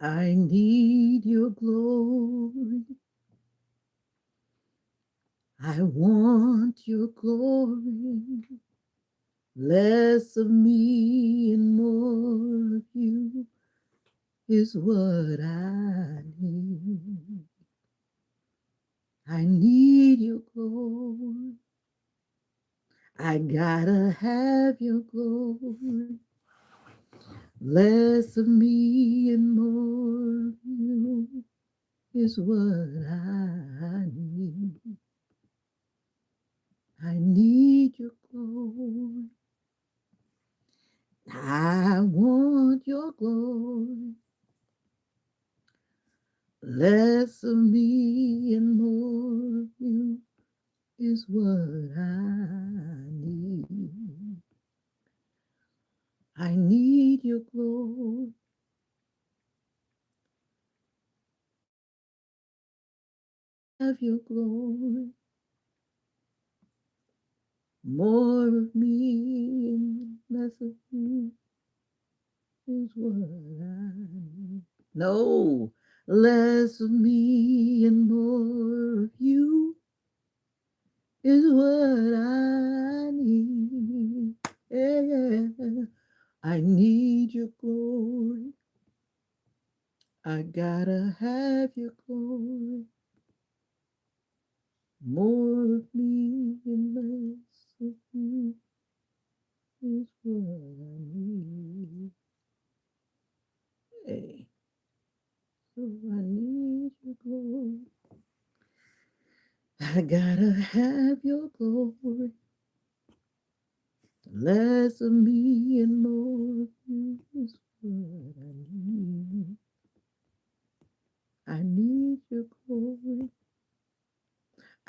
I need your glory. I want your glory. Less of me and more of you is what I need. I need your glory. I gotta have your glory. Less of me and more of you is what I need. I need your glory. I want your glory. Less of me and more of you is what I need. I need your glory. Have your glory. More of me and less of you is what I need. No, less of me and more of you is what I need. Yeah, I need your glory. I gotta have your glory. More of me and less of you is what I need. Hey, so I need your glory. I gotta have your glory. Less of me and more of you is what I need. I need your glory.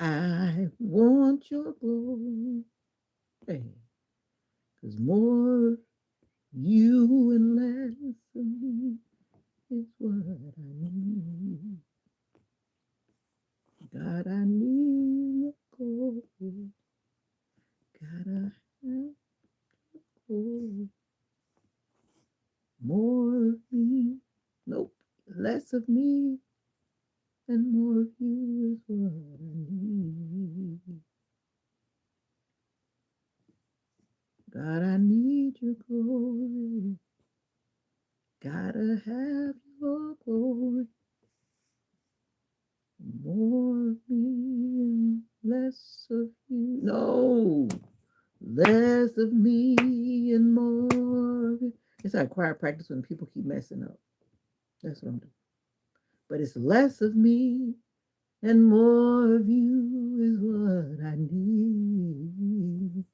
I want your glory. Hey, cause more you and less of me is what I need. God, I need your glory. Gotta have glory. More of me. Nope. Less of me and more of you is what I need. God, I need your glory. Gotta have your glory. More of me and less of you. No, less of me and more of you. It's like choir practice when people keep messing up. That's what I'm doing. But it's less of me and more of you is what I need.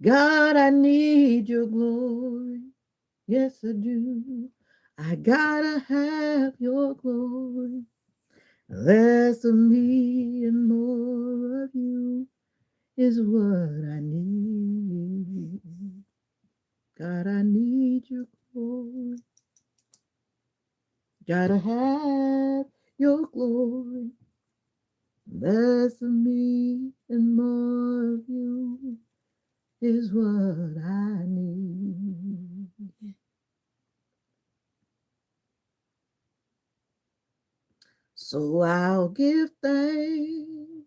God, I need your glory. Yes, I do. I gotta have your glory. Less of me and more of you is what I need. God, I need your glory. Gotta have your glory. Less of me and more of you is what I need. So I'll give thanks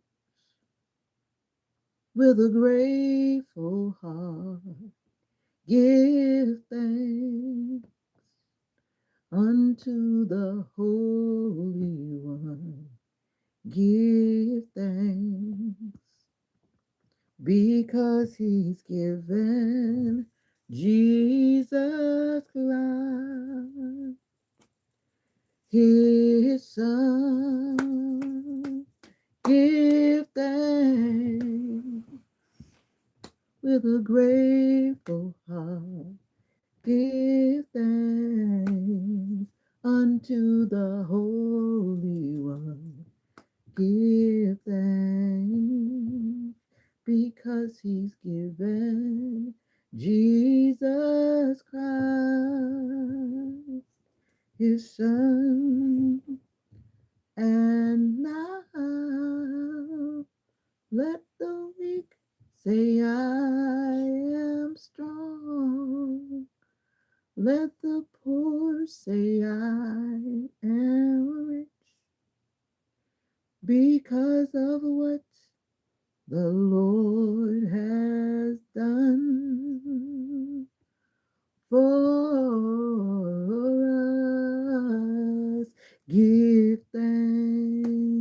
with a grateful heart. Give thanks unto the Holy One. Give thanks because he's given Jesus Christ, his son. Give thanks with a grateful heart. Give thanks unto the Holy One. Give thanks because he's given Jesus Christ, his son. And now let the weak say I am strong. Let the poor say I am rich because of what the Lord has done for us. Give thanks.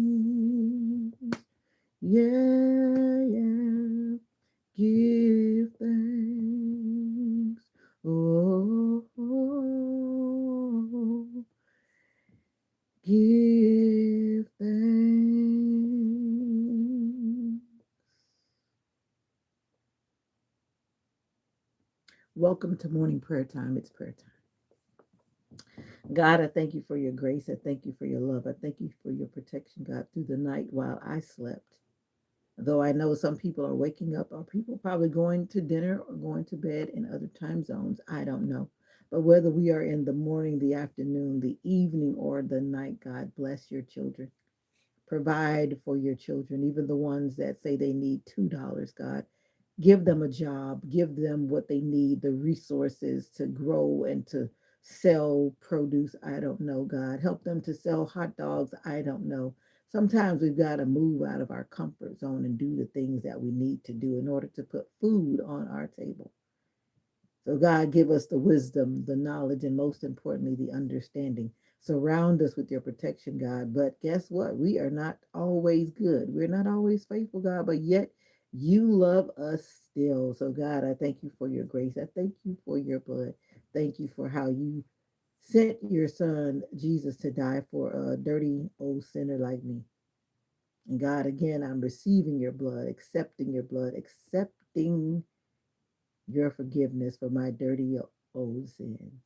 Yeah, yeah. Give thanks. Oh, oh, give thanks. Welcome to morning prayer time. It's prayer time. God, I thank you for your grace. I thank you for your love. I thank you for your protection, God, through the night while I slept. Though I know some people are waking up, or people probably going to dinner or going to bed in other time zones. I don't know. But whether we are in the morning, the afternoon, the evening, or the night, God bless your children. Provide for your children, even the ones that say they need $2, God. Give them a job, give them what they need, the resources to grow and to sell produce. I don't know, God. Help them to sell hot dogs. I don't know. Sometimes we've got to move out of our comfort zone and do the things that we need to do in order to put food on our table. So, God, give us the wisdom, the knowledge, and most importantly, the understanding. Surround us with your protection, God. But guess what? We are not always good. We're not always faithful, God, but yet you love us still. So, God, I thank you for your grace. I thank you for your blood. Thank you for how you sent your son, Jesus, to die for a dirty old sinner like me. And God, again, I'm receiving your blood, accepting your forgiveness for my dirty old sins.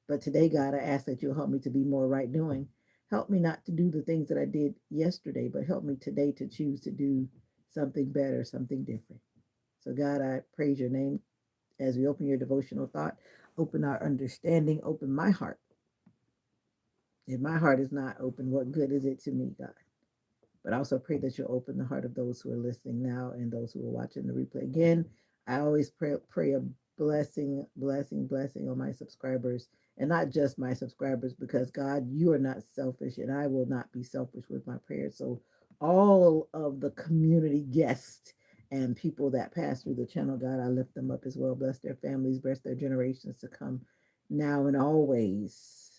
But today, God, I ask that you'll help me to be more right doing. Help me not to do the things that I did yesterday, but help me today to choose to do something better, something different. So, God, I praise your name as we open your devotional thought, open our understanding, open my heart. If my heart is not open, what good is it to me, God? But I also pray that you'll open the heart of those who are listening now and those who are watching the replay. Again, I always pray a blessing on my subscribers, and not just my subscribers, because God, you are not selfish, and I will not be selfish with my prayers. So all of the community guests and people that pass through the channel, God, I lift them up as well. Bless their families, bless their generations to come now and always.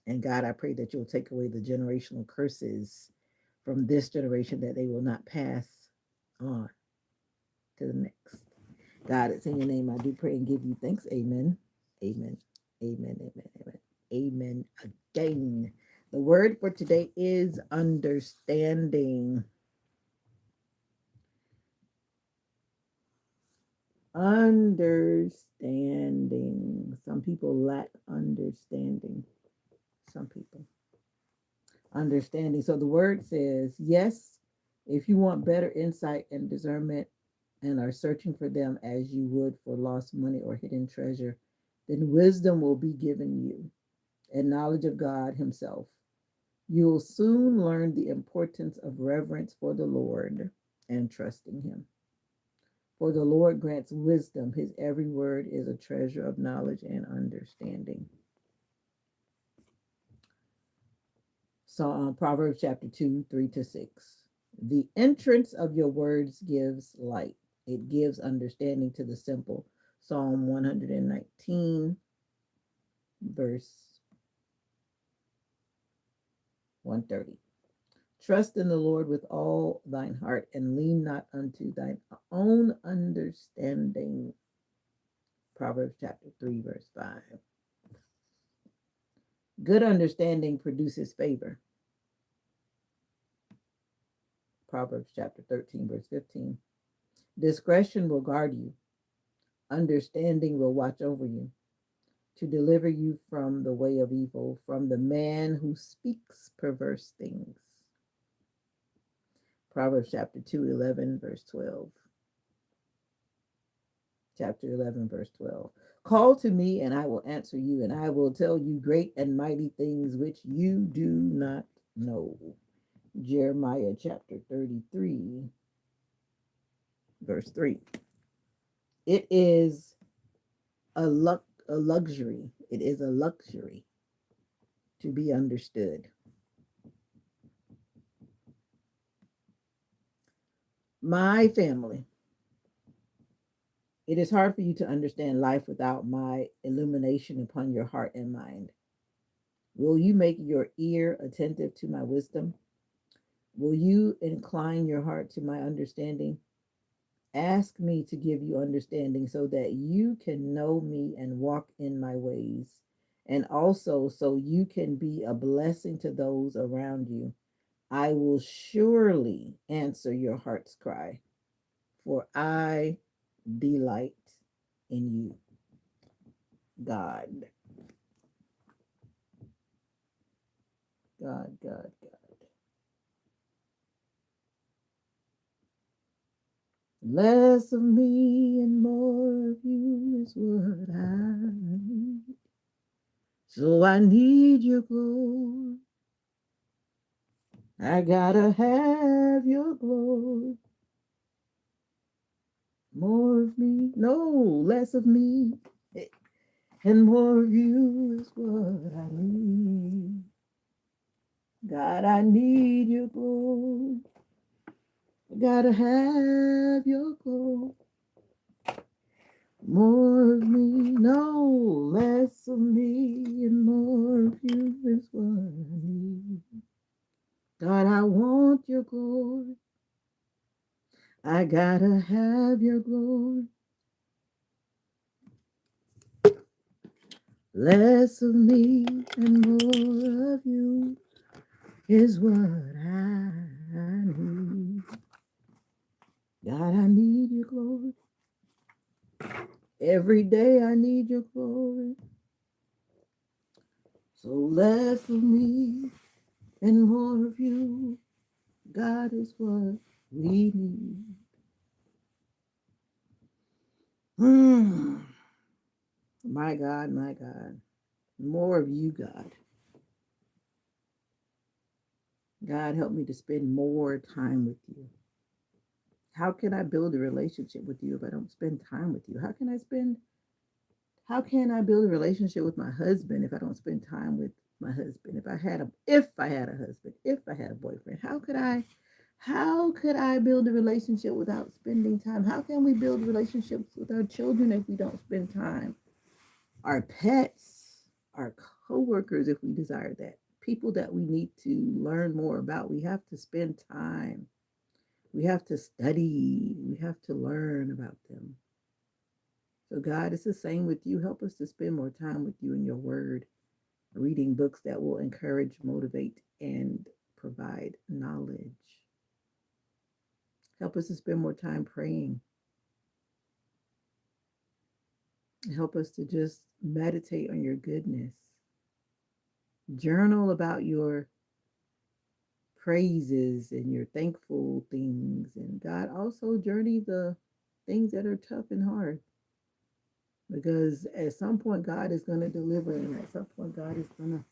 And God, I pray that you'll take away the generational curses from this generation, that they will not pass on to the next. God, it's in your name I do pray and give you thanks. Amen. Amen. Amen. Amen. Amen. Amen again. The word for today is understanding. Understanding. Some people lack understanding. Some people. Understanding. So the word says, yes, if you want better insight and discernment and are searching for them as you would for lost money or hidden treasure, then wisdom will be given you and knowledge of God Himself. You will soon learn the importance of reverence for the Lord and trusting Him. For the Lord grants wisdom, His every word is a treasure of knowledge and understanding. So Proverbs chapter 2, 3-6. The entrance of your words gives light. It gives understanding to the simple. Psalm 119, verse 130. Trust in the Lord with all thine heart and lean not unto thine own understanding. Proverbs chapter 3, verse 5. Good understanding produces favor. Proverbs chapter 13, verse 15. Discretion will guard you. Understanding will watch over you, to deliver you from the way of evil, from the man who speaks perverse things. Proverbs chapter 2, 11, verse 12. Chapter 11, verse 12. Call to me, and I will answer you, and I will tell you great and mighty things which you do not know. Jeremiah chapter 33, verse 3. It is a a luxury. It is a luxury to be understood. My family, it is hard for you to understand life without my illumination upon your heart and mind. Will you make your ear attentive to my wisdom? Will you incline your heart to my understanding? Ask me to give you understanding so that you can know me and walk in my ways, and also so you can be a blessing to those around you. I will surely answer your heart's cry, for I delight in you, God. God, God, God. Less of me and more of you is what I need. So I need your glory. I gotta have your glory. More of me, no, less of me. And more of you is what I need. God, I need your glory. I gotta have your glory. More of me, no, less of me, and more of you is what I need. God, I want your glory. I gotta have your glory. Less of me and more of you is what I need. God, I need your glory. Every day I need your glory. So less of me and more of you, God, is what we need. Mm. My God, my God. More of you, God. God, help me to spend more time with you. How can I build a relationship with you if I don't spend time with you? How can I build a relationship with my husband if I don't spend time with my husband? If I had a husband, if I had a boyfriend, how could I build a relationship without spending time? How can we build relationships with our children if we don't spend time? Our pets, our coworkers, if we desire that. People that we need to learn more about. We have to spend time. We have to study. We have to learn about them. So, God, it's the same with you. Help us to spend more time with you in your word, reading books that will encourage, motivate, and provide knowledge. Help us to spend more time praying. Help us to just meditate on your goodness. Journal about your praises and your thankful things. And God, also journey the things that are tough and hard. Because at some point, God is going to deliver, and at some point, God is going to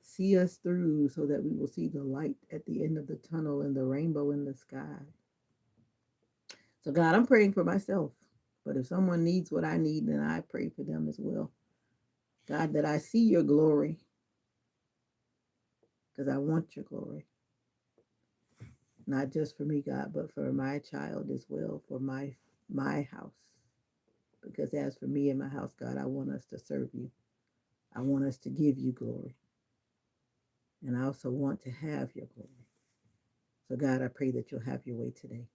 see us through so that we will see the light at the end of the tunnel and the rainbow in the sky. So, God, I'm praying for myself. But if someone needs what I need, then I pray for them as well. God, that I see your glory because I want your glory. Not just for me, God, but for my child as well, for my house. Because as for me and my house, God, I want us to serve you. I want us to give you glory. And I also want to have your glory. So, God, I pray that you'll have your way today.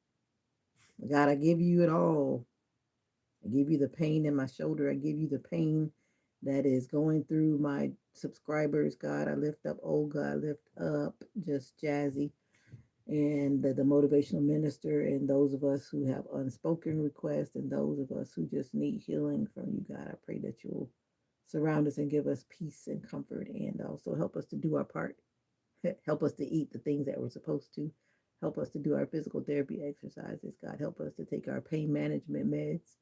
God, I give you it all. I give you the pain in my shoulder. I give you the pain that is going through my subscribers. God, I lift up Olga. I lift up just Jazzy and the motivational minister and those of us who have unspoken requests and those of us who just need healing from you, God. I pray that you'll surround us and give us peace and comfort and also help us to do our part. Help us to eat the things that we're supposed to. Help us to do our physical therapy exercises. God, help us to take our pain management meds.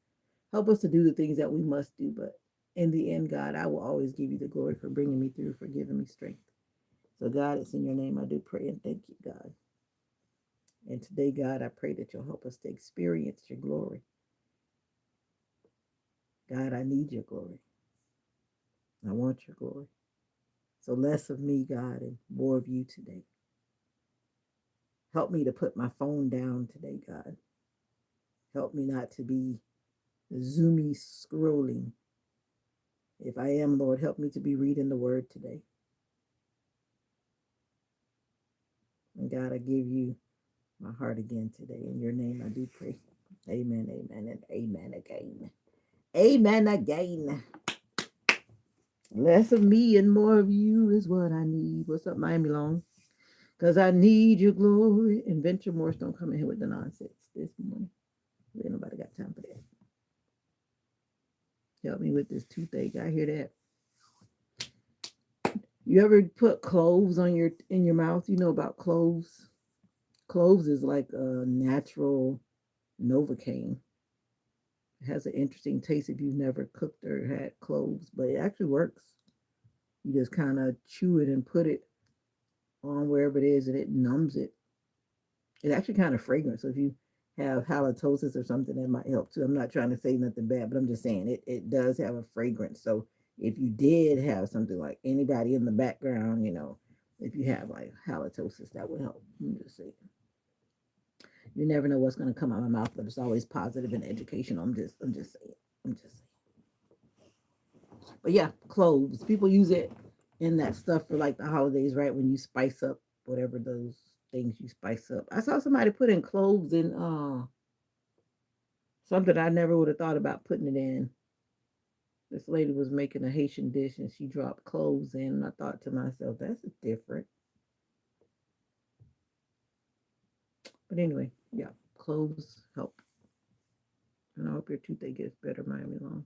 Help us to do the things that we must do. But in the end, God, I will always give you the glory for bringing me through, for giving me strength. So, God, it's in your name I do pray and thank you, God. And today, God, I pray that you'll help us to experience your glory. God, I need your glory. I want your glory. So less of me, God, and more of you today. Help me to put my phone down today, God. Help me not to be zoomy scrolling. If I am, Lord, help me to be reading the word today. And God, I give you my heart again today. In your name I do pray. Amen, amen, and amen again. Amen again. Less of me and more of you is what I need. What's up, Miami Long? Because I need your glory. And Venture Morse don't come in here with the nonsense this morning. Ain't nobody got time for that. Help me with this toothache. I hear that. You ever put cloves on in your mouth? You know about cloves? Cloves is like a natural Novocaine. It has an interesting taste if you've never cooked or had cloves, but it actually works. You just kind of chew it and put it on wherever it is, and it numbs it. It's actually kind of fragrant. So if you have halitosis or something, that might help too. I'm not trying to say nothing bad, but I'm just saying it does have a fragrance. So if you did have something like anybody in the background, if you have like halitosis, that would help. I'm just saying. You never know what's going to come out of my mouth, but it's always positive and educational. I'm just saying. I'm just saying. But yeah, cloves. People use it in that stuff for like the holidays, right? When you spice up whatever those things you spice up. I saw somebody put in cloves in something I never would have thought about putting it in. This lady was making a Haitian dish and she dropped cloves in, and I thought to myself, that's different. But anyway, yeah, cloves help. And I hope your toothache gets better, Miami Long.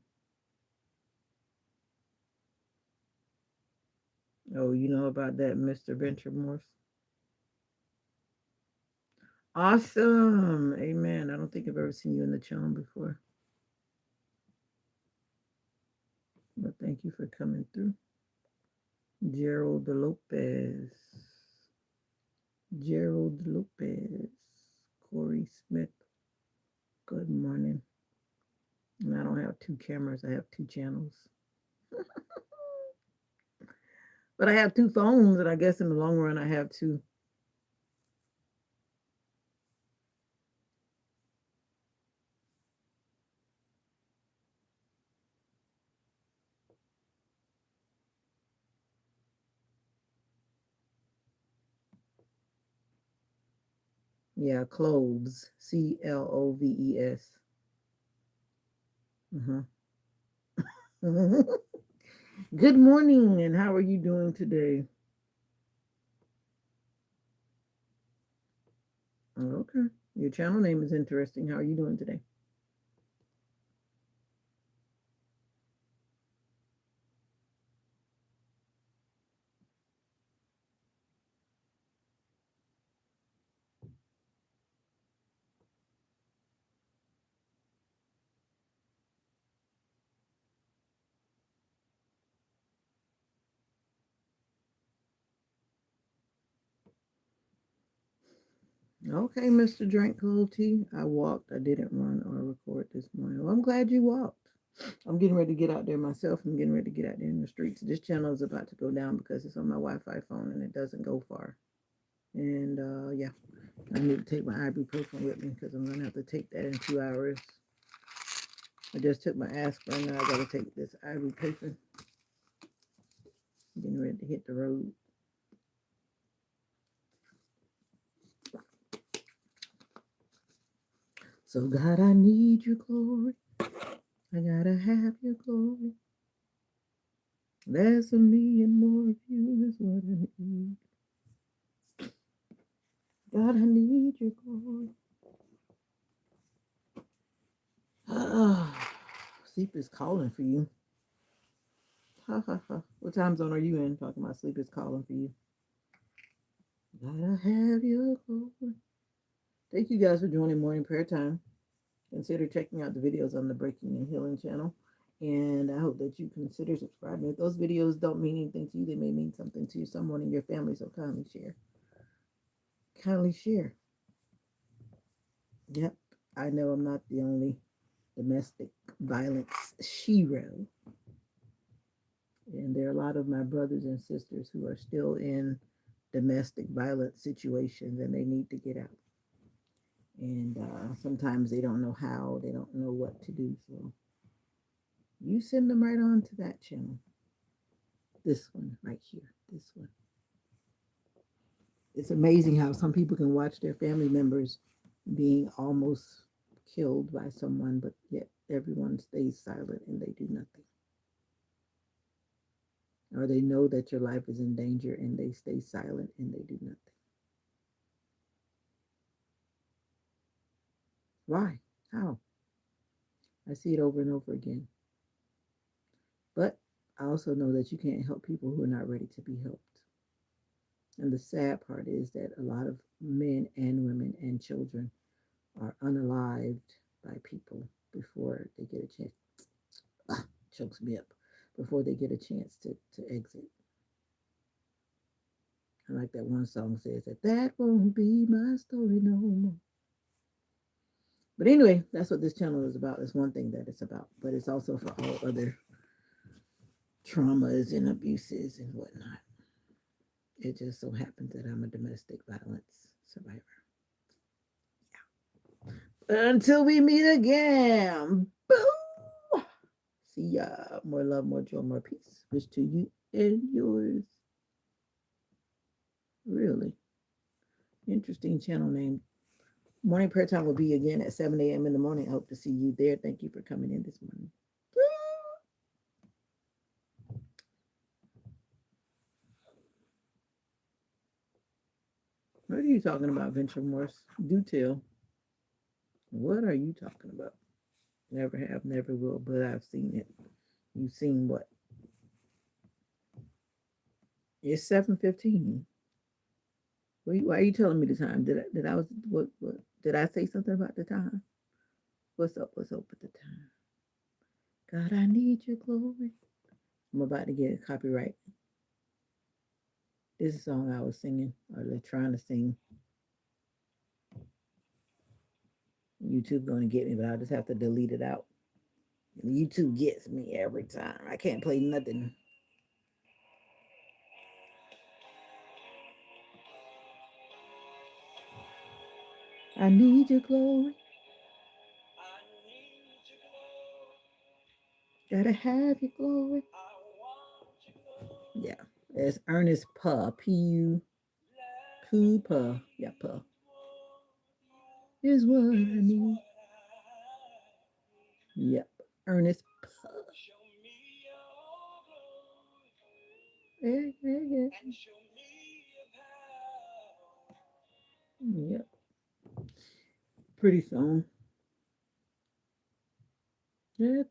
Oh, you know about that, Mr. Venture Morse? Awesome. Amen. I don't think I've ever seen you in the channel before. But thank you for coming through. Gerald Lopez. Gerald Lopez. Corey Smith. Good morning. And I don't have two cameras, I have two channels. But I have two phones, and I guess in the long run I have two. Yeah, cloves. Cloves. Uh-huh. Good morning, and how are you doing today? Okay. Your channel name is interesting. How are you doing today? Okay, Mr. Drink Cold Tea. I walked. I didn't run or record this morning. Well, I'm glad you walked. I'm getting ready to get out there myself. I'm getting ready to get out there in the streets. This channel is about to go down because it's on my Wi-Fi phone and it doesn't go far. And yeah, I need to take my ibuprofen with me because I'm gonna have to take that in 2 hours. I just took my aspirin. Now I gotta take this ibuprofen. I'm getting ready to hit the road. So God, I need your glory. I gotta have your glory. Less of me and more of you is what I need. God, I need your glory. Sleep is calling for you. Ha ha ha. What time zone are you in? Talking about sleep is calling for you. Gotta have your glory. Thank you guys for joining Morning Prayer Time. Consider checking out the videos on the Breaking and Healing channel. And I hope that you consider subscribing. If those videos don't mean anything to you, they may mean something to someone in your family. So kindly share. Kindly share. Yep. I know I'm not the only domestic violence shero. And there are a lot of my brothers and sisters who are still in domestic violence situations and they need to get out. And sometimes they don't know how, they don't know what to do. So you send them right on to that channel. This one right here. This one. It's amazing how some people can watch their family members being almost killed by someone, but yet everyone stays silent and they do nothing. Or they know that your life is in danger and they stay silent and they do nothing. Why? How? I see it over and over again. But I also know that you can't help people who are not ready to be helped. And the sad part is that a lot of men and women and children are unalived by people before they get a chance. Chokes me up. Before they get a chance to exit. I like that one song says that won't be my story no more. But anyway, that's what this channel is about. It's one thing that it's about, but it's also for all other traumas and abuses and whatnot. It just so happens that I'm a domestic violence survivor. Until we meet again. Boom. See ya. More love, more joy, more peace. Wish to you and yours. Really interesting channel name. Morning prayer time will be again at 7 a.m. in the morning. I hope to see you there. Thank you for coming in this morning. What are you talking about, Venture Morse? Do tell. What are you talking about? Never have, never will, but I've seen it. You've seen what? It's 7:15. Why are you telling me the time? Did I was what did I say something about the time? What's up? What's up with the time? God, I need your glory. I'm about to get a copyright. This is a song I was singing or they're trying to sing. YouTube gonna get me, but I'll just have to delete it out. YouTube gets me every time. I can't play nothing. I need your glory. Gotta have your glory. Yeah. It's Ernest Puh. P-U. Puh. Yeah, Puh. Is what I need. Yep. Ernest Puh. Yeah, yeah, yeah. Yep. Pretty song. I'm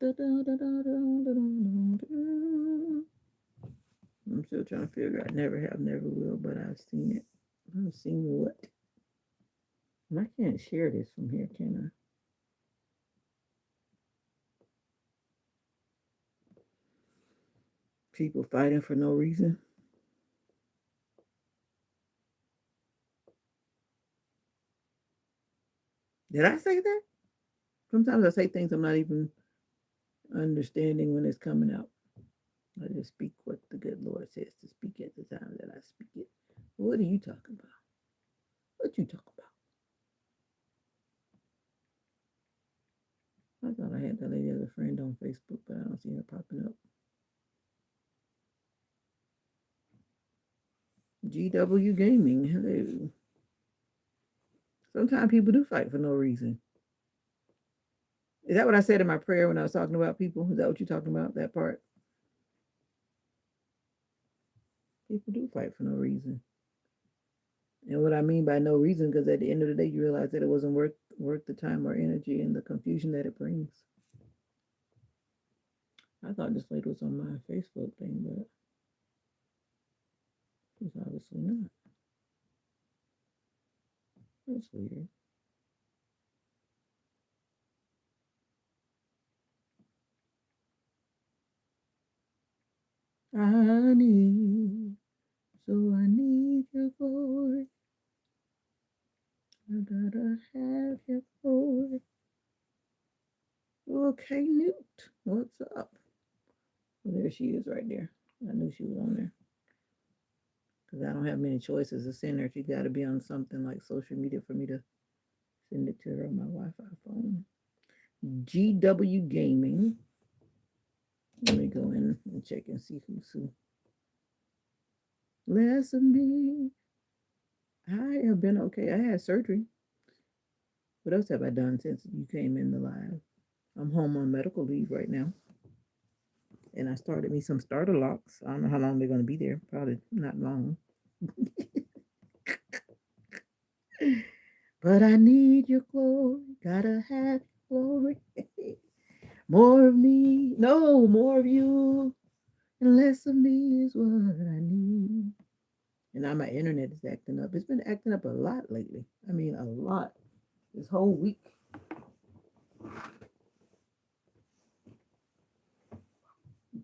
still trying to figure out. Never have, never will, but I've seen it. I've seen what? And I can't share this from here, can I? People fighting for no reason. Did I say that? Sometimes I say things I'm not even understanding when it's coming out. I just speak what the good Lord says to speak at the time that I speak it. What are you talking about? What you talking about? I thought I had that lady as a friend on Facebook, but I don't see her popping up. GW Gaming, hello. Sometimes people do fight for no reason. Is that what I said in my prayer when I was talking about people? Is that what you're talking about? That part? People do fight for no reason. And what I mean by no reason, because at the end of the day, you realize that it wasn't worth the time or energy and the confusion that it brings. I thought this lady was on my Facebook thing, but she's obviously not. That's weird. I need, so I need your glory. I gotta have your glory. Okay, Newt, what's up? Well, there she is right there. I knew she was on there because I don't have many choices to send her. She got to be on something like social media for me to send it to her on my Wi-Fi phone. GW Gaming. Let me go in and check and see who's who. Less of me. I have been okay. I had surgery. What else have I done since you came in the live? I'm home on medical leave right now. And I started me some starter locks. I don't know how long they're going to be there. Probably not long. But I need your glory. Gotta have glory. More of me. No, more of you. And less of me is what I need. And now my internet is acting up. It's been acting up a lot lately. I mean, a lot. This whole week.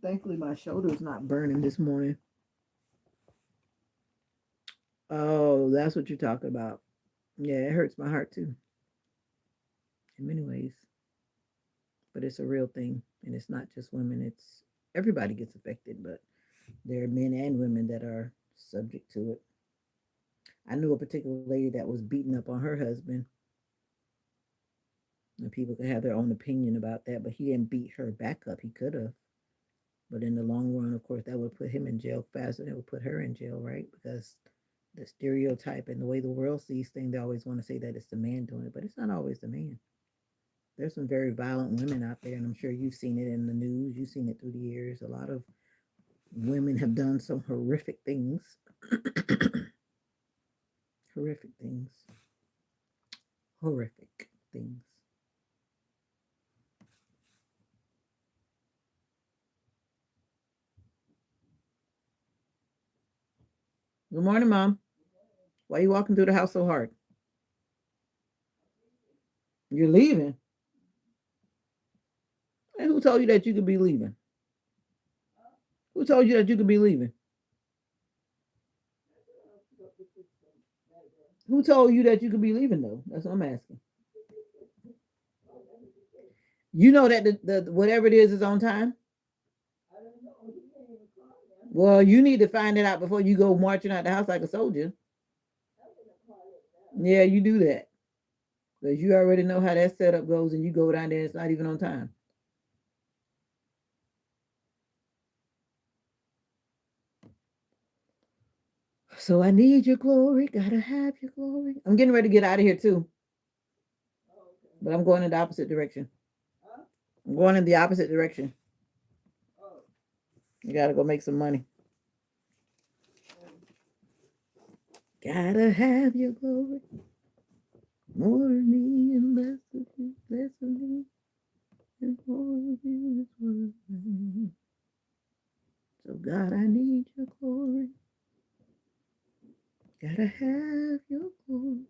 Thankfully, my shoulder's not burning this morning. Oh, that's what you're talking about. Yeah, it hurts my heart too, in many ways. But it's a real thing. And it's not just women, it's everybody gets affected, but there are men and women that are subject to it. I knew a particular lady that was beating up on her husband, and people can have their own opinion about that, but he didn't beat her back up. He could have. But in the long run, of course, that would put him in jail faster than it would put her in jail, right? Because the stereotype and the way the world sees things, they always want to say that it's the man doing it, but it's not always the man. There's some very violent women out there, and I'm sure you've seen it in the news. You've seen it through the years. A lot of women have done some horrific things. Horrific things. Horrific things. Good morning, Mom. Why are you walking through the house so hard? You're leaving. And who told you that you could be leaving? Who told you that you could be leaving? Who told you that you could be leaving though? That's what I'm asking. You know that the whatever it is on time. Well, you need to find it out before you go marching out the house like a soldier. Yeah, you do that because you already know how that setup goes, and you go down there. It's not even on time. So I need your glory. Gotta have your glory. I'm getting ready to get out of here too, but I'm going in the opposite direction. I'm going in the opposite direction. You gotta go make some money. Gotta have your glory. More of me and less of you. Less of me and more of you is what I need. So God, I need your glory. Gotta have your glory.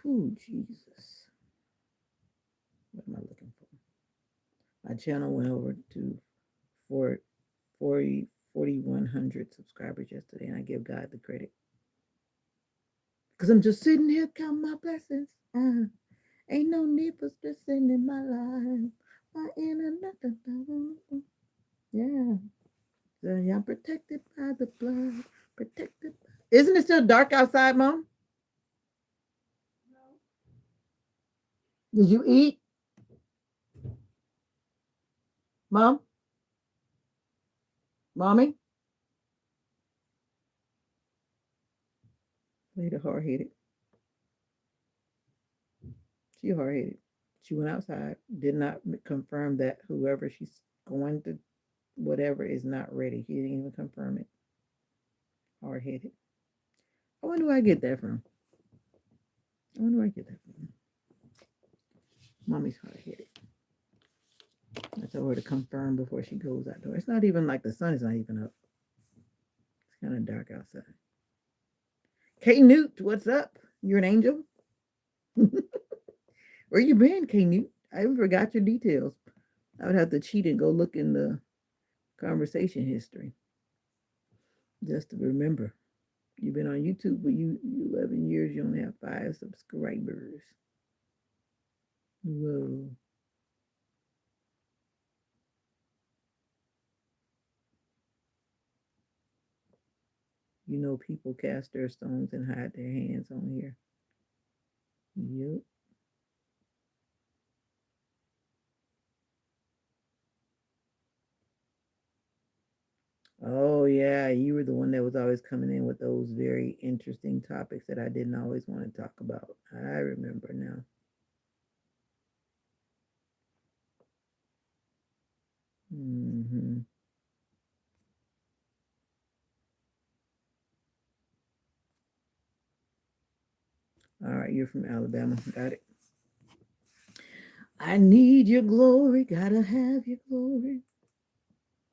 Oh, Jesus. What am I looking for? My channel went over to 4,100 subscribers yesterday, and I give God the credit. Because I'm just sitting here counting my blessings. Ain't no need for stressing in my life. My internet. Yeah. So I'm protected by the blood. Protected. Isn't it still dark outside, Mom? Did you eat, Mom? Mommy? Later, hard headed. She hard headed. She went outside, did not confirm that whoever she's going to, whatever, is not ready. He didn't even confirm it. Hard headed. I wonder where I get that from. I wonder where I get that from. Mommy's hard headed. I told her to confirm before she goes out door. It's not even like the sun is not even up. It's kind of dark outside. K Newt, what's up? You're an angel? Where you been, K Newt? I even forgot your details. I would have to cheat and go look in the conversation history just to remember. You've been on YouTube for 11 years. You only have 5 subscribers. Whoa. You know, people cast their stones and hide their hands on here. Yep. Oh, yeah. You were the one that was always coming in with those very interesting topics that I didn't always want to talk about. I remember now. Hmm. All right. You're from Alabama. Got it. I need your glory. Gotta have your glory.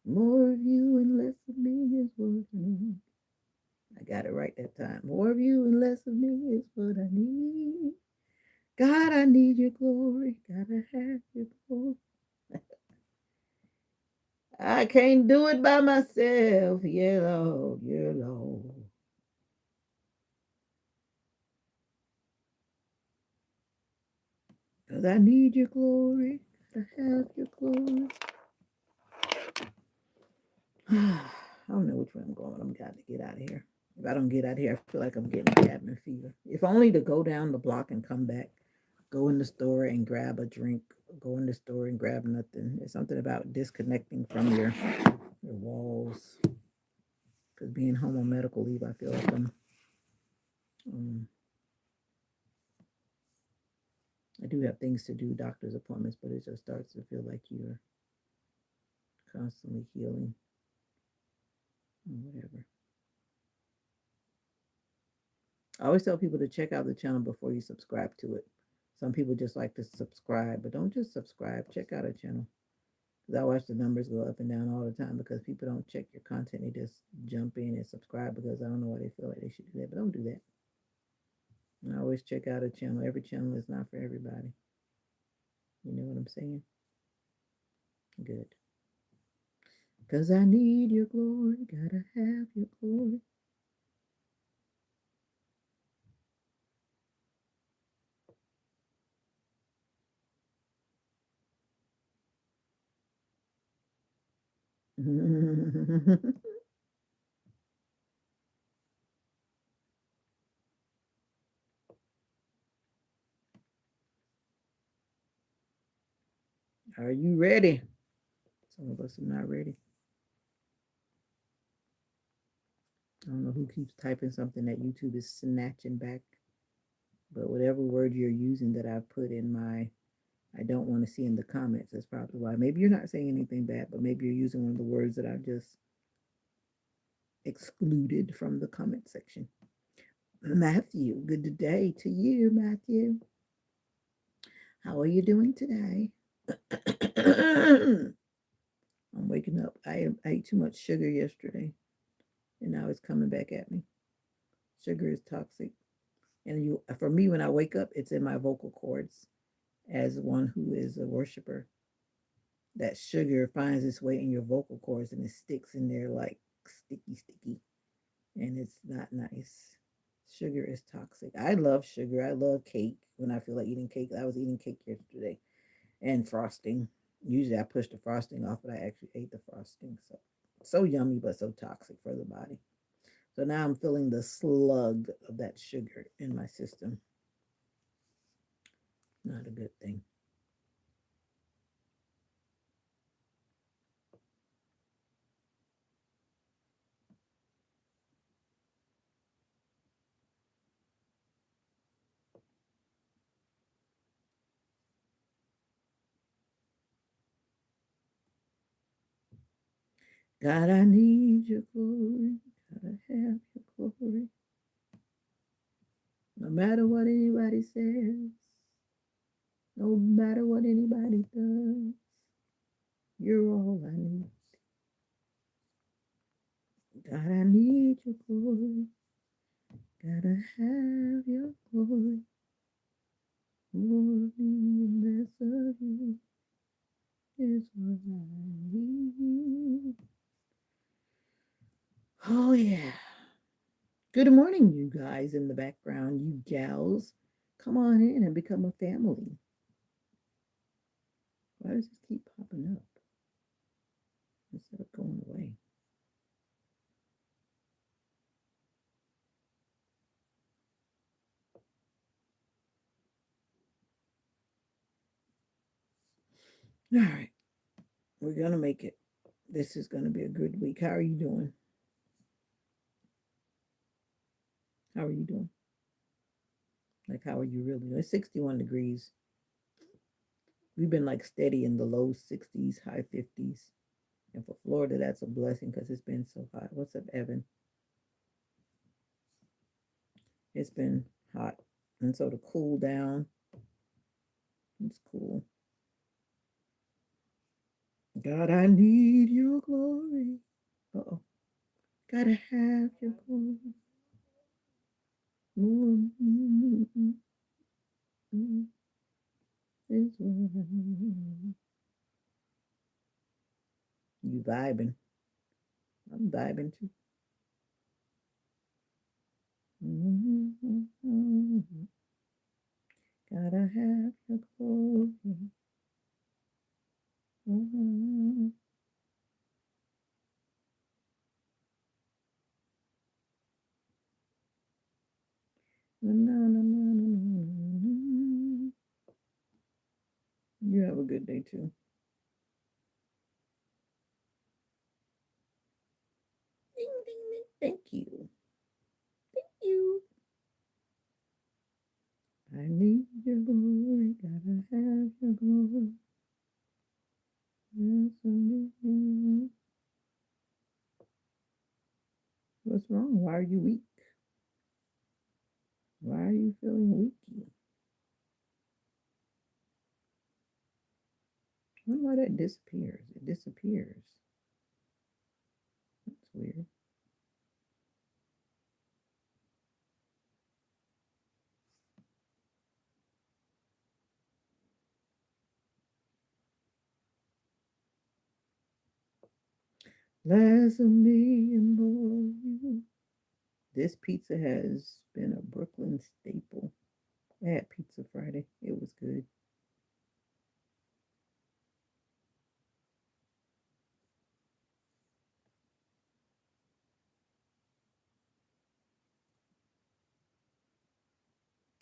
More of you and less of me is what I need. I got it right that time. More of you and less of me is what I need. God, I need your glory. Gotta have your glory. I can't do it by myself. Yeah, Lord. Yeah, Lord. Cause I need your glory. Gotta have your glory. I don't know which way I'm going. I'm got to get out of here. If I don't get out of here, I feel like I'm getting cabin fever. If only to go down the block and come back, go in the store and grab a drink, go in the store and grab nothing. There's something about disconnecting from your walls. Because being home on medical leave, I feel like um, I do have things to do, doctor's appointments, but it just starts to feel like you're constantly healing or whatever. I always tell people to check out the channel before you subscribe to it. Some people just like to subscribe, but don't just subscribe. Check out a channel. Because I watch the numbers go up and down all the time because people don't check your content. They just jump in and subscribe because I don't know why they feel like they should do that. But don't do that. And I always check out a channel. Every channel is not for everybody. You know what I'm saying? Good. Because I need your glory. Gotta have your glory. Are you ready? Some of us are not ready. I don't know who keeps typing something that YouTube is snatching back, but whatever word you're using that I've put in my I don't want to see in the comments, that's probably why. Maybe you're not saying anything bad, but maybe you're using one of the words that I've just excluded from the comment section. Matthew, good day to you, Matthew. How are you doing today? I'm waking up. I ate too much sugar yesterday, and now it's coming back at me. Sugar is toxic. And for me, when I wake up, it's in my vocal cords. As one who is a worshiper, that sugar finds its way in your vocal cords and it sticks in there like sticky, and it's not nice. Sugar is toxic. I love sugar. I love cake. When I feel like eating cake, I was eating cake yesterday, and frosting. Usually, I push the frosting off, but I actually ate the frosting. So yummy, but so toxic for the body. So now I'm feeling the slug of that sugar in my system. Not a good thing. God, I need your glory. Gotta have your glory. No matter what anybody says, no matter what anybody does, you're all I need. God, I need your glory. Gotta have your glory. More of me and less of you is what I need. Oh, yeah. Good morning, you guys in the background, you gals. Come on in and become a family. Why does this keep popping up instead of going away? All right. We're going to make it. This is going to be a good week. How are you doing? How are you doing? Like, how are you really? It's 61 degrees. We've been like steady in the low 60s, high 50s. And for Florida, that's a blessing because it's been so hot. What's up, Evan? It's been hot. And so to cool down, it's cool. God, I need your glory. Uh-oh. Gotta have your glory. Mm-hmm. You vibing. I'm vibing too. Gotta have your glory. You have a good day too. Ding, ding, ding. Thank you. Thank you. I need your glory. Gotta have your glory. What's wrong? Why are you weak? Why are you feeling weaky? I wonder why that disappears. It disappears. That's weird. Less of me and more of you. This pizza has been a Brooklyn staple. I had pizza Friday. It was good.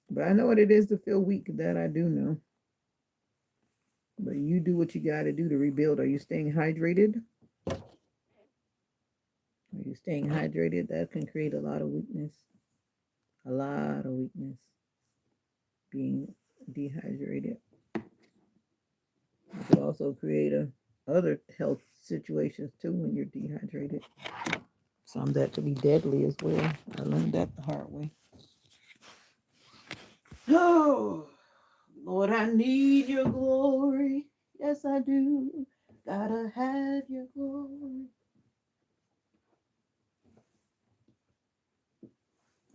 But I know what it is to feel weak. That I do know. But you do what you got to do to rebuild. Are you staying hydrated? Are you staying hydrated? That can create a lot of weakness. A lot of weakness. Being dehydrated. It could also create other health situations too when you're dehydrated. Some that could be deadly as well. I learned that the hard way. Oh, Lord, I need your glory. Yes, I do. Gotta have your glory.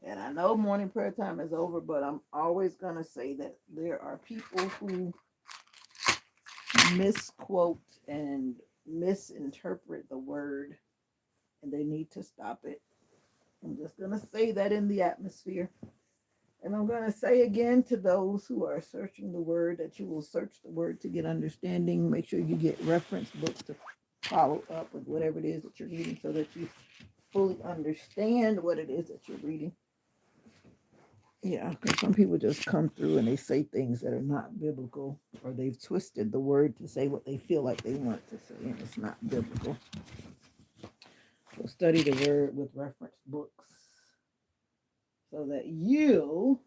And I know morning prayer time is over, but I'm always going to say that there are people who misquote and misinterpret the word, and they need to stop it. I'm just going to say that in the atmosphere. And I'm going to say again to those who are searching the word that you will search the word to get understanding. Make sure you get reference books to follow up with whatever it is that you're reading so that you fully understand what it is that you're reading. Yeah, because some people just come through and they say things that are not biblical, or they've twisted the word to say what they feel like they want to say, and it's not biblical. So study the word with reference books so that you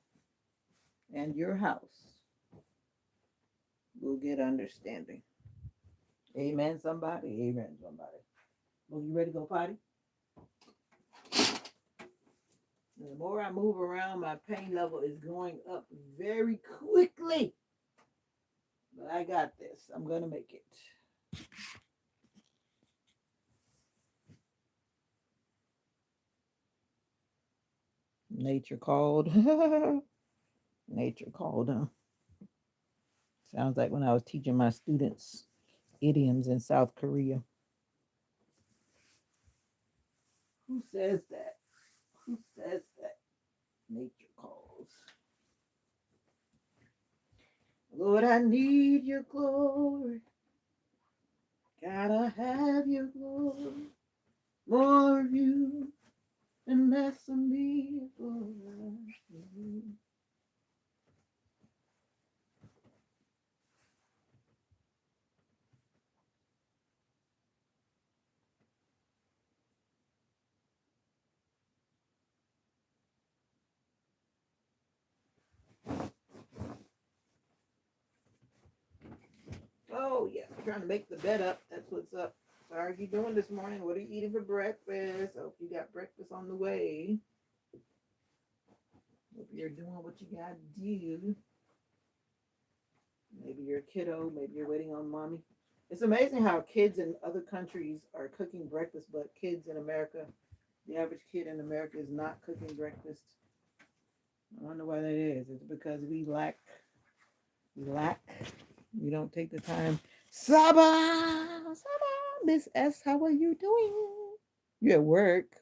and your house will get understanding. Amen, somebody. Amen, somebody. Well, you ready to go potty? The more I move around, my pain level is going up very quickly. But I got this. I'm going to make it. Nature called. Nature called, huh? Sounds like when I was teaching my students idioms in South Korea. Who says that? Who says that? Nature calls. Lord, I need your glory. Gotta have your glory. More of you and less of me. Oh, yeah. I'm trying to make the bed up. That's what's up. So how are you doing this morning? What are you eating for breakfast? Hope you got breakfast on the way. Hope you're doing what you got to do. Maybe you're a kiddo. Maybe you're waiting on mommy. It's amazing how kids in other countries are cooking breakfast, but kids in America, the average kid in America is not cooking breakfast. I wonder why that is. It's because we lack, we don't take the time. Saba, Saba, Miss S, how are you doing? You at work?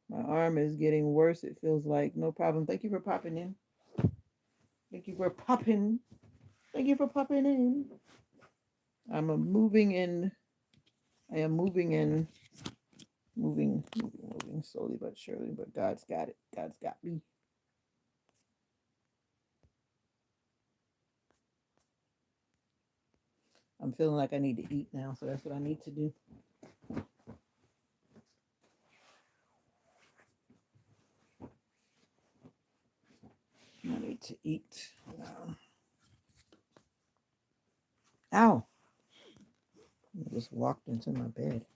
My arm is getting worse. It feels like no problem. Thank you for popping in. Thank you for popping. Thank you for popping in. I'm a moving in. I am moving in. Moving slowly but surely. But God's got it. God's got me. I'm feeling like I need to eat now, so that's what I need to do. I need to eat. Ow! I just walked into my bed.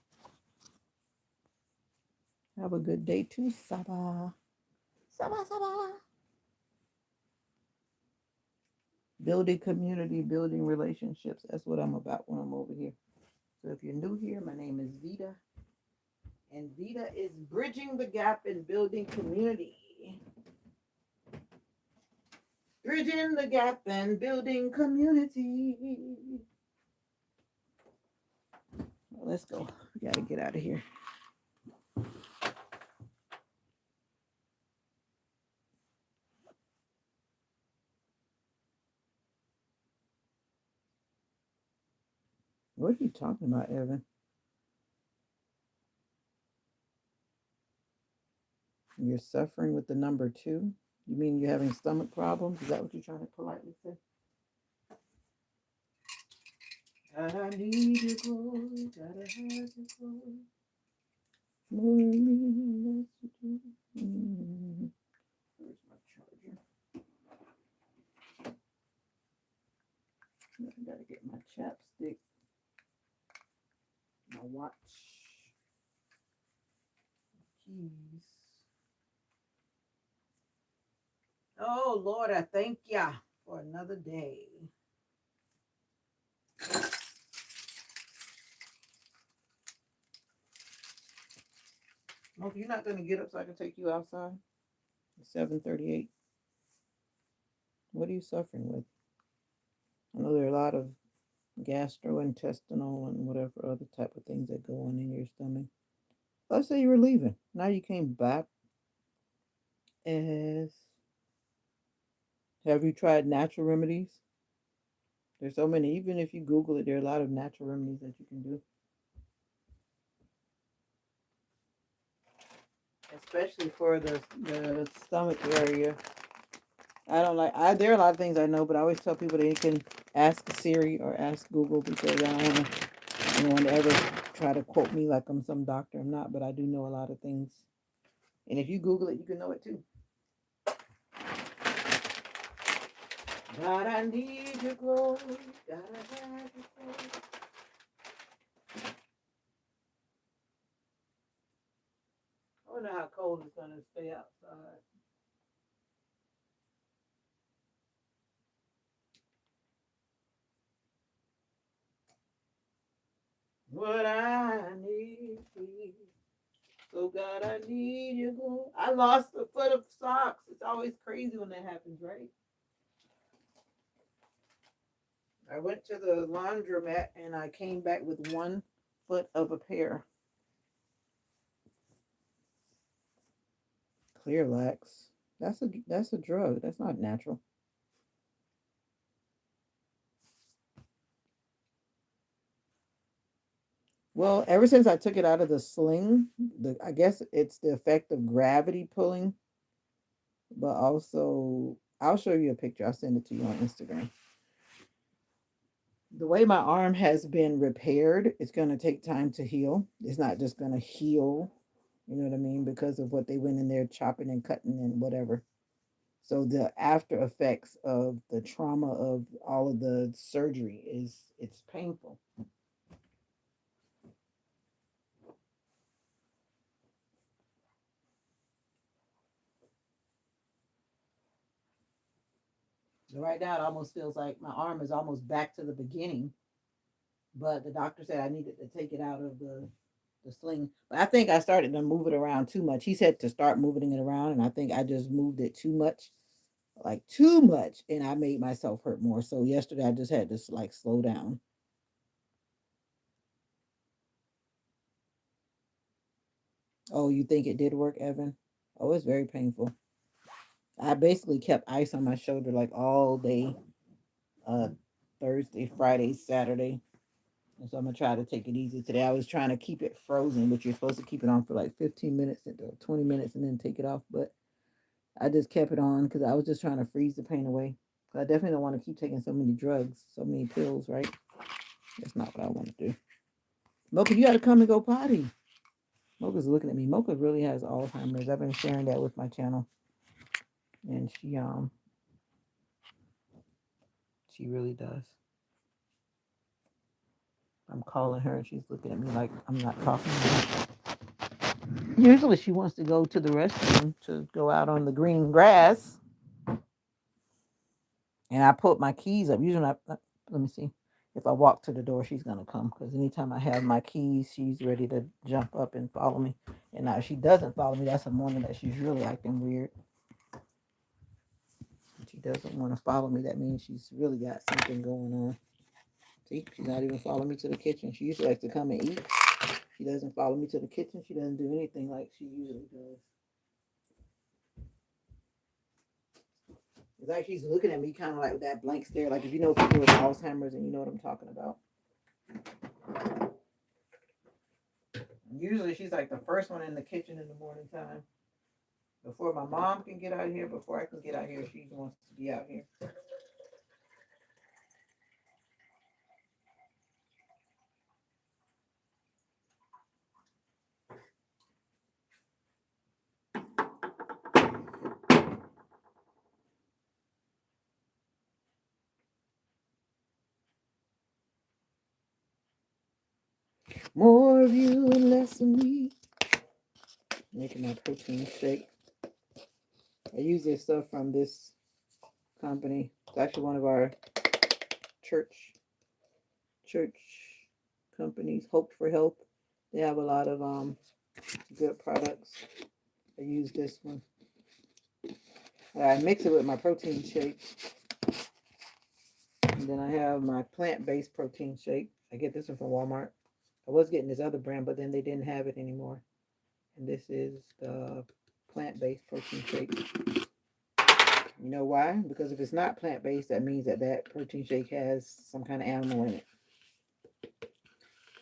Have a good day too, Saba. Saba, Saba. Building community, building relationships. That's what I'm about when I'm over here. So if you're new here, my name is Veda. And Veda is bridging the gap in building community. Bridging the gap and building community. Well, let's go. We got to get out of here. What are you talking about, Evan? You're suffering with the number 2? You mean you're having stomach problems? Is that what you're trying to politely say? I need your glory, gotta have your glory. Where's my charger? I gotta get my chapstick, my watch, keys. Oh Lord, I thank ya for another day. Well, you're not gonna get up so I can take you outside. It's 7:38. What are you suffering with? I know there are a lot of gastrointestinal and whatever other type of things that go on in your stomach. Let's say you were leaving. Now you came back. As have you tried natural remedies? There's so many. Even if you Google it, there are a lot of natural remedies that you can do. Especially for the stomach area. I don't like. There are a lot of things I know, but I always tell people they can ask Siri or ask Google because I don't want anyone to ever try to quote me like I'm some doctor. I'm not, but I do know a lot of things. And if you Google it, you can know it too. God, I need your glory. Gotta have your glory. I wonder how cold it's gonna stay outside. What I need. So God, I need you. Lord. I lost a foot of socks. It's always crazy when that happens, right? I went to the laundromat and I came back with 1 foot of a pair. Clear lax. That's a drug. That's not natural. Well, ever since I took it out of the sling, I guess it's the effect of gravity pulling, but also I'll show you a picture. I'll send it to you on Instagram. The way my arm has been repaired, it's going to take time to heal. It's not just going to heal, you know what I mean, because of what they went in there chopping and cutting and whatever. So the after effects of the trauma of all of the surgery it's painful. So right now it almost feels like my arm is almost back to the beginning, but the doctor said I needed to take it out of the sling. But I think I started to move it around too much. He said to start moving it around, and I think I just moved it too much, like too much, and I made myself hurt more. So yesterday I just had to like slow down. Oh, you think it did work, Evan? Oh, it's very painful. I basically kept ice on my shoulder like all day, uh, Thursday, Friday, Saturday. And so I'm gonna try to take it easy today. I was trying to keep it frozen, but you're supposed to keep it on for like 15 minutes or 20 minutes and then take it off. But I just kept it on because I was just trying to freeze the pain away. I definitely don't want to keep taking so many drugs, so many pills, right? That's not what I want to do. Mocha, you got to come and go potty. Mocha's looking at me. Mocha really has Alzheimer's. I've been sharing that with my channel, and she really does. I'm calling her, and she's looking at me like I'm not talking to her. Usually, she wants to go to the restroom to go out on the green grass, and I put my keys up. Usually, let me see. If I walk to the door, she's gonna come because anytime I have my keys, she's ready to jump up and follow me. And now, if she doesn't follow me, that's a morning that she's really acting weird. If she doesn't want to follow me, that means she's really got something going on. See, she's not even following me to the kitchen. She usually likes to come and eat. She doesn't follow me to the kitchen. She doesn't do anything like she usually does. It's like she's looking at me kind of like with that blank stare. Like if you know people with Alzheimer's and you know what I'm talking about. Usually she's like the first one in the kitchen in the morning time. Before my mom can get out of here, before I can get out here, she wants to be out here. More of you and less of me. Making my protein shake. I use this stuff from this company. It's actually one of our church church companies, Hope for Help. They have a lot of good products. I use this one. I mix it with my protein shake. And then I have my plant-based protein shake. I get this one from Walmart. I was getting this other brand, but then they didn't have it anymore. And this is the plant-based protein shake. You know why? Because if it's not plant-based, that means that that protein shake has some kind of animal in it.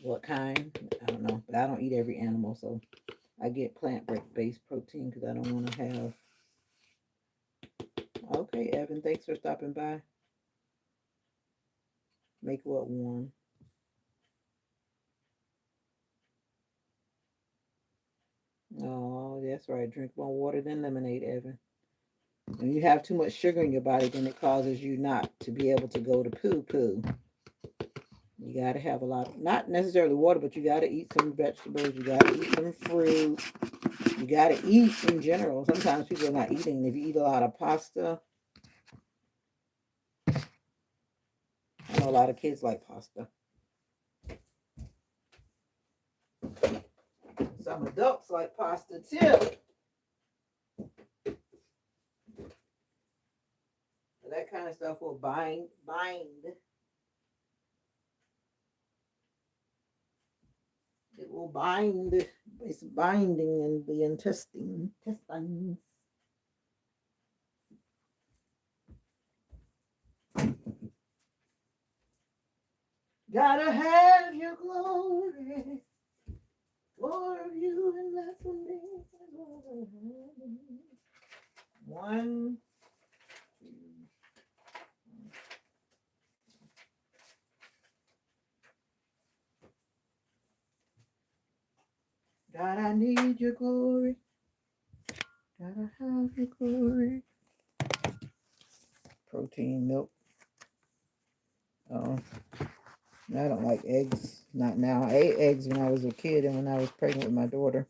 What kind? I don't know. But I don't eat every animal, so I get plant-based protein because I don't want to have. Okay, Evan, thanks for stopping by. Make what warm? Oh, that's right. Drink more water than lemonade, Evan. When you have too much sugar in your body, then it causes you not to be able to go to poo poo. You got to have a lot of, not necessarily water, but you got to eat some vegetables. You got to eat some fruit. You got to eat in general. Sometimes people are not eating. If you eat a lot of pasta, I know a lot of kids like pasta. Some adults like pasta too. That kind of stuff will bind. It will bind. It's binding in the intestines. Gotta have your glory. More of you and less of me. One, two. God, I need your glory. Gotta have your glory. protein milk. Oh, I don't like eggs. Not now. I ate eggs when I was a kid and when I was pregnant with my daughter.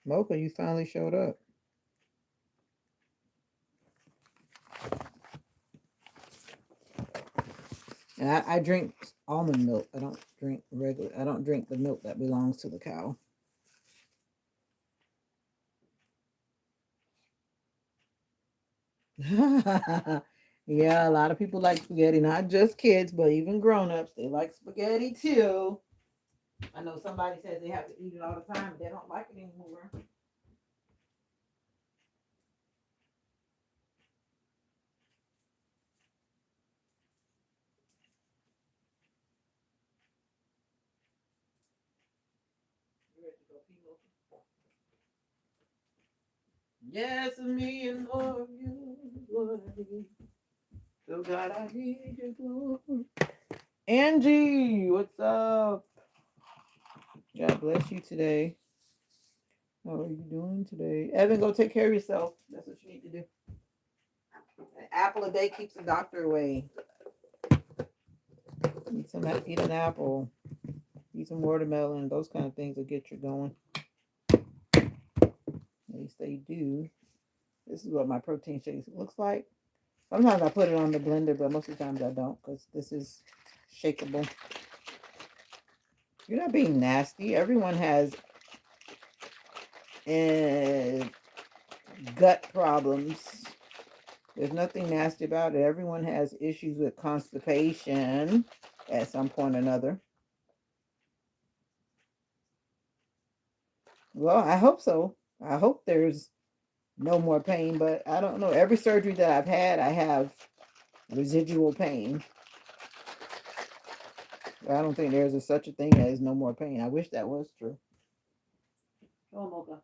Mocha, you finally showed up. And I drink almond milk. I don't drink regular. I don't drink the milk that belongs to the cow. Yeah, a lot of people like spaghetti. Not just kids, but even grown-ups. They like spaghetti too. I know somebody says they have to eat it all the time, but they don't like it anymore. You ready to go pee, Mocha? Yes, me and more of you is what I need. So God, I need your glory. Angie, what's up? God bless you today. How are you doing today? Evan, go take care of yourself. That's what you need to do. An apple a day keeps the doctor away. Eat an apple. Eat some watermelon. Those kind of things will get you going. At least they do. This is what my protein shake looks like. Sometimes I put it on the blender, but most of the times I don't because this is shakeable. You're not being nasty. Everyone has gut problems. There's nothing nasty about it. Everyone has issues with constipation at some point or another. Well, I hope so. I hope there's no more pain, but I don't know. Every surgery that I've had, I have residual pain. I don't think there's such a thing as no more pain. I wish that was true. Oh, Mocha.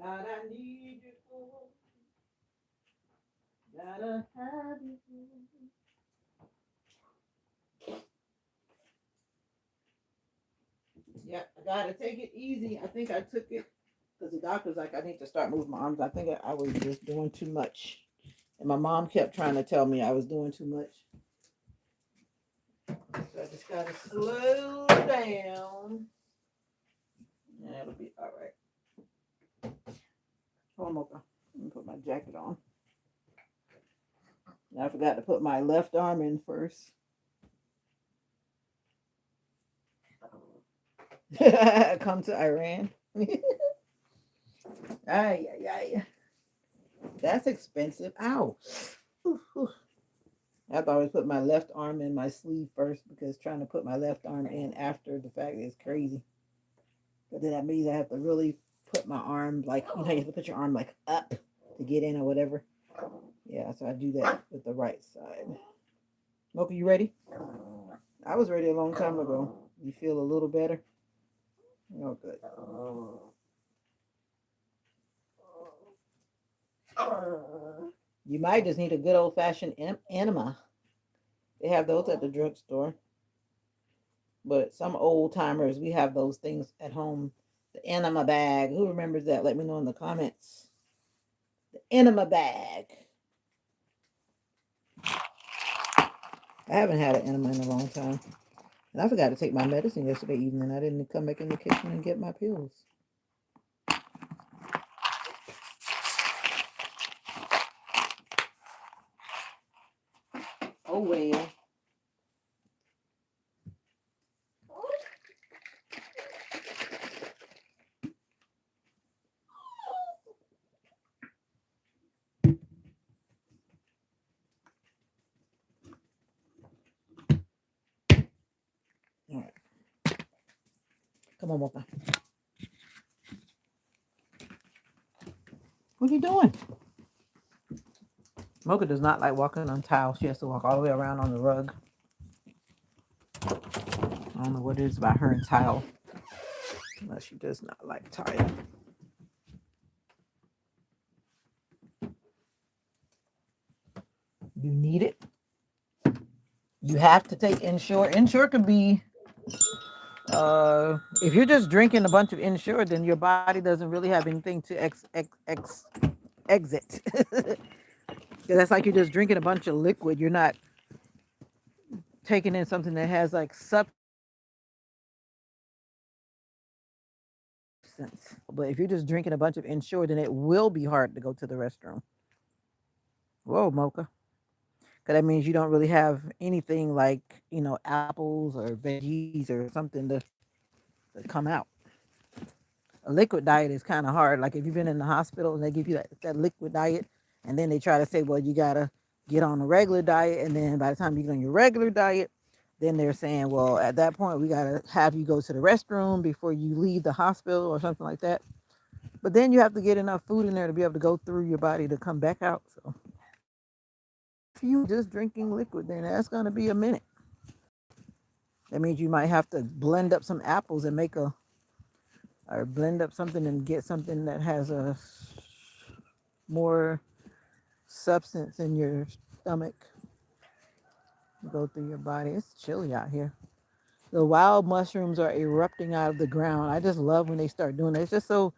God, I need you for. Gotta have you for. Yeah, I gotta take it easy. I think I took it because the doctor's like, I need to start moving my arms. I think I was just doing too much. And my mom kept trying to tell me I was doing too much. So I just gotta slow down. And it'll be all right. Hold on, Mocha. Let me put my jacket on. And I forgot to put my left arm in first. Come to Iran. Ay, ay, ay. That's expensive. Ow. I have to always put my left arm in my sleeve first because trying to put my left arm in after the fact is crazy. But then that means I have to really put my arm like, you have to put your arm like up to get in or whatever. Yeah, so I do that with the right side. Mocha, you ready? I was ready a long time ago. You feel a little better? Oh, good. You might just need a good old-fashioned enema. They have those at the drugstore. But some old timers, we have those things at home. The enema bag. Who remembers that? Let me know in the comments. The enema bag. I haven't had an enema in a long time. And I forgot to take my medicine yesterday evening. I didn't come back in the kitchen and get my pills. Oh, well. All right. Come on, Mocha. What are you doing? Mocha does not like walking on tiles. She has to walk all the way around on the rug. I don't know what it is about her and tile. But she does not like tile. You need it. You have to take Ensure. Ensure could be, if you're just drinking a bunch of Ensure, then your body doesn't really have anything to exit. Because that's like you're just drinking a bunch of liquid. You're not taking in something that has like substance. But if you're just drinking a bunch of Ensure, then it will be hard to go to the restroom. Whoa, Mocha. Because that means you don't really have anything like, apples or veggies or something to come out. A liquid diet is kind of hard. Like if you've been in the hospital and they give you that liquid diet, and then they try to say, well, you got to get on a regular diet. And then by the time you get on your regular diet, then they're saying, well, at that point, we got to have you go to the restroom before you leave the hospital or something like that. But then you have to get enough food in there to be able to go through your body to come back out. So if you just drinking liquid, then that's going to be a minute. That means you might have to blend up some apples and or blend up something and get something that has a more substance in your stomach, go through your body. It's chilly out here. The wild mushrooms are erupting out of the ground. I just love when they start doing it. It's just so,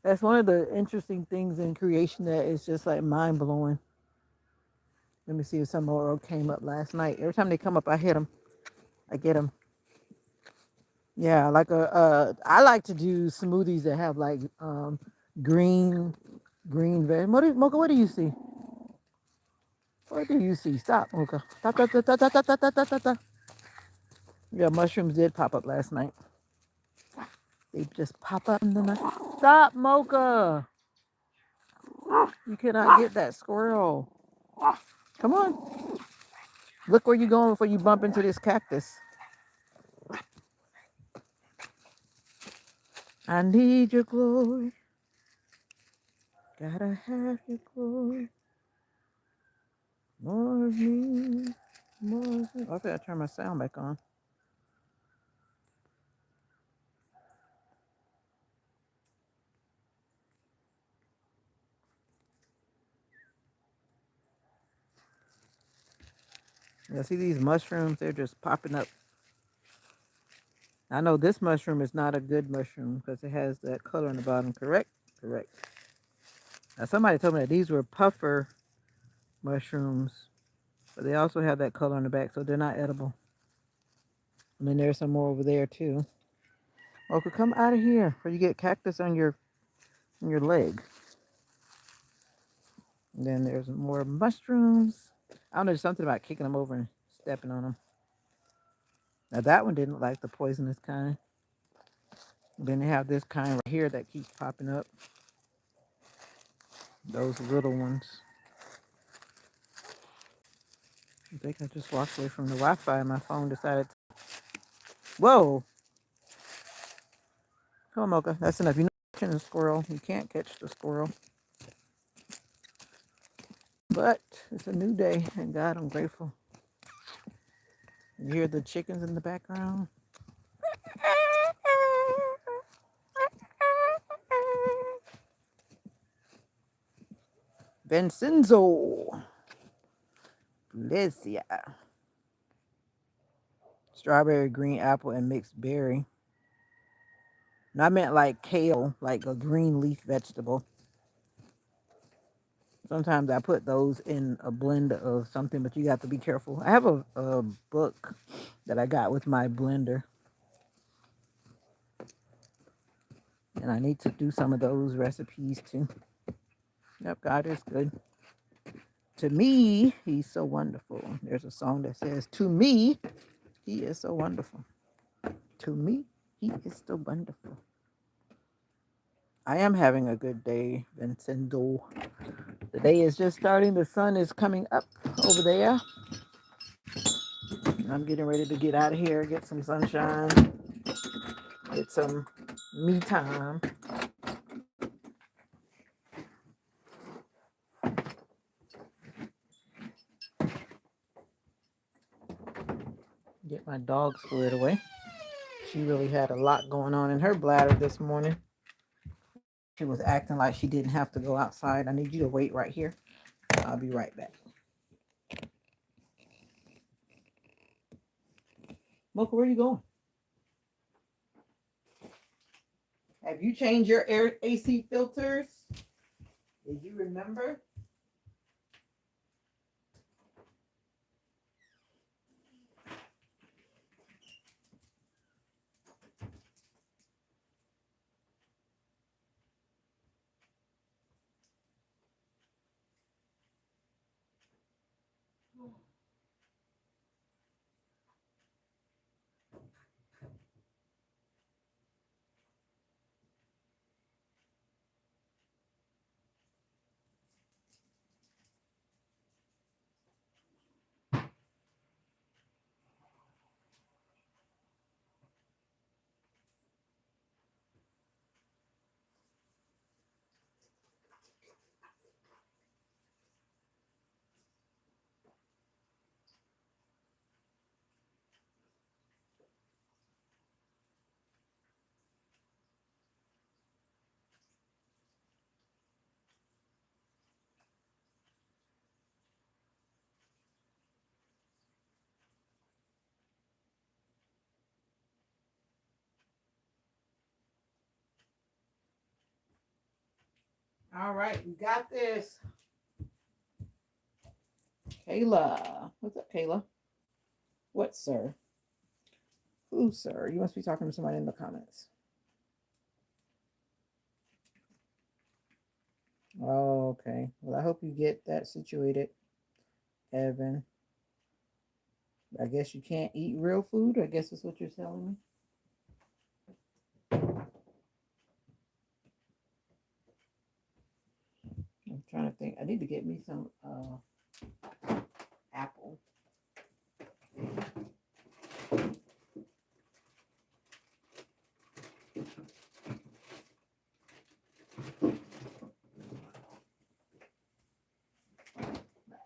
that's one of the interesting things in creation that is just like mind blowing. Let me see if some more came up last night. Every time they come up, I hit them. I get them. Yeah, like I like to do smoothies that have like green veg. Mocha, what do you see? What do you see? Stop, Mocha. Stop, stop, stop, stop, stop, stop, stop, stop, stop. Yeah, mushrooms did pop up last night. They just pop up in the night. Stop, Mocha. You cannot get that squirrel. Come on. Look where you're going before you bump into this cactus. I need your glory. Gotta have your glory. More of me. More of me. Okay, I turn my sound back on. Yeah, see these mushrooms? They're just popping up. I know this mushroom is not a good mushroom because it has that color on the bottom. Correct? Correct. Now, somebody told me that these were puffer mushrooms, but they also have that color on the back, so they're not edible. And then there's some more over there too. Okay, come out of here before you get cactus on your leg. And then there's more mushrooms. I don't know, there's something about kicking them over and stepping on them. Now that one didn't like the poisonous kind. Then they have this kind right here that keeps popping up. Those little ones. I think I just walked away from the Wi-Fi and my phone decided to... Whoa! Come on, Mocha. That's enough. You're not catching the squirrel. You can't catch the squirrel. But it's a new day, and God, I'm grateful. You hear the chickens in the background? Vincenzo. Blizzia. Strawberry, green apple, and mixed berry. And I meant like kale, like a green leaf vegetable. Sometimes I put those in a blend of something, but you got to be careful. I have a book that I got with my blender. And I need to do some of those recipes too. Yep, God is good. To me, he's so wonderful. There's a song that says, to me, he is so wonderful. To me, he is so wonderful. I am having a good day, Vincendo. The day is just starting. The sun is coming up over there. I'm getting ready to get out of here, get some sunshine, get some me time. Get my dog squared away. She really had a lot going on in her bladder this morning. She was acting like she didn't have to go outside. I need you to wait right here. I'll be right back. Mocha, where you going? Have you changed your air AC filters? Did you remember? All right, we got this. Kayla. What's up, Kayla? What, sir? Who, sir? You must be talking to somebody in the comments. Oh, okay. Well, I hope you get that situated, Evan. I guess you can't eat real food. I guess that's what you're telling me. I'm trying to think. I need to get me some apple.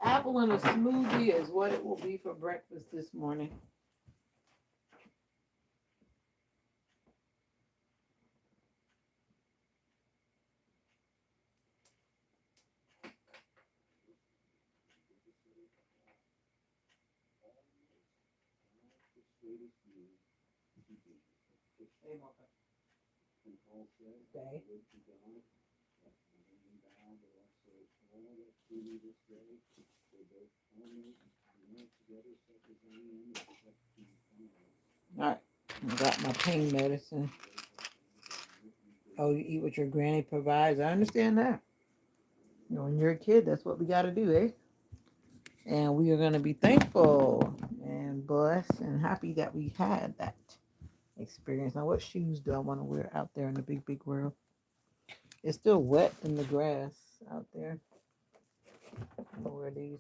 Apple in a smoothie is what it will be for breakfast this morning. Okay. All right. I got my pain medicine. Oh, you eat what your granny provides. I understand that. You know, when you're a kid, that's what we got to do, eh? And we are going to be thankful and blessed and happy that we had that experience. Now, what shoes do I want to wear out there in the big, big world? It's still wet in the grass out there. I'm gonna wear these,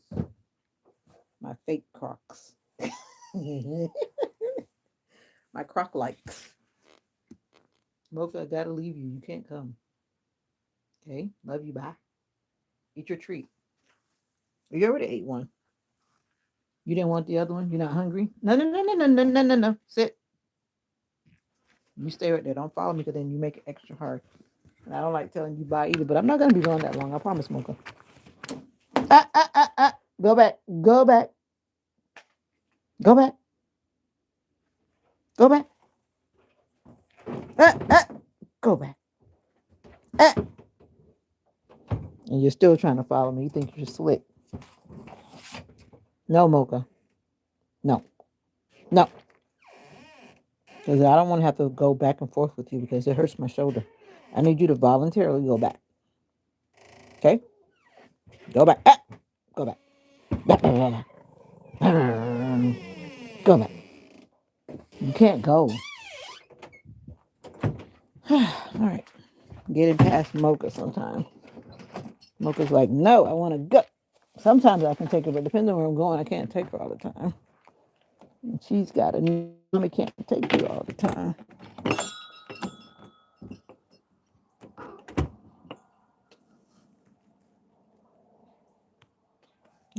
my fake Crocs. My Croc likes. Mocha, I gotta leave you. You can't come. Okay? Love you. Bye. Eat your treat. You already ate one. You didn't want the other one? You're not hungry? No, no, no, no, no, no, no, no, no. Sit. You stay right there. Don't follow me because then you make it extra hard. And I don't like telling you bye either, but I'm not gonna be gone that long. I promise, Mocha. Ah, ah, ah, ah. Go back. Go back. Go back. Go back. Ah, ah. Go back. Ah. And you're still trying to follow me. You think you're slick. No, Mocha. No. No. Because I don't want to have to go back and forth with you because it hurts my shoulder. I need you to voluntarily go back. Okay? Go back. Ah! Go back. Go back. You can't go. All right. Get it past Mocha sometime. Mocha's like, no, I want to go. Sometimes I can take her, but depending on where I'm going, I can't take her all the time. And she's got a mommy can't take you all the time.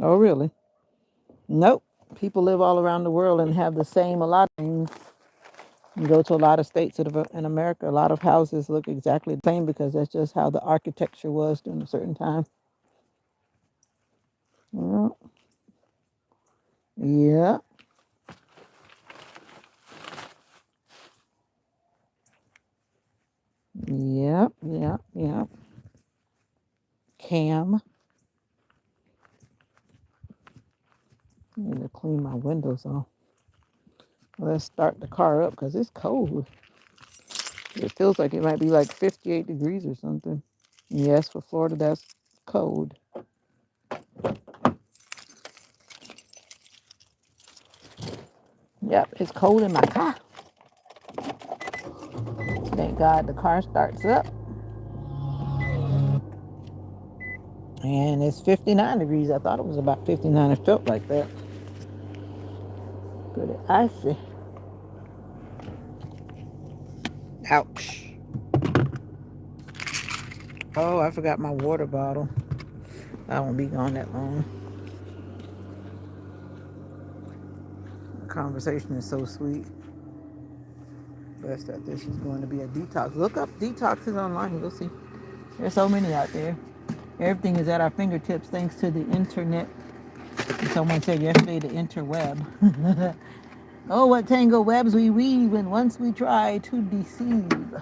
Oh, really? Nope. People live all around the world and have the same a lot of things. You go to a lot of states in America, a lot of houses look exactly the same because that's just how the architecture was during a certain time. Yeah. Yeah. cam. I need to clean my windows off. Let's start the car up because it's cold. It feels like it might be like 58 degrees or something. Yes, for Florida, that's cold. Yep, it's cold in my car. Thank God the car starts up. And it's 59 degrees. I thought it was about 59. It felt like that. Good, icy. Ouch. Oh, I forgot my water bottle. I won't be gone that long. The conversation is so sweet. Best that this is going to be a detox. Look up detoxes online. You'll see. There's so many out there. Everything is at our fingertips thanks to the internet. And someone said yesterday the interweb. Oh, what tangled webs we weave when once we try to deceive.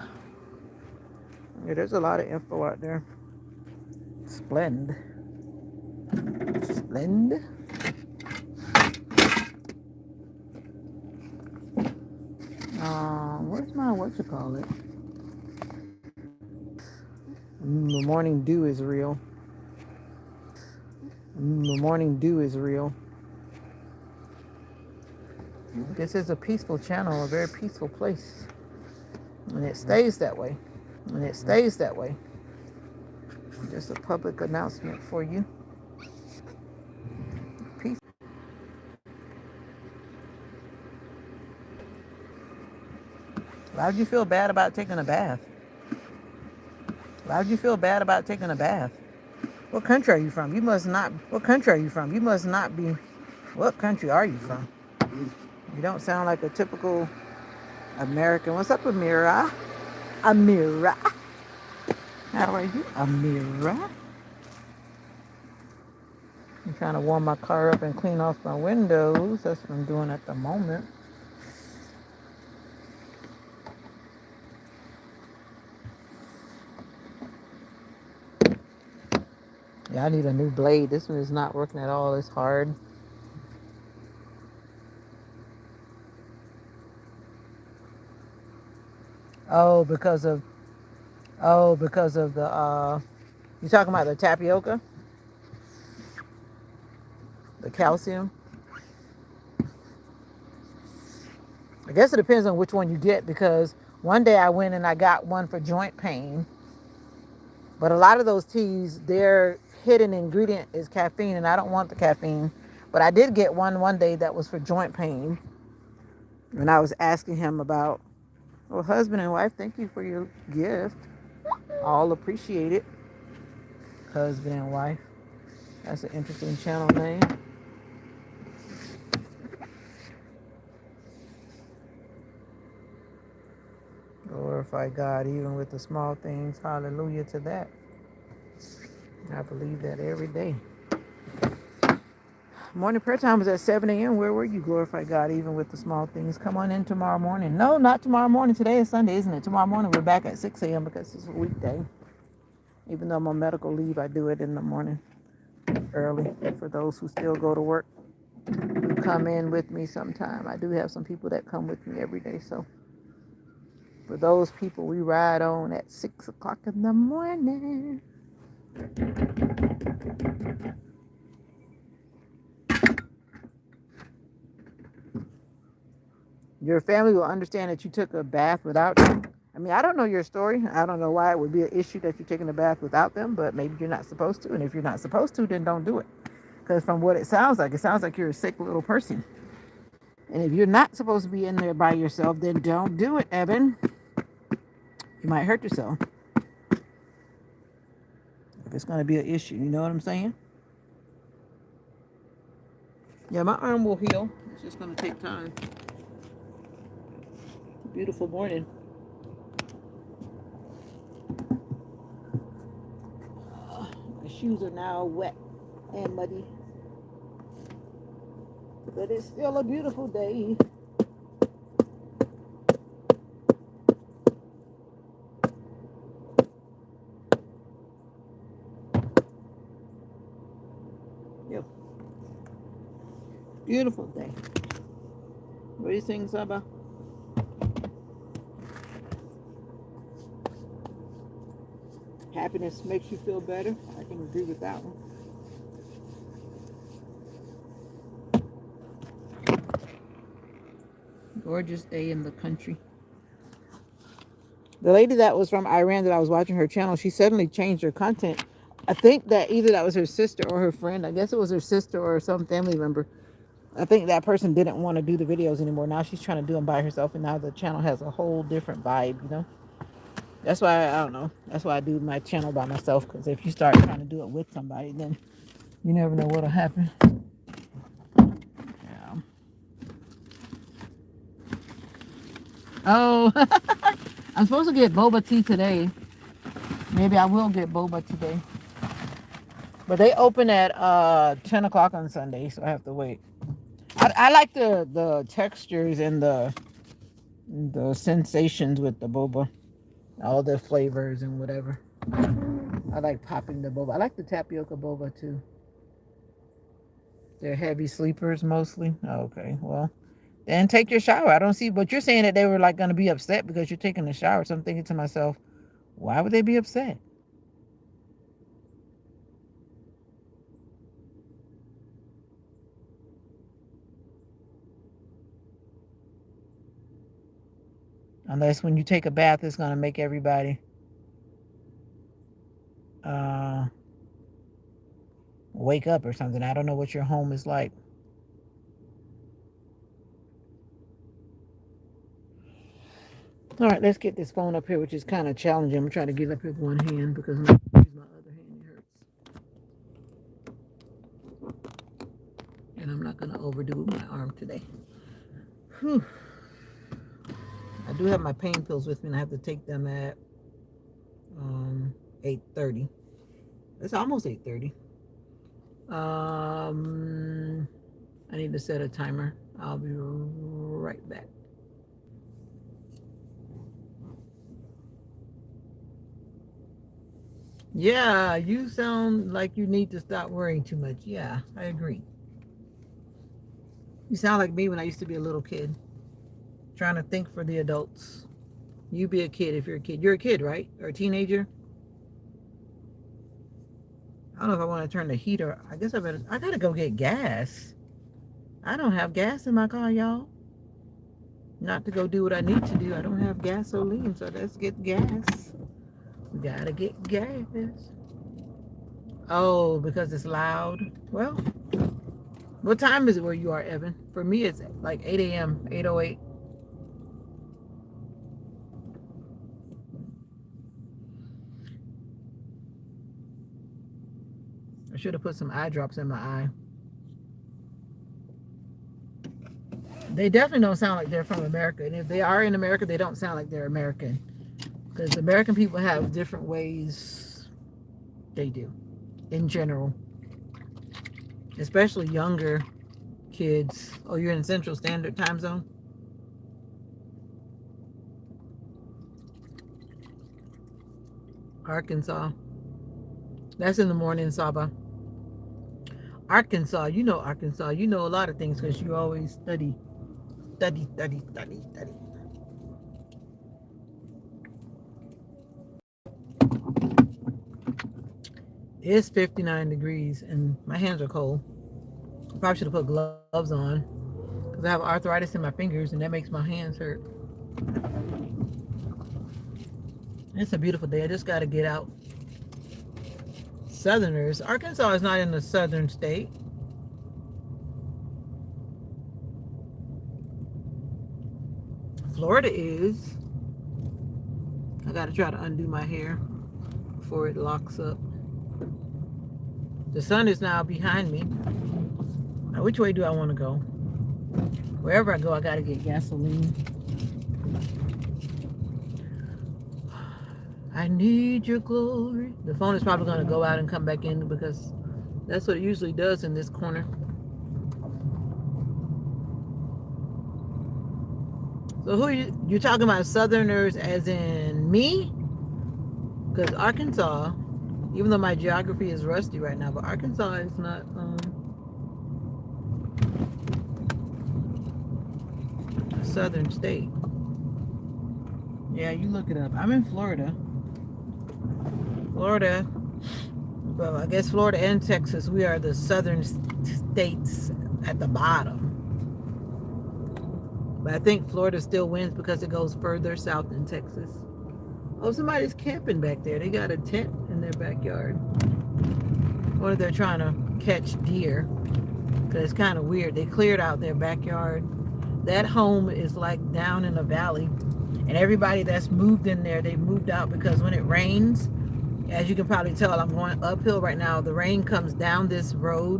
Yeah, there's a lot of info out there. Splend. Splend. Where's my whatchamacallit? The morning dew is real. The morning dew is real. This is a peaceful channel, a very peaceful place. And it stays that way. And it stays that way. Just a public announcement for you. Peace. Why would you feel bad about taking a bath? Why would you feel bad about taking a bath? What country are you from? You must not. What country are you from? You must not be. What country are you from? You don't sound like a typical American. What's up, Amira? Amira. How are you, Amira? I'm trying to warm my car up and clean off my windows. That's what I'm doing at the moment. Yeah, I need a new blade. This one is not working at all. It's hard. Oh, because of the you talking about the tapioca? The calcium? I guess it depends on which one you get because one day I went and I got one for joint pain. But a lot of those teas, their hidden ingredient is caffeine, and I don't want the caffeine. But I did get one day that was for joint pain. And I was asking him about, well, husband and wife, thank you for your gift. All appreciate it. Husband and wife. That's an interesting channel name. Glorify God even with the small things. Hallelujah to that. I believe that every day. Morning prayer time was at 7 a.m. Where were you? Glorify God even with the small things. Come on in tomorrow morning. No, not tomorrow morning. Today is Sunday, isn't it? Tomorrow morning we're back at 6 a.m. because it's a weekday. Even though I'm on medical leave, I do it in the morning early for those who still go to work. Who come in with me sometime. I do have some people that come with me every day. So for those people, we ride on at 6 o'clock in the morning. Your family will understand that you took a bath without them. I mean, I don't know your story. I don't know why it would be an issue that you're taking a bath without them, but maybe you're not supposed to. And if you're not supposed to, then don't do it. Because from what it sounds like you're a sick little person. And if you're not supposed to be in there by yourself, then don't do it, Evan. You might hurt yourself. If it's going to be an issue, you know what I'm saying? Yeah, my arm will heal. It's just going to take time. Beautiful morning. My shoes are now wet and muddy. But it's still a beautiful day. Beautiful day. What do you think, Saba? Happiness makes you feel better. I can agree with that one. Gorgeous day in the country. The lady that was from Iran that I was watching her channel, she suddenly changed her content. I think that either that was her sister or her friend. I guess it was her sister or some family member. I think that person didn't want to do the videos anymore. Now she's trying to do them by herself, and now the channel has a whole different vibe, you know? That's why, I don't know. That's why I do my channel by myself, because if you start trying to do it with somebody, then you never know what'll happen. Yeah. Oh, I'm supposed to get boba tea today. Maybe I will get boba today. But they open at 10 o'clock on Sunday, so I have to wait. I like the textures and the sensations with the boba. All the flavors and whatever. I like popping the boba. I like the tapioca boba too. They're heavy sleepers mostly. Okay, well, then take your shower. I don't see, but you're saying that they were like going to be upset because you're taking a shower. So I'm thinking to myself, why would they be upset? Unless when you take a bath, it's going to make everybody wake up or something. I don't know what your home is like. All right, let's get this phone up here, which is kind of challenging. I'm trying to get up here with one hand because my other hand hurts. And I'm not going to overdo my arm today. Whew. I do have my pain pills with me, and I have to take them at 8:30. It's almost 8:30. I need to set a timer. I'll be right back. Yeah, you sound like you need to stop worrying too much. Yeah, I agree. You sound like me when I used to be a little kid, trying to think for the adults. You be a kid if you're a kid. You're a kid, right? Or a teenager? I don't know if I want to turn the heater. I guess I gotta go get gas. I don't have gas in my car, y'all. Not to go do what I need to do. I don't have gasoline, so let's get gas. We gotta get gas. Oh, because it's loud. Well, what time is it where you are, Evan? For me, it's like 8 a.m., 8:08. I should have put some eye drops in my eye. They definitely don't sound like they're from America. And if they are in America, they don't sound like they're American. Because American people have different ways they do, in general. Especially younger kids. Oh, you're in Central Standard Time Zone? Arkansas. That's in the morning, Saba. Arkansas. You know Arkansas. You know a lot of things because you always study. Study. It's 59 degrees and my hands are cold. I probably should have put gloves on because I have arthritis in my fingers and that makes my hands hurt. It's a beautiful day. I just got to get out. Southerners. Arkansas is not in the southern state. Florida is. I got to try to undo my hair before it locks up. The sun is now behind me. Now, which way do I want to go? Wherever I go, I got to get gasoline. I need your glory. The phone is probably going to go out and come back in because that's what it usually does in this corner. So who are you're talking about Southerners as in me? Because Arkansas, even though my geography is rusty right now, but Arkansas is not southern state. Yeah, you look it up. I'm in Florida. Florida, well, I guess Florida and Texas, we are the southern states at the bottom. But I think Florida still wins because it goes further south than Texas. Oh, somebody's camping back there. They got a tent in their backyard. Or they're trying to catch deer. Because it's kind of weird. They cleared out their backyard. That home is like down in a valley. And everybody that's moved in there, they moved out because when it rains, as you can probably tell, I'm going uphill right now. The rain comes down this road,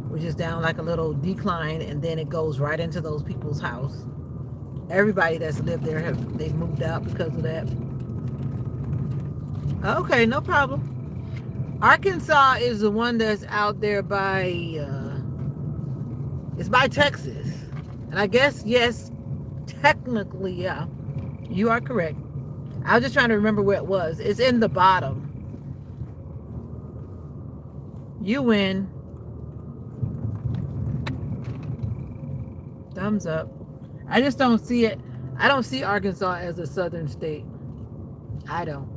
which is down like a little decline, and then it goes right into those people's house. Everybody that's lived there, they moved out because of that. Okay, no problem. Arkansas is the one that's out there by, it's by Texas. And I guess, yes, technically, yeah, you are correct. I was just trying to remember where it was. It's in the bottom. You win. Thumbs up. I just don't see it. I don't see Arkansas as a southern state. I don't.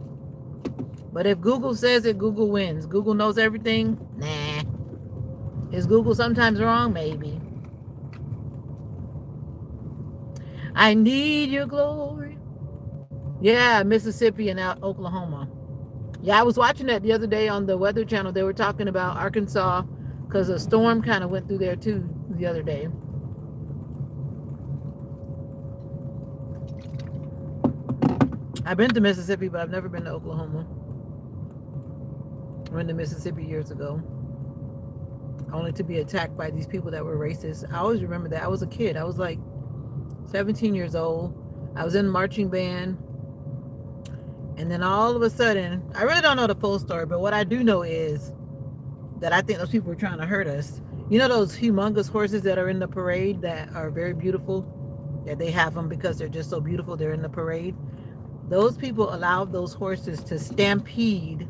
But if Google says it, Google wins. Google knows everything? Nah. Is Google sometimes wrong? Maybe. I need your glory. Yeah, Mississippi and out Oklahoma. Yeah, I was watching that the other day on the Weather Channel. They were talking about Arkansas because a storm kind of went through there too the other day. I've been to Mississippi, but I've never been to Oklahoma. I went to Mississippi years ago, only to be attacked by these people that were racist. I always remember that. I was a kid. I was like 17 years old. I was in marching band. And then all of a sudden, I really don't know the full story, but what I do know is that I think those people were trying to hurt us. You know those humongous horses that are in the parade that are very beautiful? That they have them because they're just so beautiful, they're in the parade. Those people allowed those horses to stampede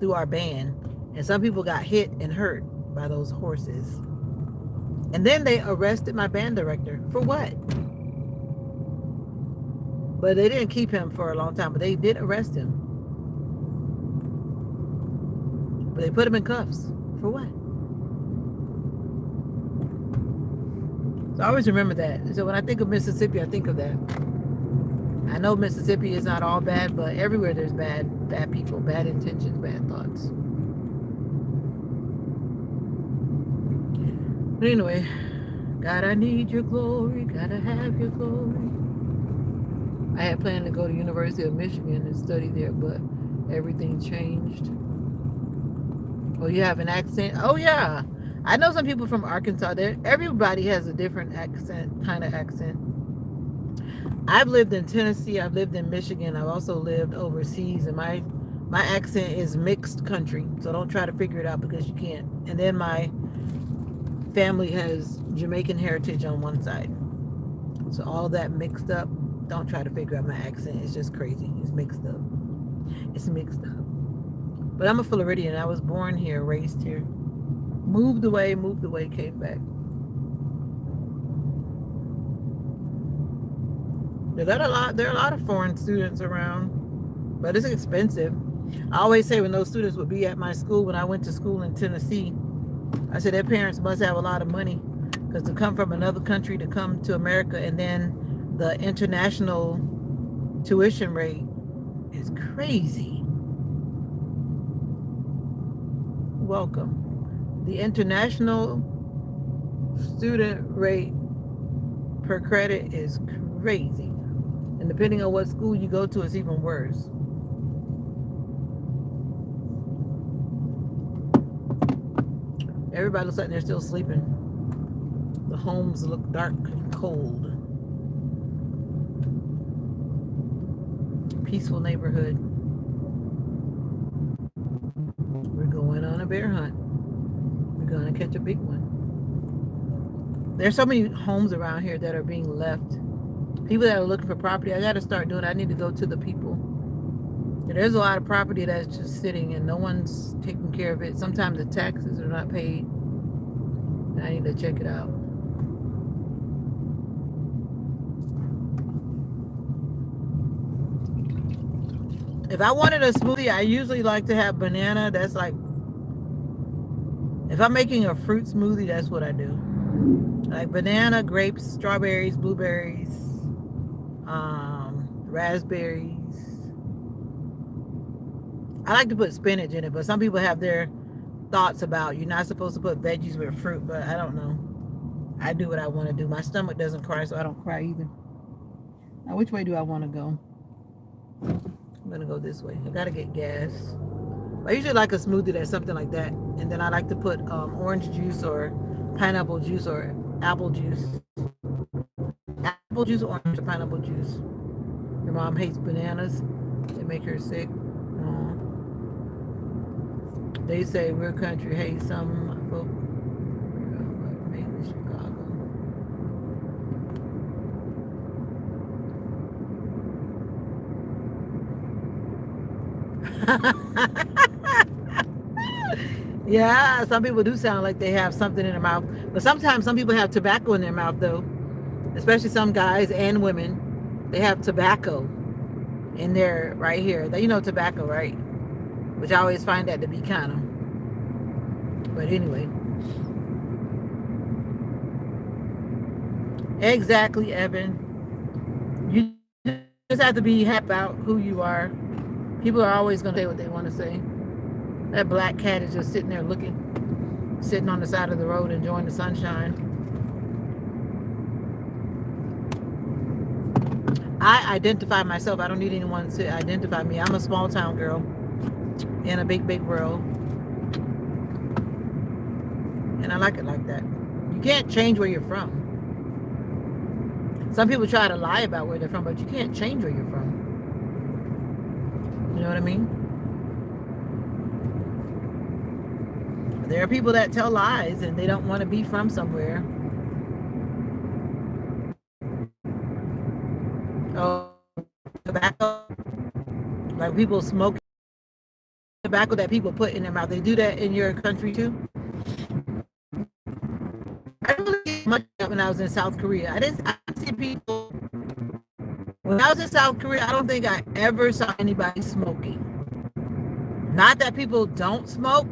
through our band. And some people got hit and hurt by those horses. And then they arrested my band director. For what? But they didn't keep him for a long time, but they did arrest him. But they put him in cuffs. For what? So I always remember that. So when I think of Mississippi, I think of that. I know Mississippi is not all bad, but everywhere there's bad people, bad intentions, bad thoughts. But anyway, God, I need your glory. Gotta have your glory. I had planned to go to University of Michigan and study there, but everything changed. Oh, you have an accent? Oh, yeah. I know some people from Arkansas. Everybody has a different accent, kind of accent. I've lived in Tennessee. I've lived in Michigan. I've also lived overseas, and my accent is mixed country, so don't try to figure it out because you can't. And then my family has Jamaican heritage on one side. So all that mixed up. Don't try to figure out my accent. It's just crazy. It's mixed up. It's mixed up. But I'm a Floridian. I was born here, raised here. Moved away, came back. There are a lot of foreign students around, but it's expensive. I always say when those students would be at my school, when I went to school in Tennessee, I said their parents must have a lot of money because to come from another country to come to America, and then the international tuition rate is crazy. Welcome. The international student rate per credit is crazy. And depending on what school you go to, it's even worse. Everybody looks like they're still sleeping. The homes look dark and cold. Peaceful neighborhood. We're going on a bear hunt. We're going to catch a big one. There's so many homes around here that are being left. People that are looking for property, I got to start doing it. I need to go to the people. There's a lot of property that's just sitting and no one's taking care of it. Sometimes the taxes are not paid. I need to check it out. If I wanted a smoothie, I usually like to have banana. That's like, if I'm making a fruit smoothie, that's what I do. Like banana, grapes, strawberries, blueberries, raspberries. I like to put spinach in it, but some people have their thoughts about you're not supposed to put veggies with fruit, but I don't know. I do what I want to do. My stomach doesn't cry, so I don't cry either. Now, which way do I want to go? I'm gonna go this way. I gotta get gas. I usually like a smoothie that's something like that, and then I like to put orange juice or pineapple juice or apple juice. Apple juice, orange, or pineapple juice. Your mom hates bananas; they make her sick. They say we're country. Hey, some folk mainly Chicago. Yeah, some people do sound like they have something in their mouth, but sometimes some people have tobacco in their mouth though, especially some guys and women. They have tobacco in there right here. You know tobacco, right? Which I always find that to be kind of. But anyway, exactly, Evan. You just have to be happy about who you are. People are always going to say what they want to say. That black cat is just sitting there looking, sitting on the side of the road, enjoying the sunshine. I identify myself. I don't need anyone to identify me. I'm a small town girl in a big, big world. And I like it like that. You can't change where you're from. Some people try to lie about where they're from, but you can't change where you're from. You know what I mean? There are people that tell lies and they don't want to be from somewhere. Oh, tobacco. Like people smoke tobacco that people put in their mouth. They do that in your country too. I didn't really get much of when I was in South Korea. I didn't see people. When I was in South Korea, I don't think I ever saw anybody smoking. Not that people don't smoke,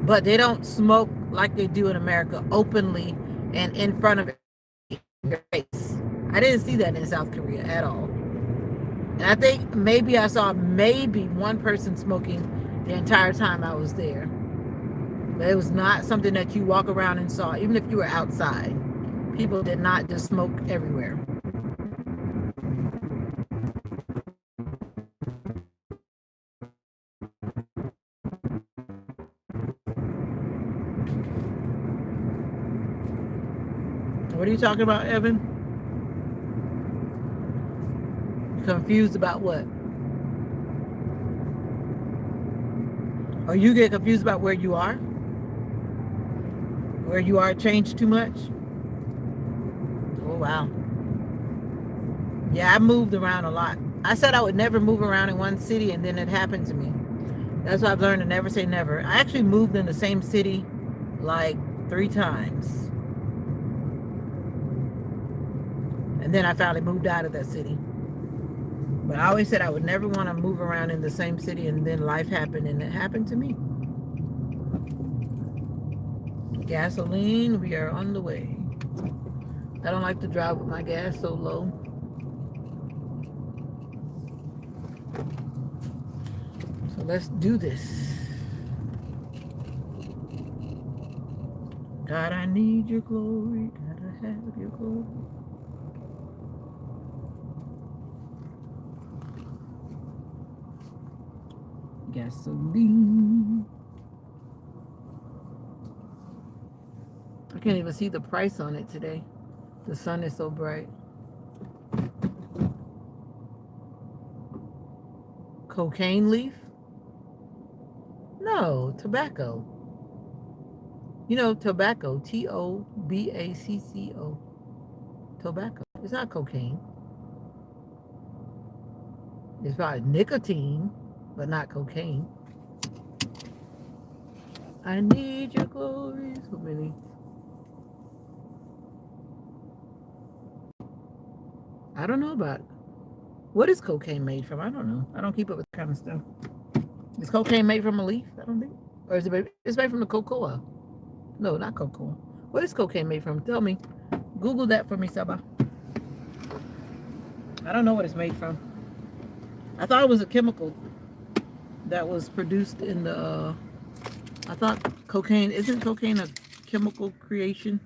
but they don't smoke like they do in America, openly and in front of your face. I didn't see that in South Korea at all. And I think maybe I saw maybe one person smoking the entire time I was there. But it was not something that you walk around and saw, even if you were outside. People did not just smoke everywhere. What are you talking about, Evan? Confused about what? Or you get confused about where you are? Where you are changed too much? Oh, wow. Yeah, I moved around a lot. I said I would never move around in one city, and then it happened to me. That's why I've learned to never say never. I actually moved in the same city like 3 times. And then I finally moved out of that city. But I always said I would never want to move around in the same city, and then life happened, and it happened to me. Gasoline, we are on the way. I don't like to drive with my gas so low. So let's do this. God, I need your glory. Gotta have your glory. Gasoline. I can't even see the price on it today. The sun is so bright. Cocaine leaf? No, tobacco. You know, tobacco. Tobacco. Tobacco. It's not cocaine. It's probably nicotine, but not cocaine. I need your glory. So many. I don't know about it. What is cocaine made from? I don't know. I don't keep up with that kind of stuff. Is cocaine made from a leaf? I don't think. Or is it made? It's made from the cocoa. No, not cocoa. What is cocaine made from? Tell me. Google that for me, Saba. I don't know what it's made from. I thought it was a chemical that was produced in the. I thought cocaine isn't cocaine a chemical creation?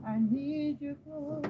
I need your voice.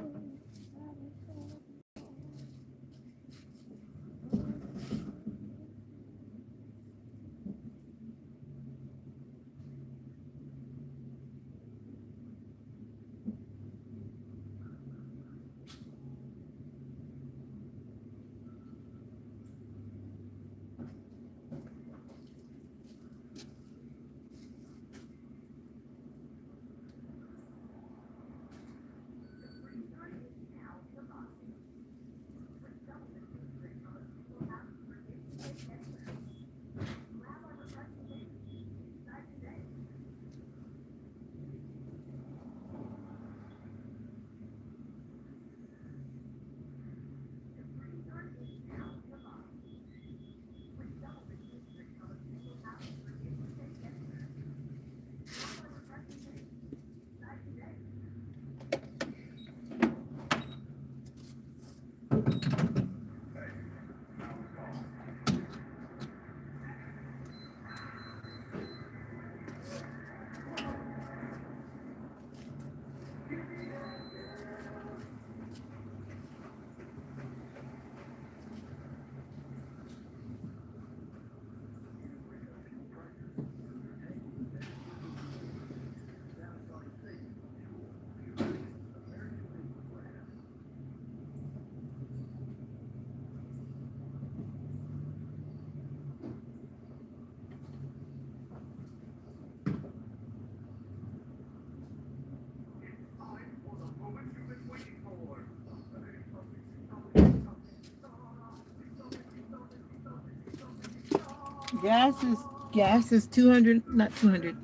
Gas is gas is 200, not 200.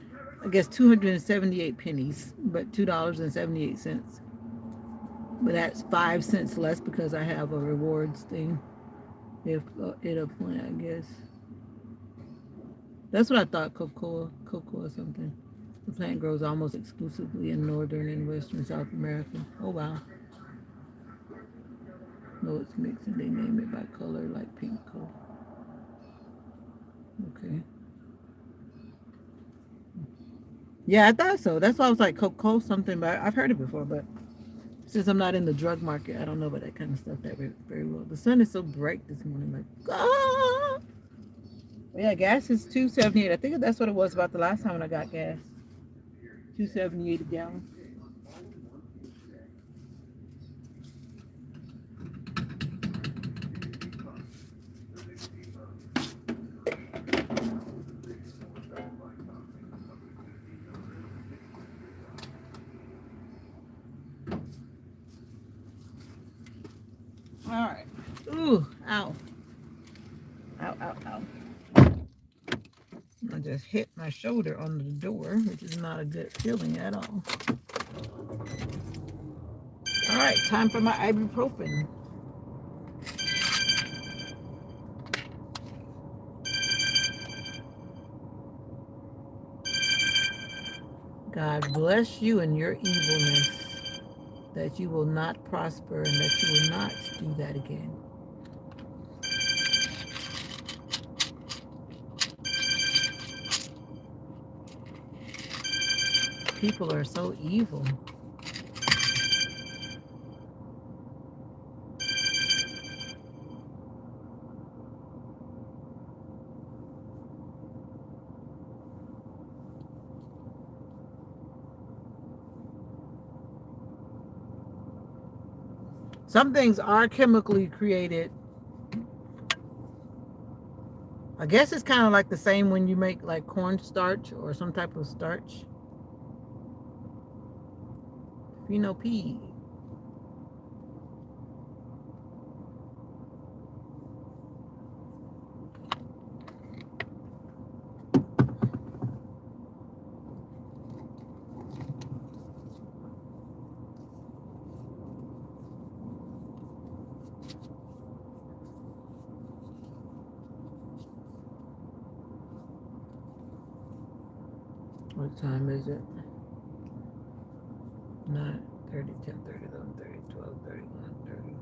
I guess 278 pennies, but $2.78. But that's 5 cents less because I have a rewards thing. If it'll point, I guess. That's what I thought. Cocoa or something. The plant grows almost exclusively in northern and western South America. Oh wow. No, it's mixed and they name it by color like pink color. Okay. Yeah, I thought so. That's why I was like cocoa something, but I've heard it before. But since I'm not in the drug market, I don't know about that kind of stuff that very well. The sun is so bright this morning, like ah. Well, yeah, gas is 278. I think that's what it was about the last time when I got gas. 278 a gallon. All right. Ooh, ow, ow. I just hit my shoulder on the door, which is not a good feeling at all. All right, time for my ibuprofen. God bless you and your evilness, that you will not prosper and that you will not do that again. People are so evil. Some things are chemically created. I guess it's kind of like the same when you make like cornstarch or some type of starch. Phenol P. What time is it? 9:30, 10:30, 11:30, 12:30, 1:30.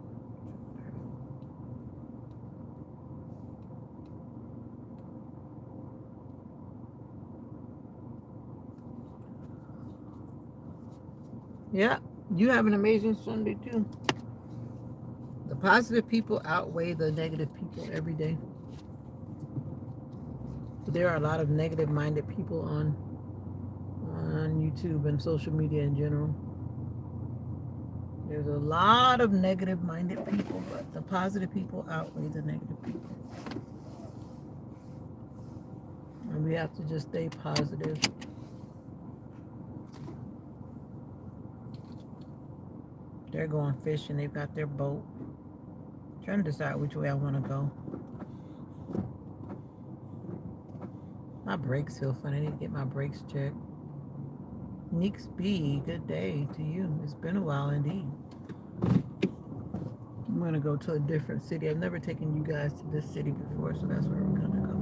Yeah, you have an amazing Sunday too. The positive people outweigh the negative people every day. There are a lot of negative minded people on YouTube and social media in general. There's a lot of negative minded people, but the positive people outweigh the negative people. And we have to just stay positive. They're going fishing. They've got their boat. Trying to decide which way I want to go. My brakes feel funny. I need to get my brakes checked. Nix B, good day to you. It's been a while indeed. I'm going to go to a different city. I've never taken you guys to this city before, so that's where we're going to go.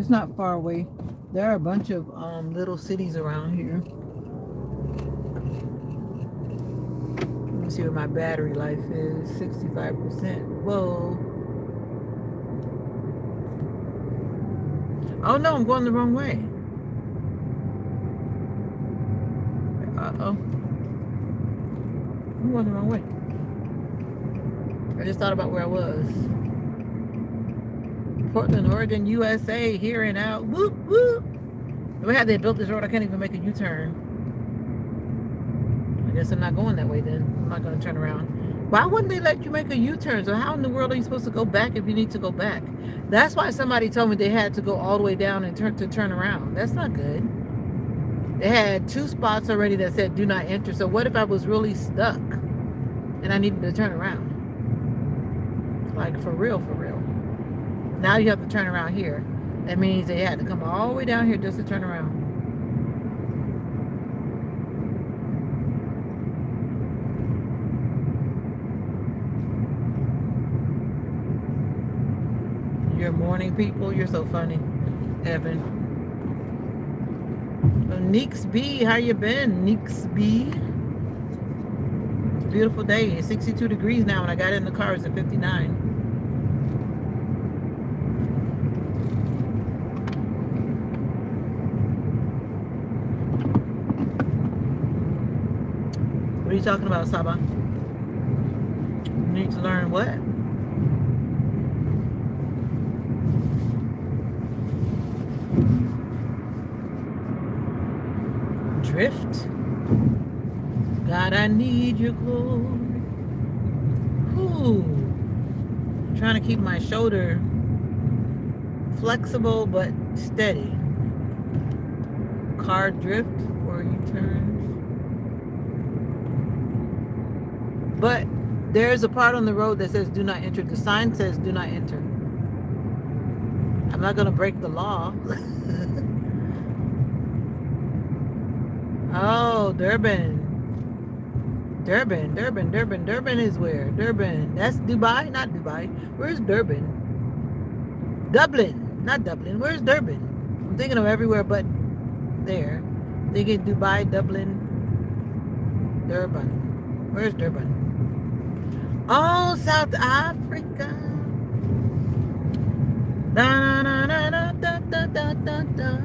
It's not far away. There are a bunch of little cities around here. Let me see what my battery life is. 65%. Whoa. Oh no, I'm going the wrong way. Uh-oh. I'm going the wrong way. I just thought about where I was. Portland, Oregon, USA, here and out. Whoop, whoop. The way how they built this road, I can't even make a U-turn. I guess I'm not going that way then. I'm not going to turn around. Why wouldn't they let you make a U-turn? So how in the world are you supposed to go back if you need to go back? That's why somebody told me they had to go all the way down and turn around. That's not good. They had 2 spots already that said do not enter. So what if I was really stuck and I needed to turn around? Like for real, for real. Now you have to turn around here. That means they had to come all the way down here just to turn around. You're morning people. You're so funny, Evan. Nix B, how you been? Nix B. It's a beautiful day. It's 62 degrees now. When I got in the car, it's at 59. What are you talking about, Saba? You need to learn what? Drift. God, I need your glory. Ooh. I'm trying to keep my shoulder flexible but steady. Car drift for U-turns. But there's a part on the road that says do not enter. The sign says do not enter. I'm not going to break the law. Oh, Durban. Durban is where? Durban. That's Dubai? Not Dubai. Where's Durban? Dublin. Not Dublin. Where's Durban? I'm thinking of everywhere but there. Thinking Dubai, Dublin, Durban. Where's Durban? Oh, South Africa. Da, da, da, da, da, da, da, da.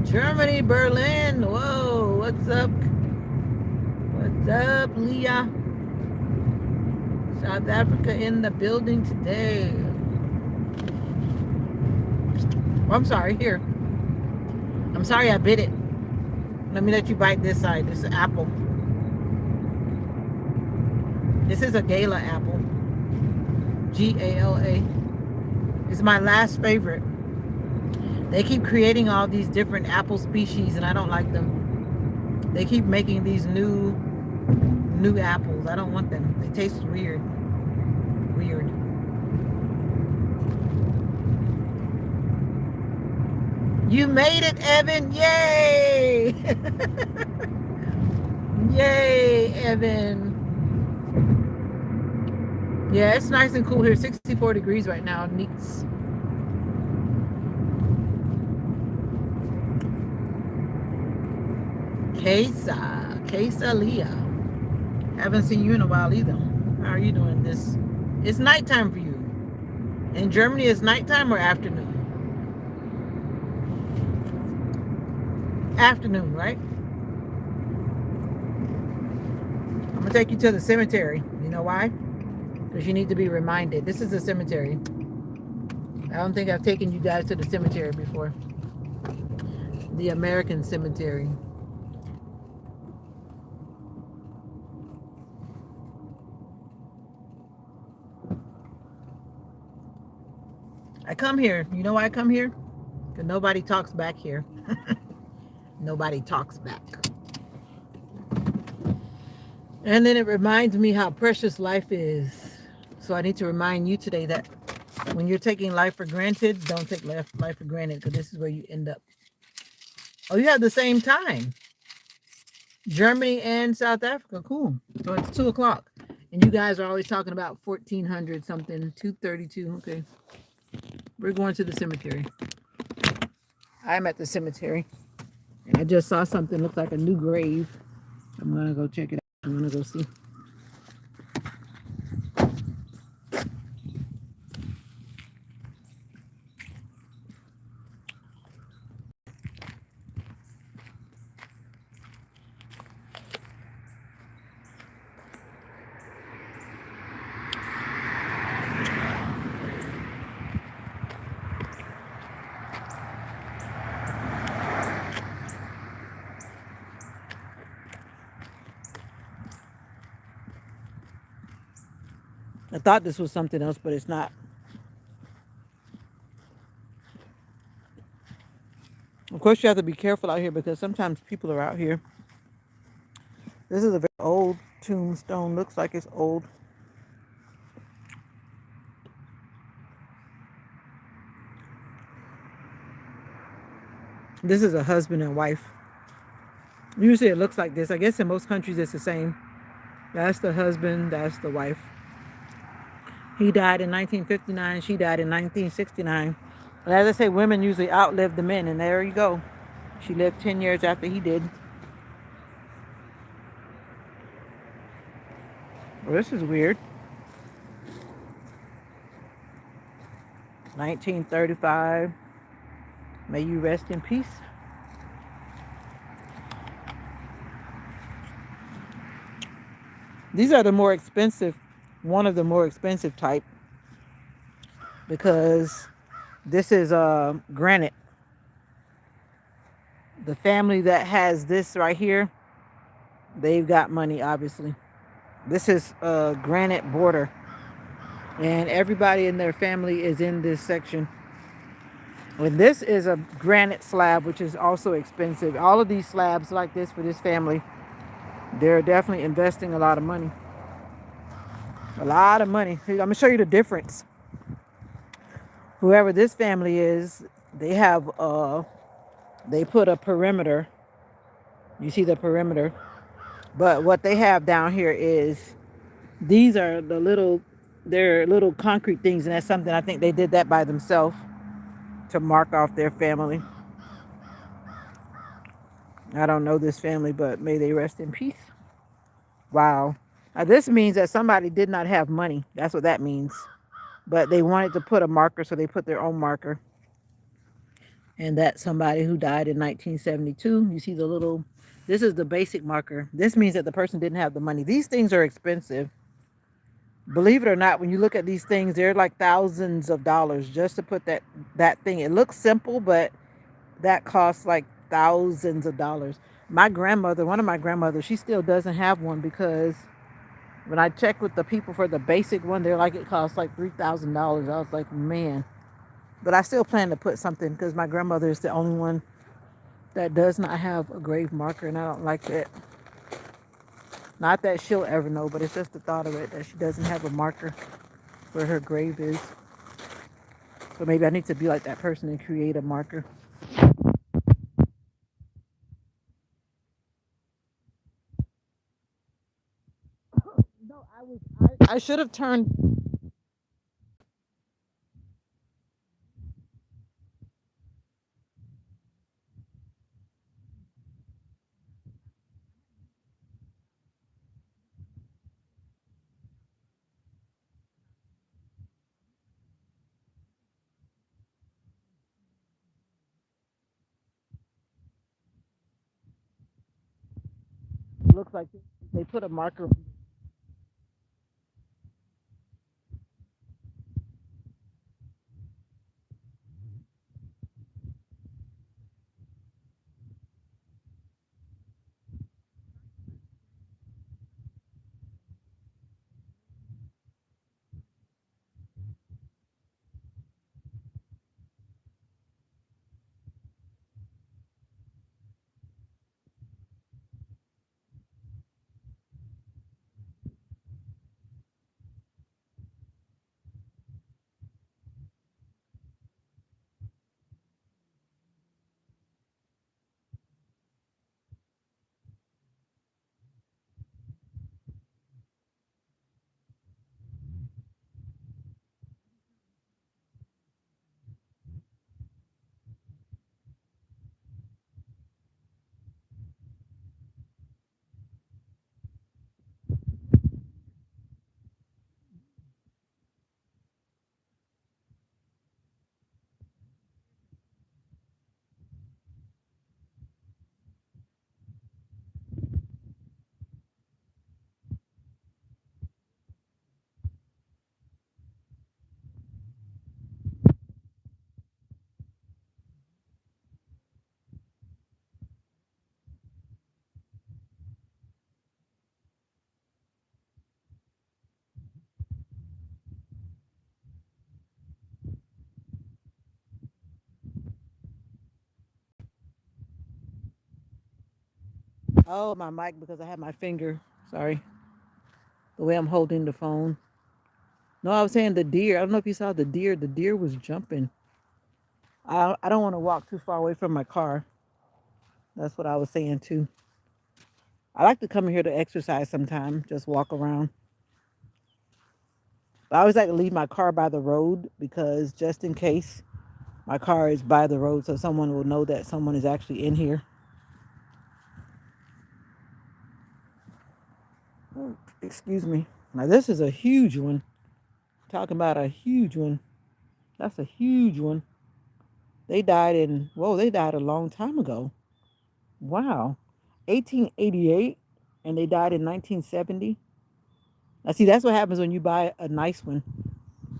Germany, Berlin. Whoa, what's up? What's up, Leah? South Africa in the building today. Oh, I'm sorry, here. I'm sorry I bit it. Let me let you bite this side. This is an apple. This is a gala apple. Gala. It's my last favorite. They keep creating all these different apple species and I don't like them. They keep making these new apples. I don't want them. They taste weird. Weird. You made it, Evan. Yay! Yay, Evan. Yeah, it's nice and cool here. 64 degrees right now. Neats. Kesa Leah. Haven't seen you in a while either. How are you doing this? It's nighttime for you. In Germany, it's nighttime or afternoon? Afternoon, right? I'm gonna take you to the cemetery. You know why? Because you need to be reminded. This is a cemetery. I don't think I've taken you guys to the cemetery before. The American cemetery. I come here. You know why I come here? Because nobody talks back here. Nobody talks back. And then it reminds me how precious life is. So I need to remind you today that when you're taking life for granted, don't take life for granted, because this is where you end up. Oh, you have the same time. Germany and South Africa. Cool. So it's 2 o'clock. And you guys are always talking about 1400 something, 232. Okay. We're going to the cemetery. I'm at the cemetery. And I just saw something look like a new grave. I'm going to go check it out. I'm going to go see. I thought this was something else, but it's not. Of course, you have to be careful out here because sometimes people are out here. This is a very old tombstone. Looks like it's old. This is a husband and wife. Usually it looks like this. I guess in most countries it's the same. That's the husband, that's the wife. He died in 1959, she died in 1969. But as I say, women usually outlive the men, and there you go. She lived 10 years after he did. Well, this is weird. 1935. May you rest in peace. These are the more expensive, one of the more expensive type, because this is granite. The family that has this right here, they've got money, obviously. This is a granite border, and everybody in their family is in this section. And this is a granite slab, which is also expensive. All of these slabs like this for this family, they're definitely investing a lot of money. A lot of money. I'm going to show you the difference. Whoever this family is, they have, they put a perimeter. You see the perimeter. But what they have down here is, these are the little, they're little concrete things. And that's something, I think they did that by themselves to mark off their family. I don't know this family, but may they rest in peace. Wow. Now, this means that somebody did not have money. That's what that means. But they wanted to put a marker, so they put their own marker. And that's somebody who died in 1972. You see the little, this is the basic marker. This means that the person didn't have the money. These things are expensive. Believe it or not, when you look at these things, they're like thousands of dollars just to put that thing. It looks simple, but that costs like thousands of dollars. My grandmother, one of my grandmothers, she still doesn't have one, because when I checked with the people for the basic one, they're like, it costs like $3,000. I was like, man. But I still plan to put something, because my grandmother is the only one that does not have a grave marker, and I don't like that. Not that she'll ever know, but it's just the thought of it, that she doesn't have a marker where her grave is. So maybe I need to be like that person and create a marker. No, I should have turned. looks like they put a marker. Oh, my mic because I have my finger. Sorry, the way I'm holding the phone. No, I was saying the deer. I don't know if you saw the deer. The deer was jumping. I don't want to walk too far away from my car. That's what I was saying too. I like to come here to exercise sometime, just walk around. But I always like to leave my car by the road because just in case my car is by the road so someone will know that someone is actually in here. Oh, excuse me. Now this is a huge one. Talking about a huge one. That's a huge one. They died a long time ago. Wow. 1888 and they died in 1970. Now see, that's what happens when you buy a nice one.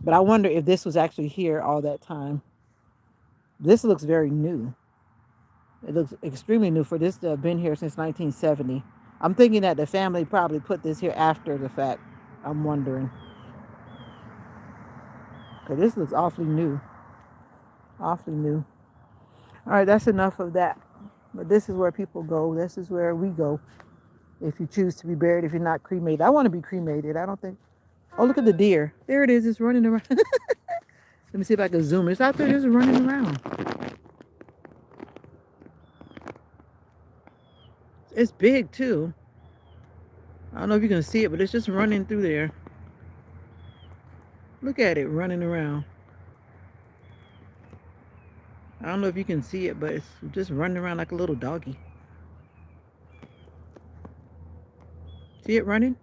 But I wonder if this was actually here all that time. This looks very new. It looks extremely new for this to have been here since 1970. I'm thinking that the family probably put this here after the fact. I'm wondering. Okay, this looks awfully new. Awfully new. All right, that's enough of that. But this is where people go. This is where we go if you choose to be buried, if you're not cremated. I want to be cremated. I don't think. Oh, look at the deer. There it is. It's running around. Let me see if I can zoom. It's out there just running around. It's big too. I don't know if you can see it, but it's just running through there. Look at it running around. I don't know if you can see it, but it's just running around like a little doggy. See it running?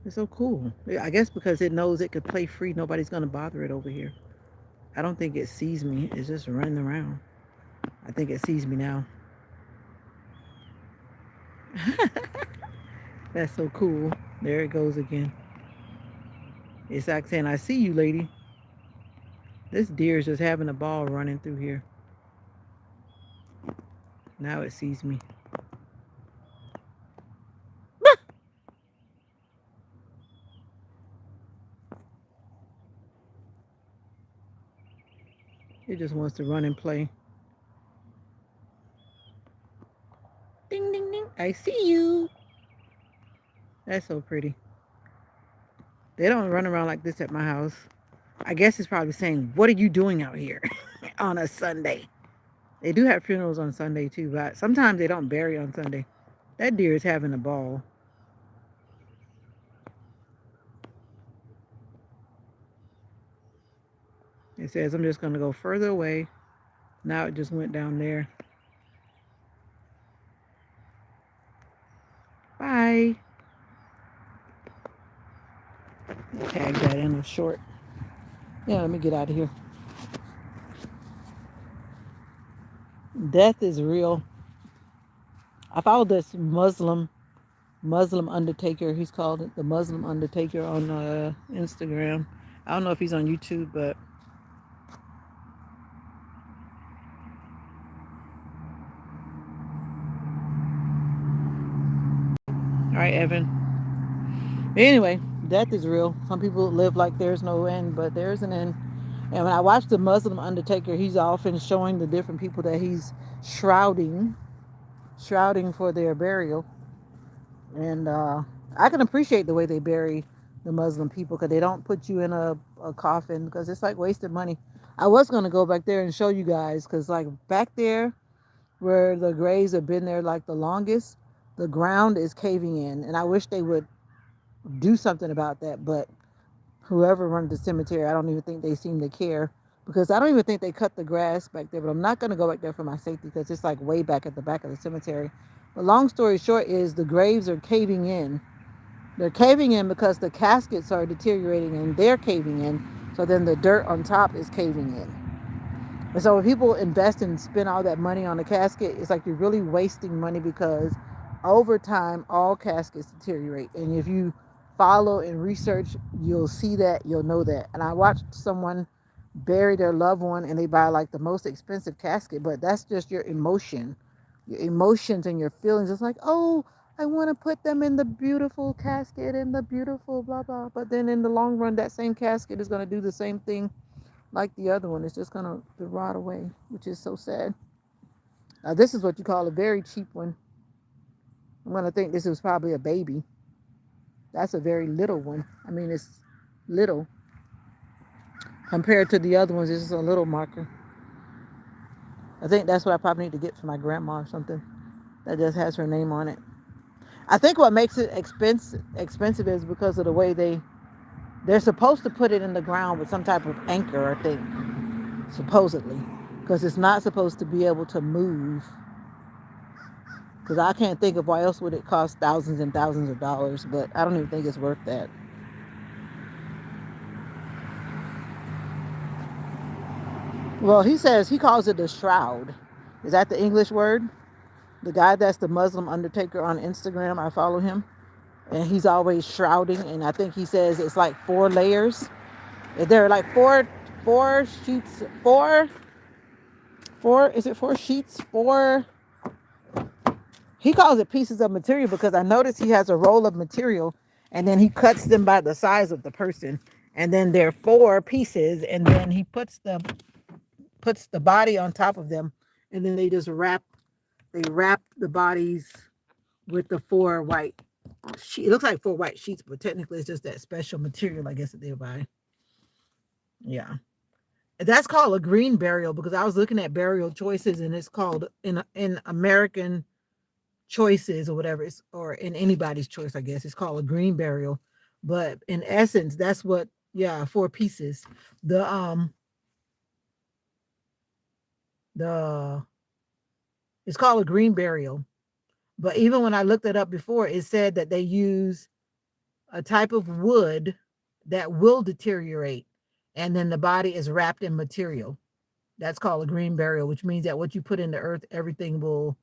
It's so cool. I guess because it knows it could play free, nobody's going to bother it over here. I don't think it sees me. It's just running around. I think it sees me now. That's so cool. There it goes again. It's like saying, I see you, lady. This deer is just having a ball running through here. Now it sees me. It just wants to run and play. Ding, ding, ding. I see you. That's so pretty. They don't run around like this at my house. I guess it's probably saying, what are you doing out here on a Sunday? They do have funerals on Sunday too, but sometimes they don't bury on Sunday. That deer is having a ball. It says, I'm just going to go further away. Now it just went down there. Bye. Tag that in with short. Yeah, let me get out of here. Death is real. I followed this Muslim undertaker. He's called it the Muslim undertaker on Instagram. I don't know if he's on YouTube, but all right, Evan. Anyway, death is real. Some people live like there's no end, but there's an end. And when I watch the Muslim undertaker, he's often showing the different people that he's shrouding, shrouding for their burial. And I can appreciate the way they bury the Muslim people because they don't put you in a coffin because it's like wasted money. I was going to go back there and show you guys because, like, back there where the graves have been there like the longest, the ground is caving in. And I wish they would do something about that. But whoever runs the cemetery, I don't even think they seem to care because I don't even think they cut the grass back there. But I'm not going to go back there for my safety because it's like way back at the back of the cemetery. But long story short is the graves are caving in. They're caving in because the caskets are deteriorating and they're caving in. So then the dirt on top is caving in. And so when people invest and spend all that money on a casket, it's like you're really wasting money because over time, all caskets deteriorate. And if you follow and research, you'll see that, you'll know that. And I watched someone bury their loved one and they buy like the most expensive casket, but that's just your emotions and your feelings. It's like, oh, I want to put them in the beautiful casket and the beautiful blah, blah. But then in the long run, that same casket is going to do the same thing like the other one. It's just going to rot away, which is so sad. Now, this is what you call a very cheap one. I'm going to think this was probably a baby. That's a very little one. I mean, it's little compared to the other ones. This is a little marker. I think that's what I probably need to get for my grandma or something that just has her name on it. I think what makes it expensive is because of the way they're supposed to put it in the ground with some type of anchor, I think, supposedly, because it's not supposed to be able to move. Because I can't think of why else would it cost thousands and thousands of dollars, but I don't even think it's worth that. Well, he says he calls it a shroud. Is that the English word? The guy that's the Muslim undertaker on Instagram, I follow him, and he's always shrouding, and I think he says it's like 4 layers. There are like four sheets, four, is it 4 sheets? He calls it pieces of material because I noticed he has a roll of material and then he cuts them by the size of the person. And then there are 4 pieces and then he puts the body on top of them and then they wrap the bodies with the 4 white sheets. It looks like 4 white sheets, but technically it's just that special material, I guess, that they buy. Yeah. That's called a green burial because I was looking at burial choices and it's called in American choices or whatever, it's or in anybody's choice, I guess it's called a green burial. But in essence, that's what, yeah, 4 pieces. The it's called a green burial. But even when I looked it up before, it said that they use a type of wood that will deteriorate and then the body is wrapped in material. That's called a green burial, which means that what you put in the earth, everything will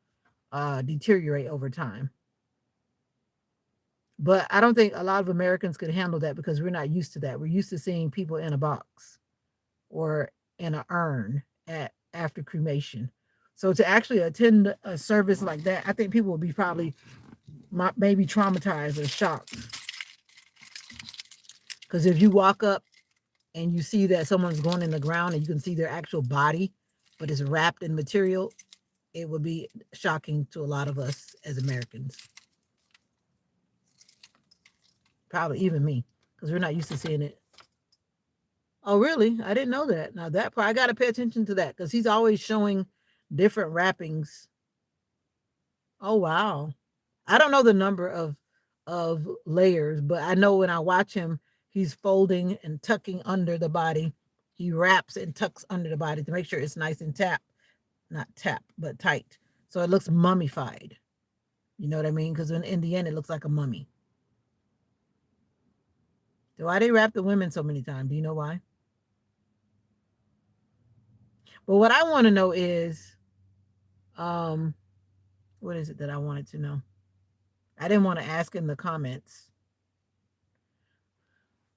deteriorate over time. But I don't think a lot of Americans could handle that because we're not used to that. We're used to seeing people in a box or in an urn at after cremation. So to actually attend a service like that, I think people will be probably maybe traumatized or shocked. Because if you walk up and you see that someone's going in the ground and you can see their actual body, but it's wrapped in material, it would be shocking to a lot of us as Americans. Probably even me, because we're not used to seeing it. Oh, really? I didn't know that. Now that part, I got to pay attention to that because he's always showing different wrappings. Oh, wow. I don't know the number of layers, but I know when I watch him, he's folding and tucking under the body. He wraps and tucks under the body to make sure it's nice and not tap, but tight. So it looks mummified. You know what I mean? Because in the end, it looks like a mummy. So why they wrap the women so many times? Do you know why? But what I want to know is, um, What is it that I wanted to know? I didn't want to ask in the comments.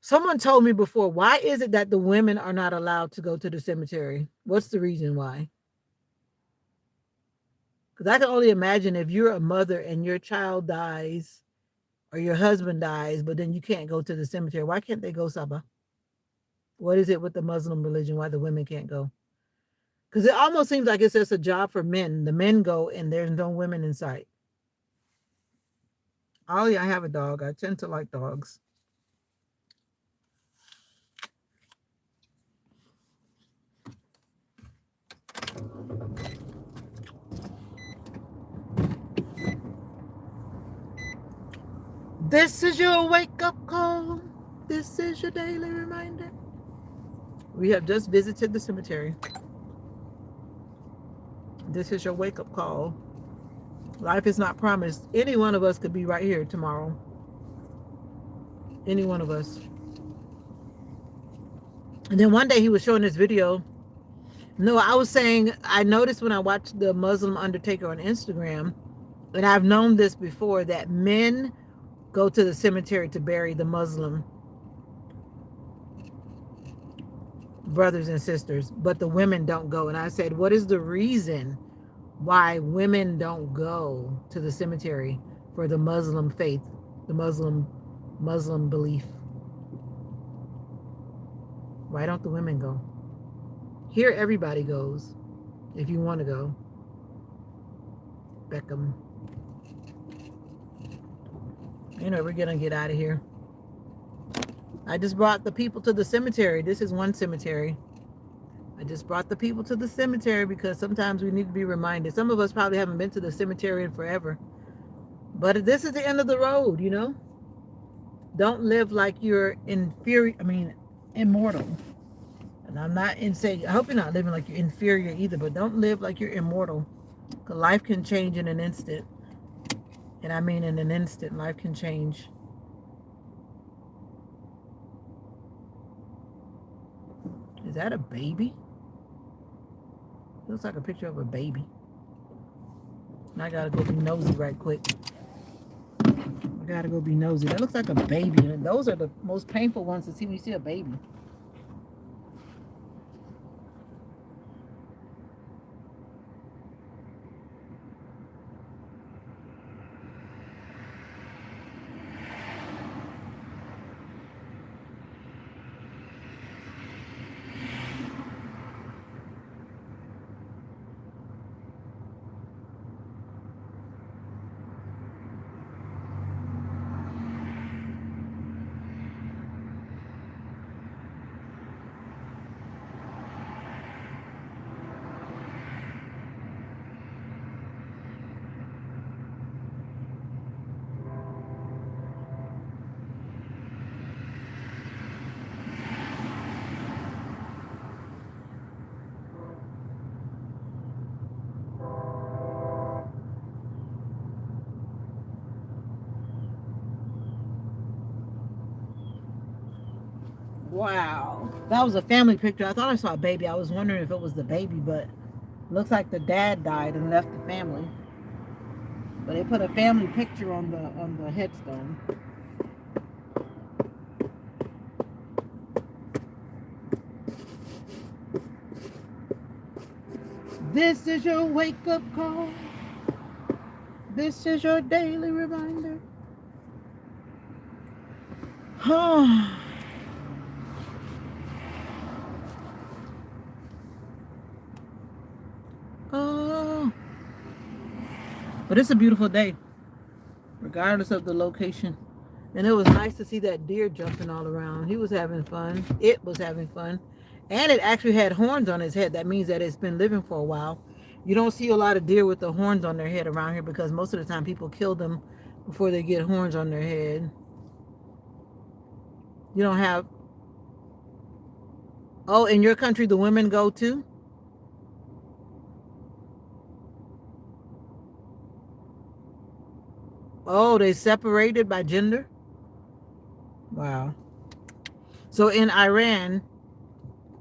Someone told me before, why is it that the women are not allowed to go to the cemetery? What's the reason why? Because I can only imagine if you're a mother and your child dies or your husband dies, but then you can't go to the cemetery. Why can't they go, Saba? What is it with the Muslim religion? Why the women can't go? Because it almost seems like it's just a job for men. The men go and there's no women in sight. Ollie, I have a dog. I tend to like dogs. This is your wake-up call. This is your daily reminder. We have just visited the cemetery. This is your wake-up call. Life is not promised. Any one of us could be right here tomorrow. Any one of us. And then one day he was showing this video. No, I was saying, I noticed when I watched the Muslim Undertaker on Instagram, and I've known this before, that men go to the cemetery to bury the Muslim brothers and sisters, but the women don't go. And I said, what is the reason why women don't go to the cemetery for the Muslim faith, the Muslim belief? Why don't the women go? Here everybody goes if you want to go. Beckham. You know, we're gonna get out of here. I just brought the people to the cemetery. This is one cemetery. I just brought the people to the cemetery because sometimes we need to be reminded. Some of us probably haven't been to the cemetery in forever. But this is the end of the road, you know? Don't live like you're immortal. And I'm not saying, I hope you're not living like you're inferior either, but don't live like you're immortal. Because life can change in an instant. And I mean in an instant, life can change. Is that a baby? Looks like a picture of a baby. And I gotta go be nosy right quick. I gotta go be nosy. That looks like a baby. And those are the most painful ones to see when you see a baby. Wow. That was a family picture. I thought I saw a baby. I was wondering if it was the baby, but looks like the dad died and left the family. But they put a family picture on the headstone. This is your wake-up call. This is your daily reminder. Oh. But it's a beautiful day, regardless of the location. And it was nice to see that deer jumping all around. He was having fun. It was having fun. And it actually had horns on his head. That means that it's been living for a while. You don't see a lot of deer with the horns on their head around here because most of the time people kill them before they get horns on their head. You don't have... Oh, in your country, the women go too? Oh, they separated by gender? Wow. So in Iran,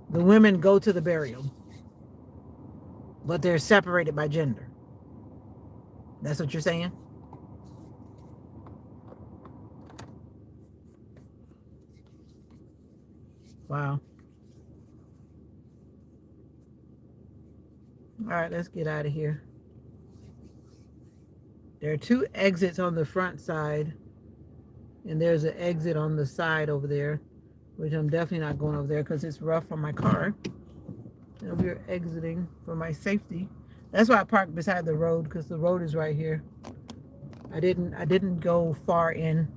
the women go to the burial, but they're separated by gender. That's what you're saying? Wow. All right, let's get out of here. There are 2 exits on the front side, and there's an exit on the side over there, which I'm definitely not going over there because it's rough on my car. And we're exiting for my safety. That's why I parked beside the road, because the road is right here. I didn't go far in.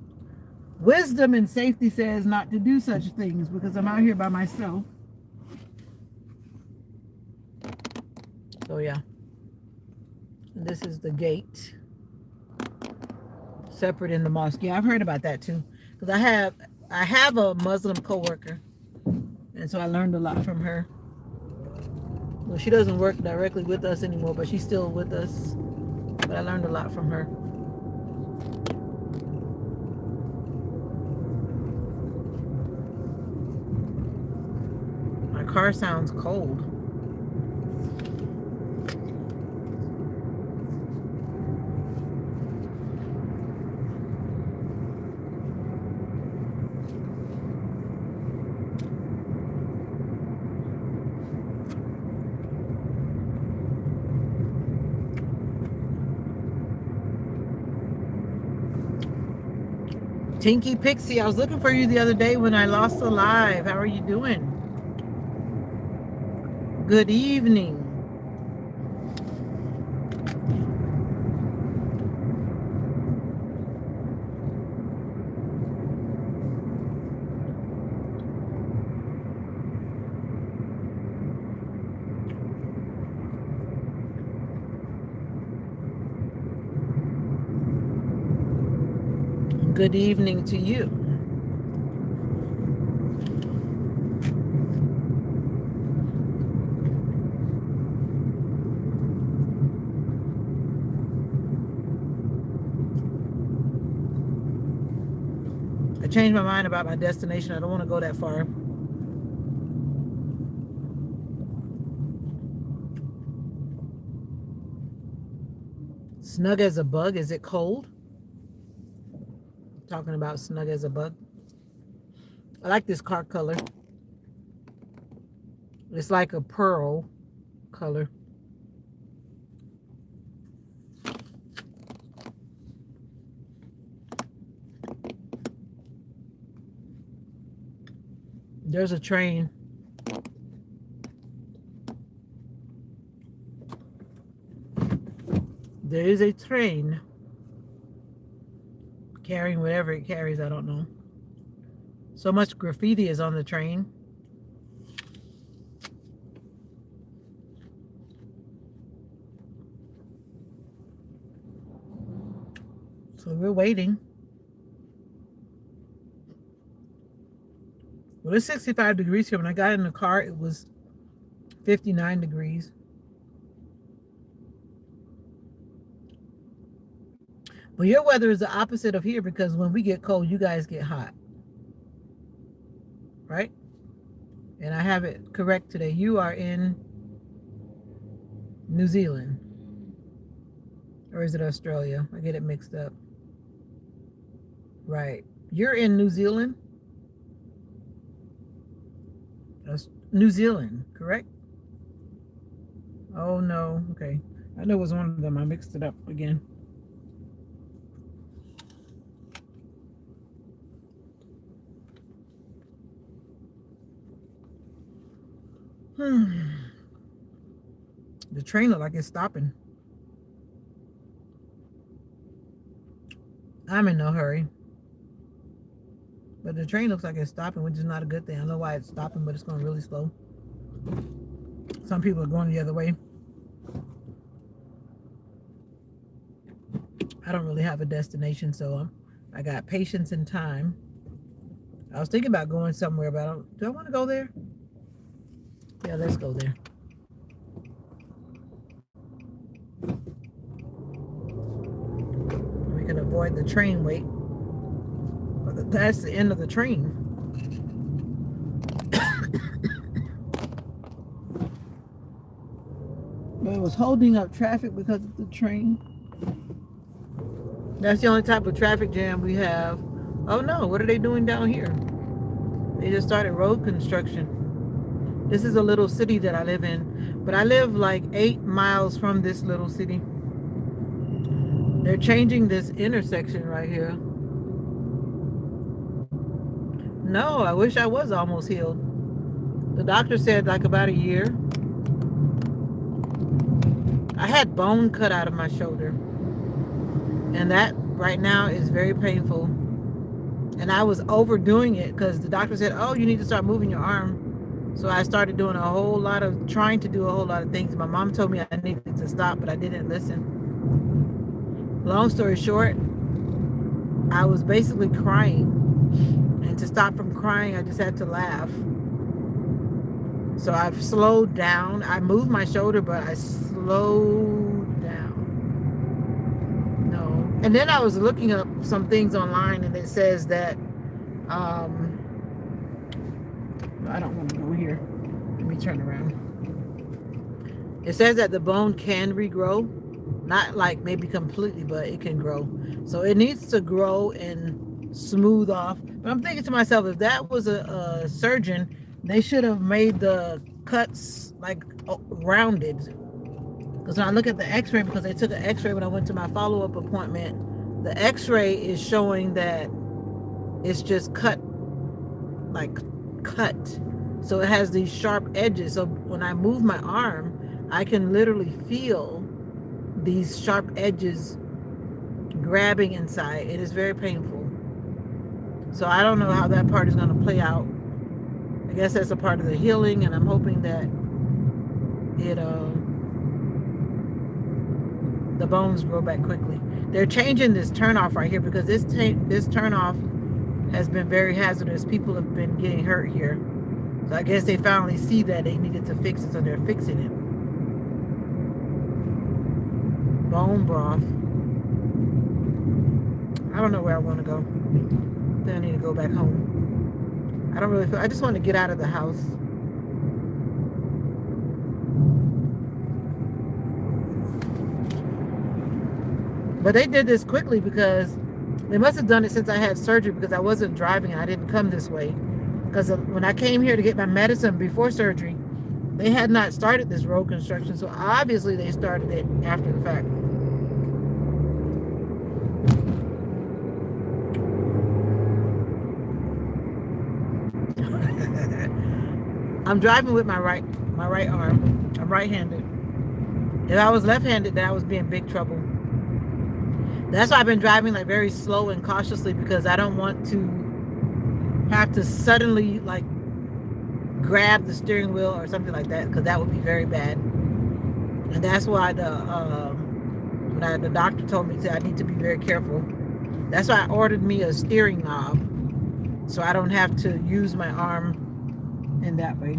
Wisdom and safety says not to do such things because I'm out here by myself. So yeah. And this is the gate. Separate in the mosque. Yeah, I've heard about that too. Because I have a Muslim coworker. And so I learned a lot from her. Well, she doesn't work directly with us anymore, but she's still with us. But I learned a lot from her. My car sounds cold. Tinky Pixie, I was looking for you the other day when I lost a live. How are you doing? Good evening. Good evening to you. I changed my mind about my destination. I don't want to go that far. Snug as a bug. Is it cold? Talking about snug as a bug. I like this car color. It's like a pearl color. There's a train. There is a train carrying whatever it carries. I don't know. So much graffiti is on the train. So we're waiting. Well, it's 65 degrees here. When I got in the car, it was 59 degrees. But your weather is the opposite of here because when we get cold, you guys get hot. Right? And I have it correct today. You are in New Zealand. Or is it Australia? I get it mixed up. Right. You're in New Zealand? That's New Zealand, correct? Oh, no. Okay. I know it was one of them. I mixed it up again. The train looks like it's stopping. I'm in no hurry. But the train looks like it's stopping, which is not a good thing. I don't know why it's stopping, but it's going really slow. Some people are going the other way. I don't really have a destination, so I got patience and time. I was thinking about going somewhere, but do I want to go there? Yeah, let's go there. We can avoid the train wait. But that's the end of the train. But it was holding up traffic because of the train. That's the only type of traffic jam we have. Oh no, what are they doing down here? They just started road construction. This is a little city that I live in, but I live like 8 miles from this little city. They're changing this intersection right here. No, I wish I was almost healed. The doctor said like about a year. I had bone cut out of my shoulder, and that right now is very painful. And I was overdoing it because the doctor said, "Oh, you need to start moving your arm." So I started doing trying to do a whole lot of things. My mom told me I needed to stop, but I didn't listen. Long story short, I was basically crying. And to stop from crying, I just had to laugh. So I've slowed down. I moved my shoulder, but I slowed down. No. And then I was looking up some things online, and it says that I don't want to go here. Let me turn around. It says that the bone can regrow, not like maybe completely, but it can grow. So it needs to grow and smooth off. But I'm thinking to myself, if that was a surgeon, they should have made the cuts like rounded. Because when I look at the x-ray, because they took an x-ray when I went to my follow-up appointment, the x-ray is showing that it's just cut. So it has these sharp edges. So when I move my arm, I can literally feel these sharp edges grabbing inside. It is very painful. So I don't know how that part is going to play out. I guess that's a part of the healing, and I'm hoping that the bones grow back quickly. They're changing this turnoff right here because this turnoff has been very hazardous. People have been getting hurt here. So I guess they finally see that they needed to fix it, so they're fixing it. Bone broth. I don't know where I want to go. Then I need to go back home. I don't really feel, I just want to get out of the house. But they did this quickly because they must have done it since I had surgery, because I wasn't driving and I didn't come this way. Because when I came here to get my medicine before surgery, they had not started this road construction. So obviously they started it after the fact. I'm driving with my right arm. I'm right-handed. If I was left-handed, then I would be in big trouble. That's why I've been driving like very slow and cautiously, because I don't want to have to suddenly like grab the steering wheel or something like that, because that would be very bad. And that's why the doctor told me I need to be very careful. That's why I ordered me a steering knob, so I don't have to use my arm in that way.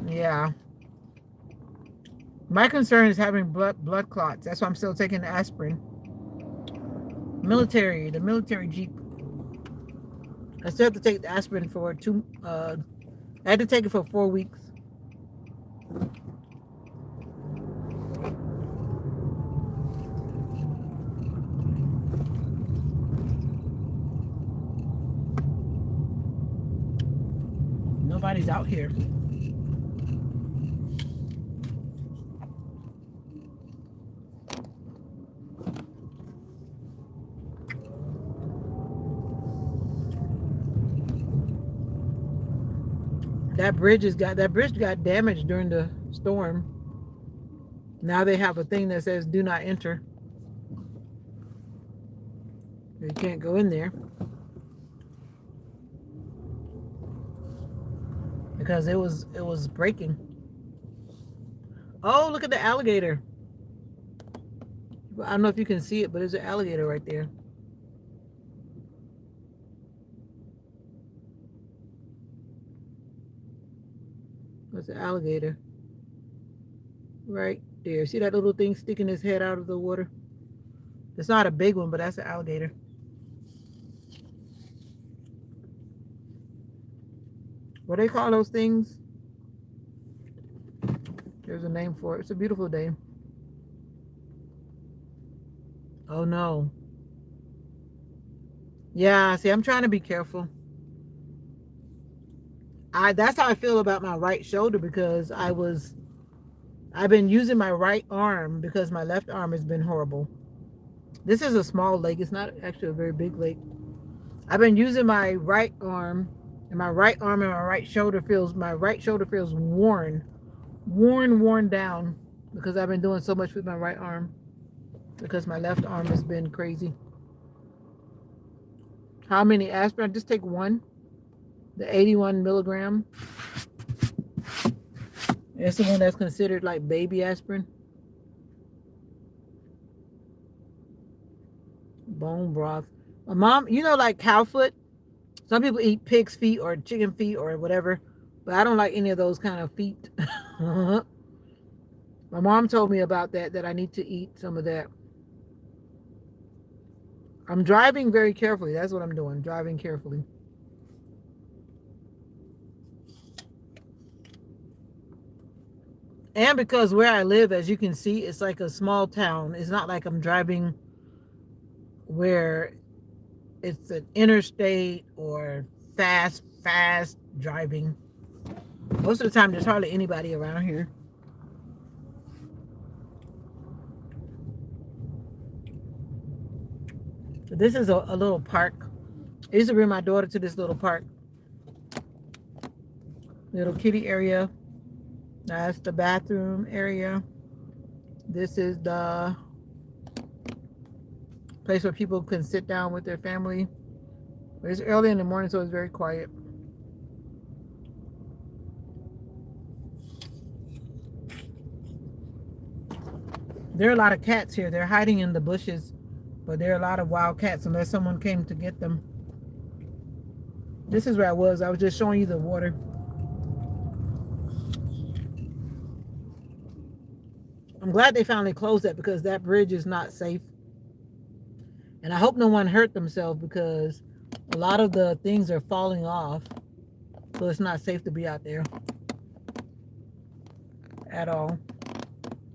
Yeah. My concern is having blood clots. That's why I'm still taking the aspirin. The military jeep. I still have to take the aspirin for I had to take it for 4 weeks. Nobody's out here. That bridge got damaged during the storm. Now they have a thing that says do not enter. You can't go in there because it was breaking. Oh, look at the alligator. I don't know if you can see it, but there's an alligator right there. There's an alligator right there. See that little thing sticking his head out of the water? It's not a big one, but that's an alligator. What do they call those things? There's a name for it. It's a beautiful day. Oh no. Yeah, see, I'm trying to be careful. That's how I feel about my right shoulder because I've been using my right arm because my left arm has been horrible. This is a small lake. It's not actually a very big lake. I've been using my right arm, and my right arm and my right shoulder feels worn down because I've been doing so much with my right arm because my left arm has been crazy. How many aspirin? Just take one, the 81 milligram. It's the one that's considered like baby aspirin. Bone broth. My mom, like cow foot. Some people eat pig's feet or chicken feet or whatever, but I don't like any of those kind of feet. My mom told me about that I need to eat some of that. I'm driving very carefully. That's what I'm doing, driving carefully. And because where I live, as you can see, it's like a small town. It's not like I'm driving where it's an interstate or fast driving. Most of the time, there's hardly anybody around here. This is a little park. I used to bring my daughter to this little park. Little kitty area. That's the bathroom area. This is the place where people can sit down with their family. It's early in the morning, so it's very quiet. There are a lot of cats here. They're hiding in the bushes, but there are a lot of wild cats unless someone came to get them. This is where I was. I was just showing you the water. I'm glad they finally closed that because that bridge is not safe. And I hope no one hurt themselves because a lot of the things are falling off. So it's not safe to be out there at all.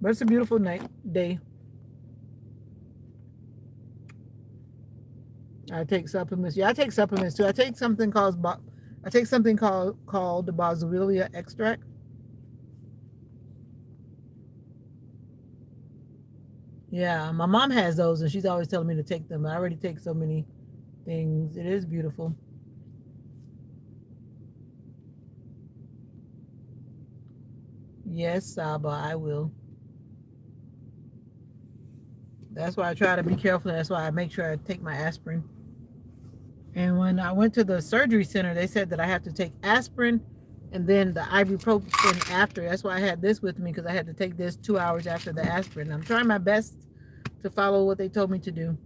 But it's a beautiful day. I take supplements. Yeah, I take supplements too. I take something called the boswellia extract. Yeah, my mom has those and she's always telling me to take them. I already take so many things. It is beautiful. Yes, Saba, I will. That's why I try to be careful. That's why I make sure I take my aspirin. And when I went to the surgery center, they said that I have to take aspirin and then the ibuprofen after. That's why I had this with me because I had to take this 2 hours after the aspirin. I'm trying my best to follow what they told me to do.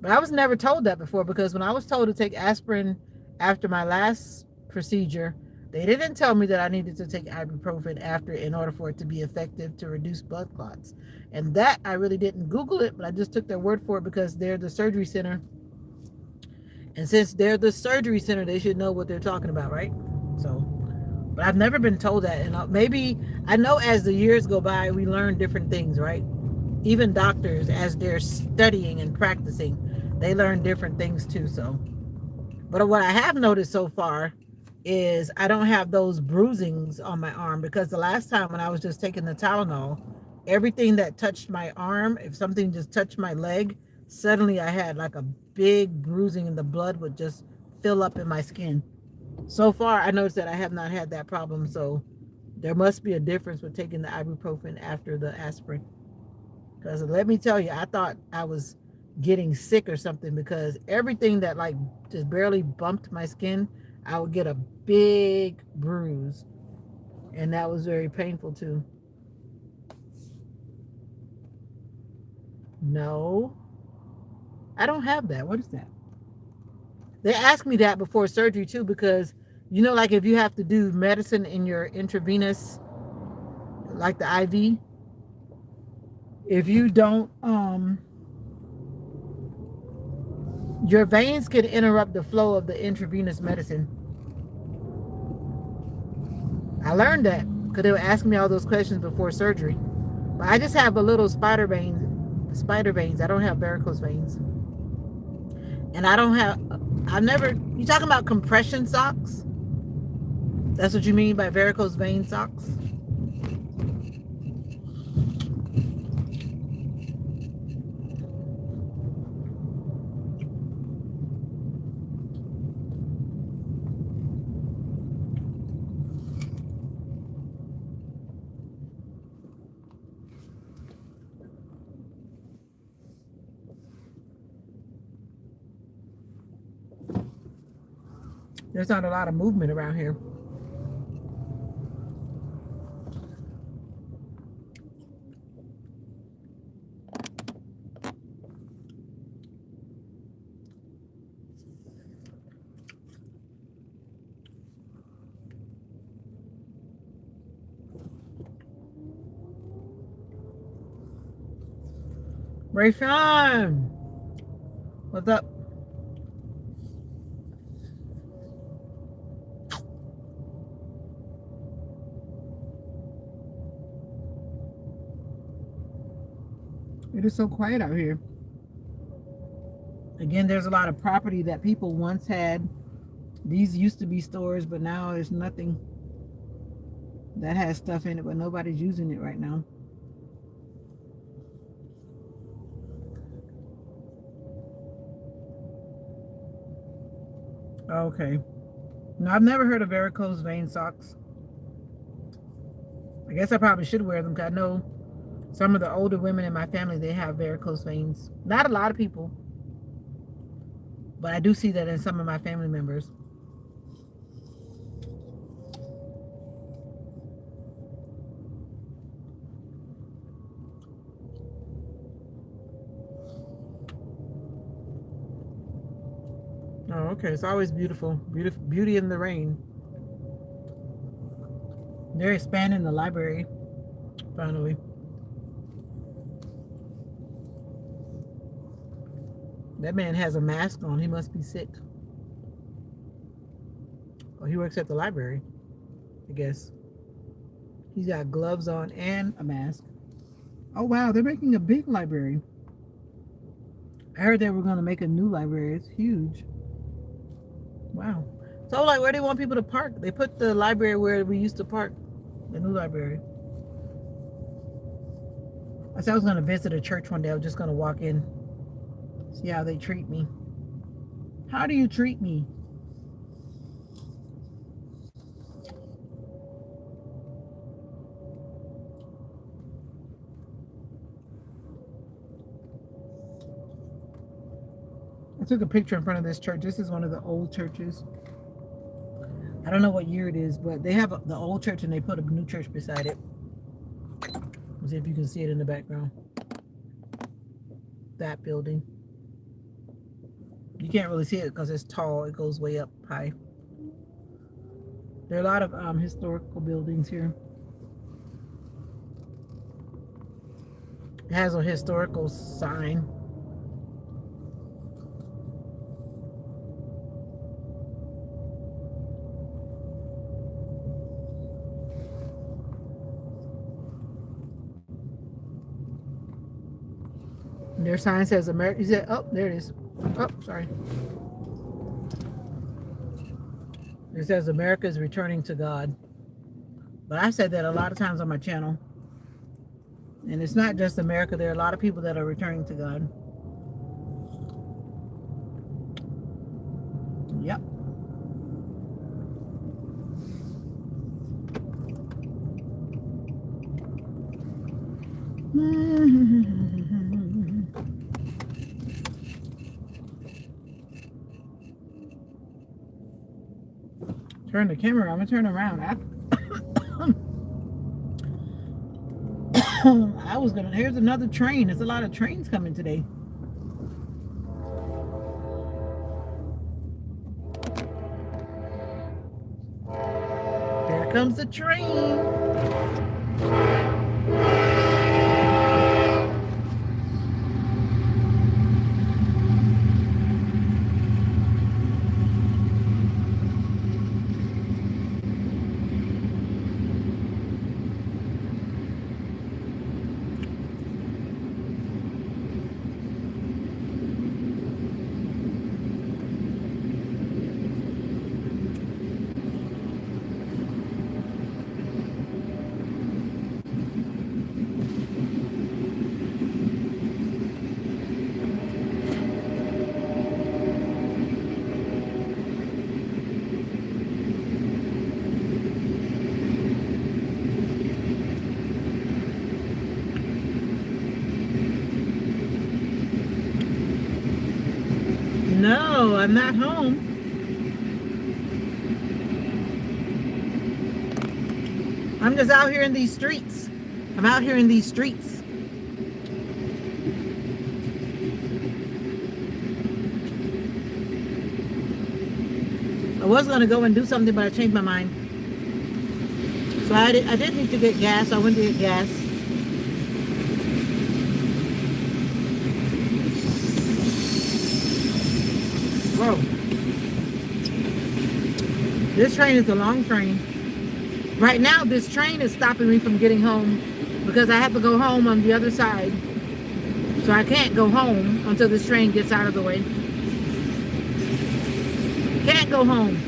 But I was never told that before because when I was told to take aspirin after my last procedure, they didn't tell me that I needed to take ibuprofen after in order for it to be effective to reduce blood clots. And that I really didn't Google it, but I just took their word for it because they're the surgery center. And since they're the surgery center, they should know what they're talking about, right? So, but I've never been told that. And maybe, I know as the years go by, we learn different things, right? Even doctors, as they're studying and practicing, they learn different things too. So, but what I have noticed so far is I don't have those bruisings on my arm because the last time when I was just taking the Tylenol, everything that touched my arm, if something just touched my leg, suddenly I had like a big bruising and the blood would just fill up in my skin. So far, I noticed that I have not had that problem. So there must be a difference with taking the ibuprofen after the aspirin. Because let me tell you, I thought I was getting sick or something because everything that like just barely bumped my skin, I would get a big bruise. And that was very painful too. No, I don't have that. What is that? They asked me that before surgery too because, like if you have to do medicine in your intravenous, like the IV, if you don't, your veins can interrupt the flow of the intravenous medicine. I learned that because they were asking me all those questions before surgery. But I just have a little spider veins. I don't have varicose veins. And I don't have, I never, you talking about compression socks? That's what you mean by varicose vein socks? There's not a lot of movement around here. Rayshon, what's up? It is so quiet out here. Again, there's a lot of property that people once had. These used to be stores, but now there's nothing that has stuff in it, but nobody's using it right now. Okay. No, I've never heard of varicose vein socks. I guess I probably should wear them because I know some of the older women in my family, they have varicose veins. Not a lot of people, but I do see that in some of my family members. Oh, okay. It's always beautiful. Beauty in the rain. They're expanding the library, finally. That man has a mask on. He must be sick. Oh, he works at the library, I guess. He's got gloves on and a mask. Oh, wow. They're making a big library. I heard they were going to make a new library. It's huge. Wow. So, like, where do they want people to park? They put the library where we used to park, the new library. I said I was going to visit a church one day. I was just going to walk in, see how they treat me. How do you treat me? I took a picture in front of this church. This is one of the old churches. I don't know what year it is, but they have the old church and they put a new church beside it. Let's see if you can see it in the background. That building. You can't really see it because it's tall. It goes way up high. There are a lot of historical buildings here. It has a historical sign. Their sign says America. He said, oh, there it is. Oh, sorry. It says America is returning to God. But I said that a lot of times on my channel. And it's not just America. There are a lot of people that are returning to God. Yep. Turn the camera. I'm gonna turn around. I was gonna. Here's another train. There's a lot of trains coming today. There comes the train. No, I'm not home. I'm just out here in these streets. I'm out here in these streets. I was going to go and do something, but I changed my mind. So I did need to get gas. I went to get gas. Whoa. This train is a long train. Right now, this train is stopping me from getting home because I have to go home on the other side. So I can't go home until this train gets out of the way. Can't go home.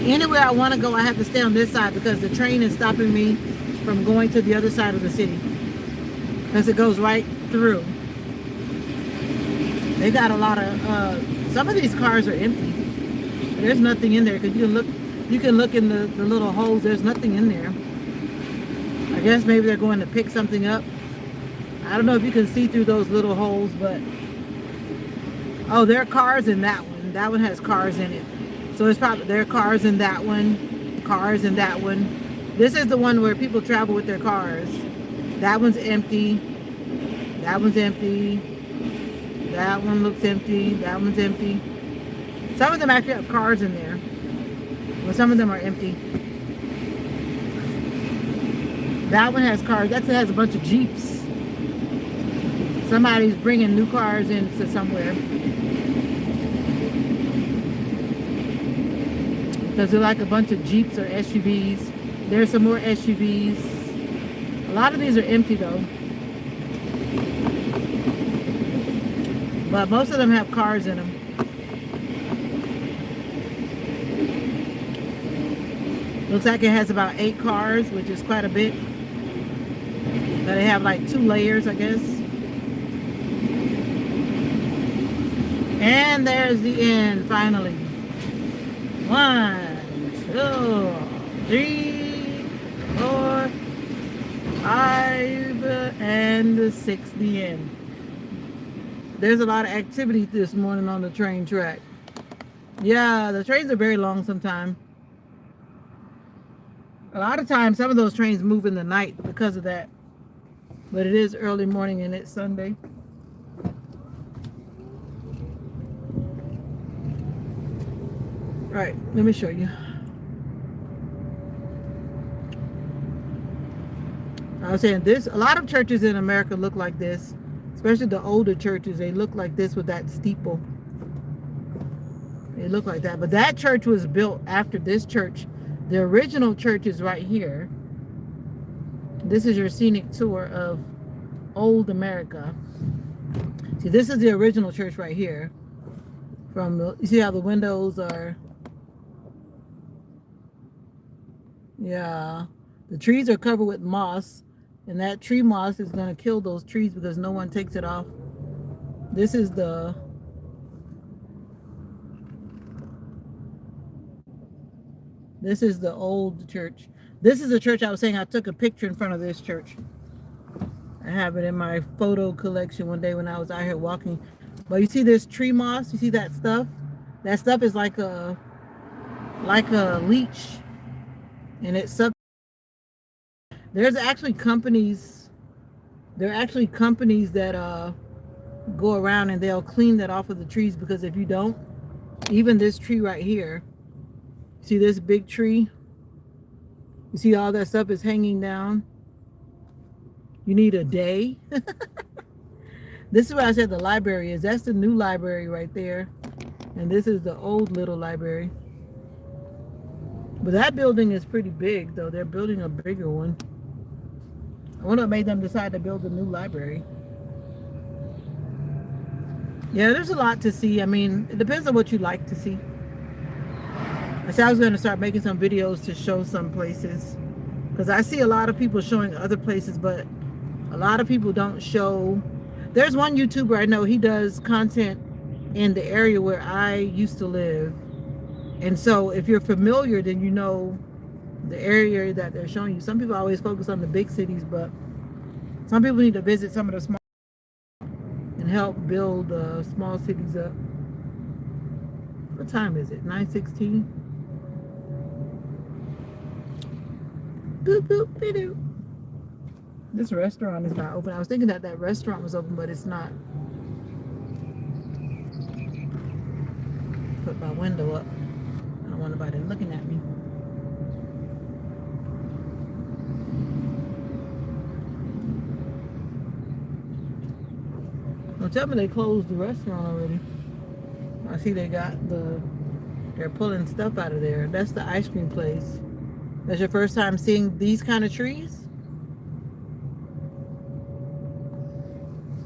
Anywhere I want to go, I have to stay on this side because the train is stopping me from going to the other side of the city. Because it goes right through. They got a lot of, some of these cars are empty. There's nothing in there because you can look in the little holes. There's nothing in there. I guess maybe they're going to pick something up. I don't know if you can see through those little holes, but oh, there are cars in that one. That one has cars in it. So it's probably there are cars in that one, cars in that one. This is the one where people travel with their cars. That one's empty. That one's empty. That one looks empty. That one's empty. Some of them actually have cars in there, but some of them are empty. That one has cars. That has a bunch of Jeeps. Somebody's bringing new cars into somewhere. Because they're like a bunch of Jeeps or SUVs. There's some more SUVs. A lot of these are empty though. But most of them have cars in them. Looks like it has about 8 cars, which is quite a bit. But they have like 2 layers, I guess. And there's the end, finally. 1, 2, 3, 4, 5, and 6, the end. There's a lot of activity this morning on the train track. Yeah, the trains are very long sometimes. A lot of times, some of those trains move in the night because of that. But it is early morning and it's Sunday. Right, let me show you. I was saying this, a lot of churches in America look like this, especially the older churches. They look like this with that steeple. They look like that. But that church was built after this church. The original church is right here. This is your scenic tour of old America. See, this is the original church right here. From the, you see how the windows are? Yeah. The trees are covered with moss. And that tree moss is going to kill those trees because no one takes it off. This is the... This is the old church. This is the church I was saying I took a picture in front of this church. I have it in my photo collection one day when I was out here walking. But you see this tree moss? You see that stuff? That stuff is like a leech. And it sucks. There's actually companies. There are actually companies that go around and they'll clean that off of the trees, because if you don't, even this tree right here, see this big tree? You see all that stuff is hanging down? You need a day. This is where I said the library is. That's the new library right there. And this is the old little library. But that building is pretty big, though. They're building a bigger one. I wonder what made them decide to build a new library. Yeah, there's a lot to see. I mean, it depends on what you like to see. I said I was going to start making some videos to show some places, because I see a lot of people showing other places, but a lot of people don't show. There's one YouTuber I know, he does content in the area where I used to live. And so if you're familiar, then you know the area that they're showing you. Some people always focus on the big cities, but some people need to visit some of the small and help build small cities up. What time is it? 9:16. Boop boop doo. This restaurant is not open. I was thinking that that restaurant was open, but it's not. Put my window up. I don't want nobody looking at me. Don't tell me they closed the restaurant already. I see they're pulling stuff out of there. That's the ice cream place. That's your first time seeing these kind of trees?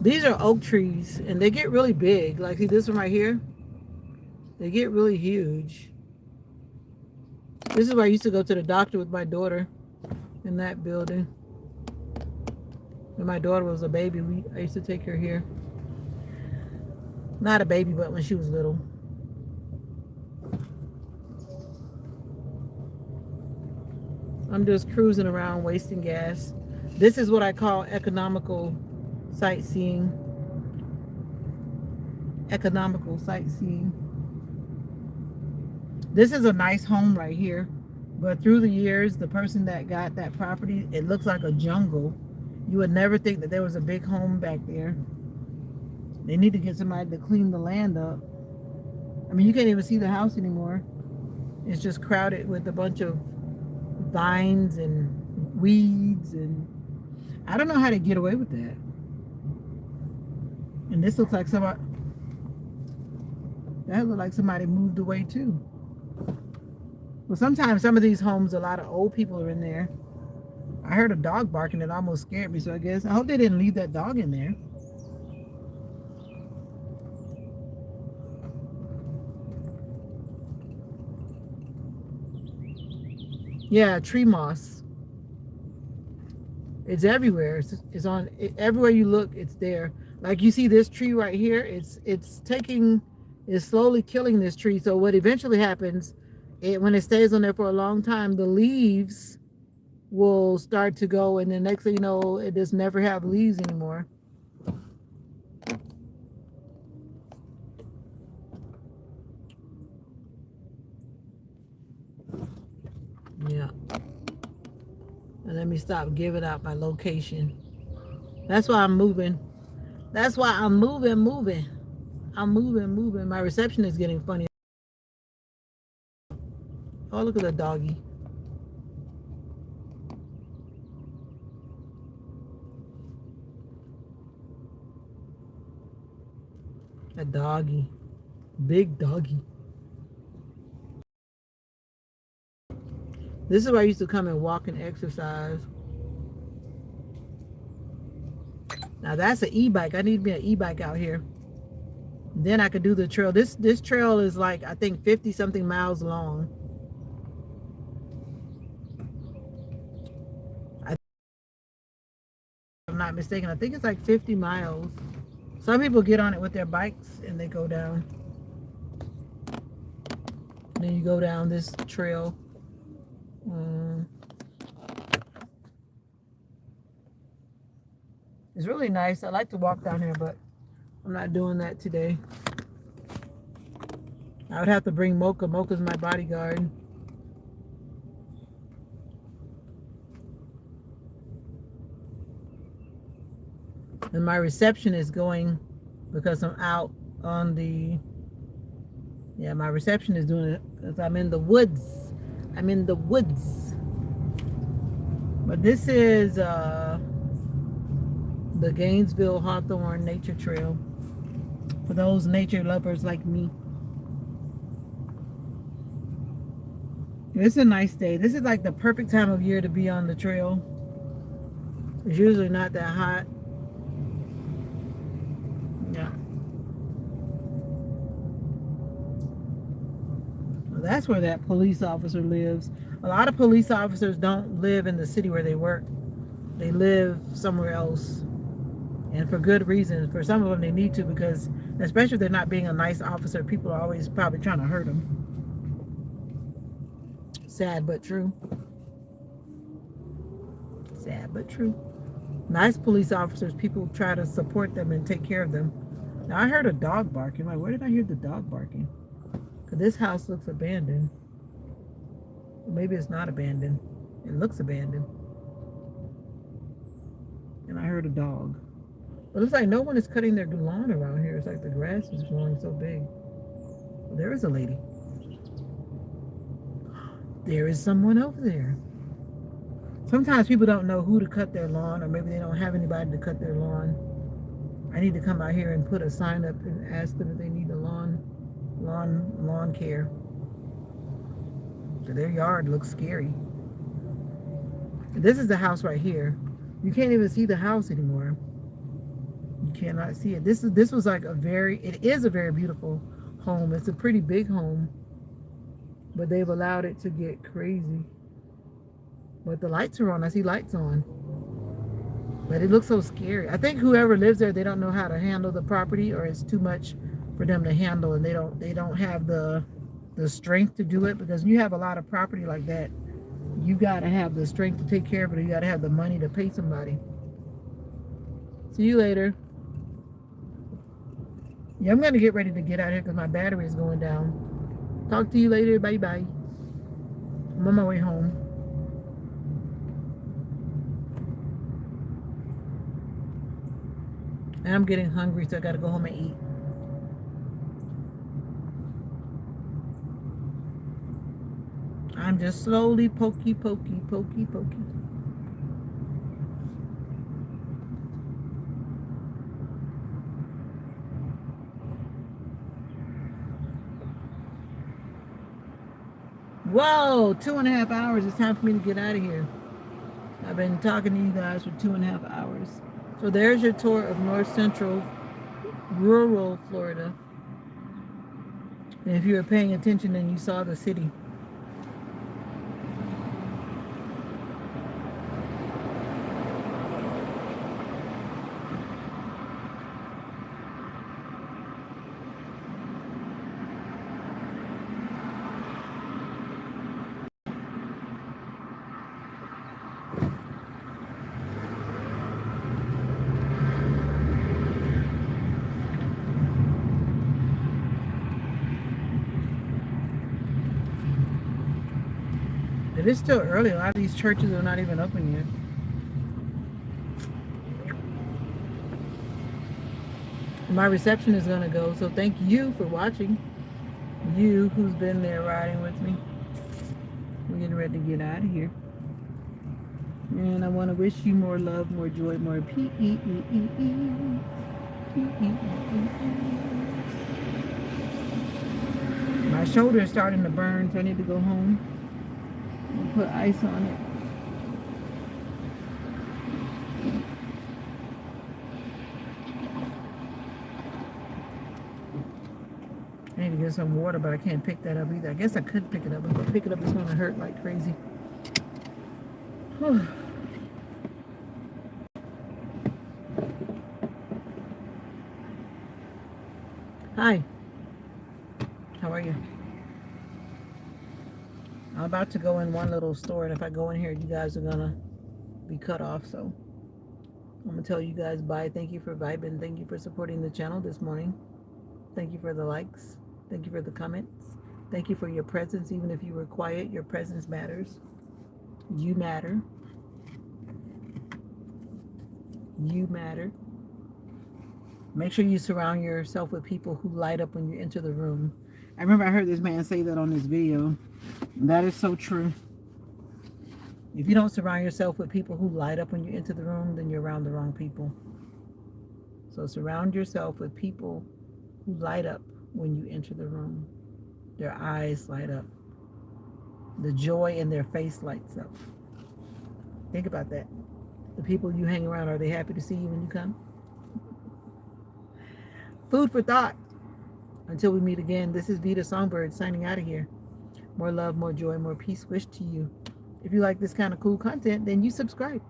These are oak trees, and they get really big. Like, see this one right here? They get really huge. This is where I used to go to the doctor with my daughter, in that building. When my daughter was a baby, I used to take her here. Not a baby, but when she was little. I'm just cruising around, wasting gas. This is what I call economical sightseeing. Economical sightseeing. This is a nice home right here, but through the years, the person that got that property, it looks like a jungle. You would never think that there was a big home back there. They need to get somebody to clean the land up. I mean, you can't even see the house anymore. It's just crowded with a bunch of vines and weeds, and I don't know how to get away with that. And this looks like somebody, that looked like somebody moved away too. Well, sometimes some of these homes, a lot of old people are in there. I heard a dog barking that almost scared me, so I hope they didn't leave that dog in there. Yeah, tree moss. It's everywhere. It's on everywhere you look. It's there. Like you see this tree right here. It's slowly killing this tree. So what eventually happens, when it stays on there for a long time, the leaves will start to go, and the next thing you know, it just never have leaves anymore. Yeah. And let me stop giving out my location. That's why I'm moving. That's why I'm moving. I'm moving. My reception is getting funny. Oh, look at the doggy. A doggy. Big doggy. This is where I used to come and walk and exercise. Now that's an e-bike. I need to be an e-bike out here. Then I could do the trail. This trail is like, I think 50 something miles long. If I'm not mistaken, I think it's like 50 miles. Some people get on it with their bikes and they go down. And then you go down this trail. It's really nice. I like to walk down here, but I'm not doing that today. I would have to bring Mocha. Mocha's my bodyguard. And my reception is going, because I'm out on the, yeah, my reception is doing it because I'm in the woods. I'm in the woods. But this is the Gainesville Hawthorne Nature Trail for those nature lovers like me. It's a nice day. This is like the perfect time of year to be on the trail. It's usually not that hot. Yeah. Well, that's where that police officer lives. A lot of police officers don't live in the city where they work. They live somewhere else. And for good reason. For some of them, they need to, because especially if they're not being a nice officer, people are always probably trying to hurt them. Sad but true. Sad but true. Nice police officers, people try to support them and take care of them. Now, I heard a dog barking. Like, where did I hear the dog barking? This house looks abandoned. Maybe it's not abandoned. It looks abandoned. And I heard a dog. But it looks like no one is cutting their lawn around here. It's like the grass is growing so big. Well, there is a lady. There is someone over there. Sometimes people don't know who to cut their lawn, or maybe they don't have anybody to cut their lawn. I need to come out here and put a sign up and ask them if they need a lawn care. Their yard looks scary. This is the house right here. You can't even see the house anymore. You cannot see it. This was like it is a very beautiful home. It's a pretty big home, but they've allowed it to get crazy. But the lights are on. I see lights on. But it looks so scary. I think whoever lives there, they don't know how to handle the property, or it's too much for them to handle, and they don't have the strength to do it, because you have a lot of property like that. You got to have the strength to take care of it. You got to have the money to pay somebody. See you later. Yeah, I'm going to get ready to get out of here because my battery is going down. Talk to you later. Bye-bye. I'm on my way home. And I'm getting hungry, so I got to go home and eat. I'm just slowly pokey. Whoa, 2.5 hours. It's time for me to get out of here. I've been talking to you guys for 2.5 hours. So there's your tour of North Central, rural Florida. And if you were paying attention, then you saw the city. It is still early. A lot of these churches are not even open yet. My reception is going to go, so thank you for watching. You who's been there riding with me. We're getting ready to get out of here. And I want to wish you more love, more joy, more peace. My shoulder is starting to burn, so I need to go home and put ice on it. I need to get some water, but I can't pick that up either. I guess I could pick it up, but if I pick it up, it's going to hurt like crazy. Hi. How are you? I'm about to go in one little store, and if I go in here, you guys are going to be cut off, so I'm going to tell you guys bye. Thank you for vibing. Thank you for supporting the channel this morning. Thank you for the likes. Thank you for the comments. Thank you for your presence. Even if you were quiet, your presence matters. You matter. You matter. Make sure you surround yourself with people who light up when you enter the room. I remember I heard this man say that on this video. That is so true. If you don't surround yourself with people who light up when you enter the room, then you're around the wrong people. So surround yourself with people who light up when you enter the room. Their eyes light up. The joy in their face lights up. Think about that. The people you hang around, are they happy to see you when you come? Food for thought. Until we meet again, this is Veda-Songbird signing out of here. More love, more joy, more peace wish to you. If you like this kind of cool content, then you subscribe.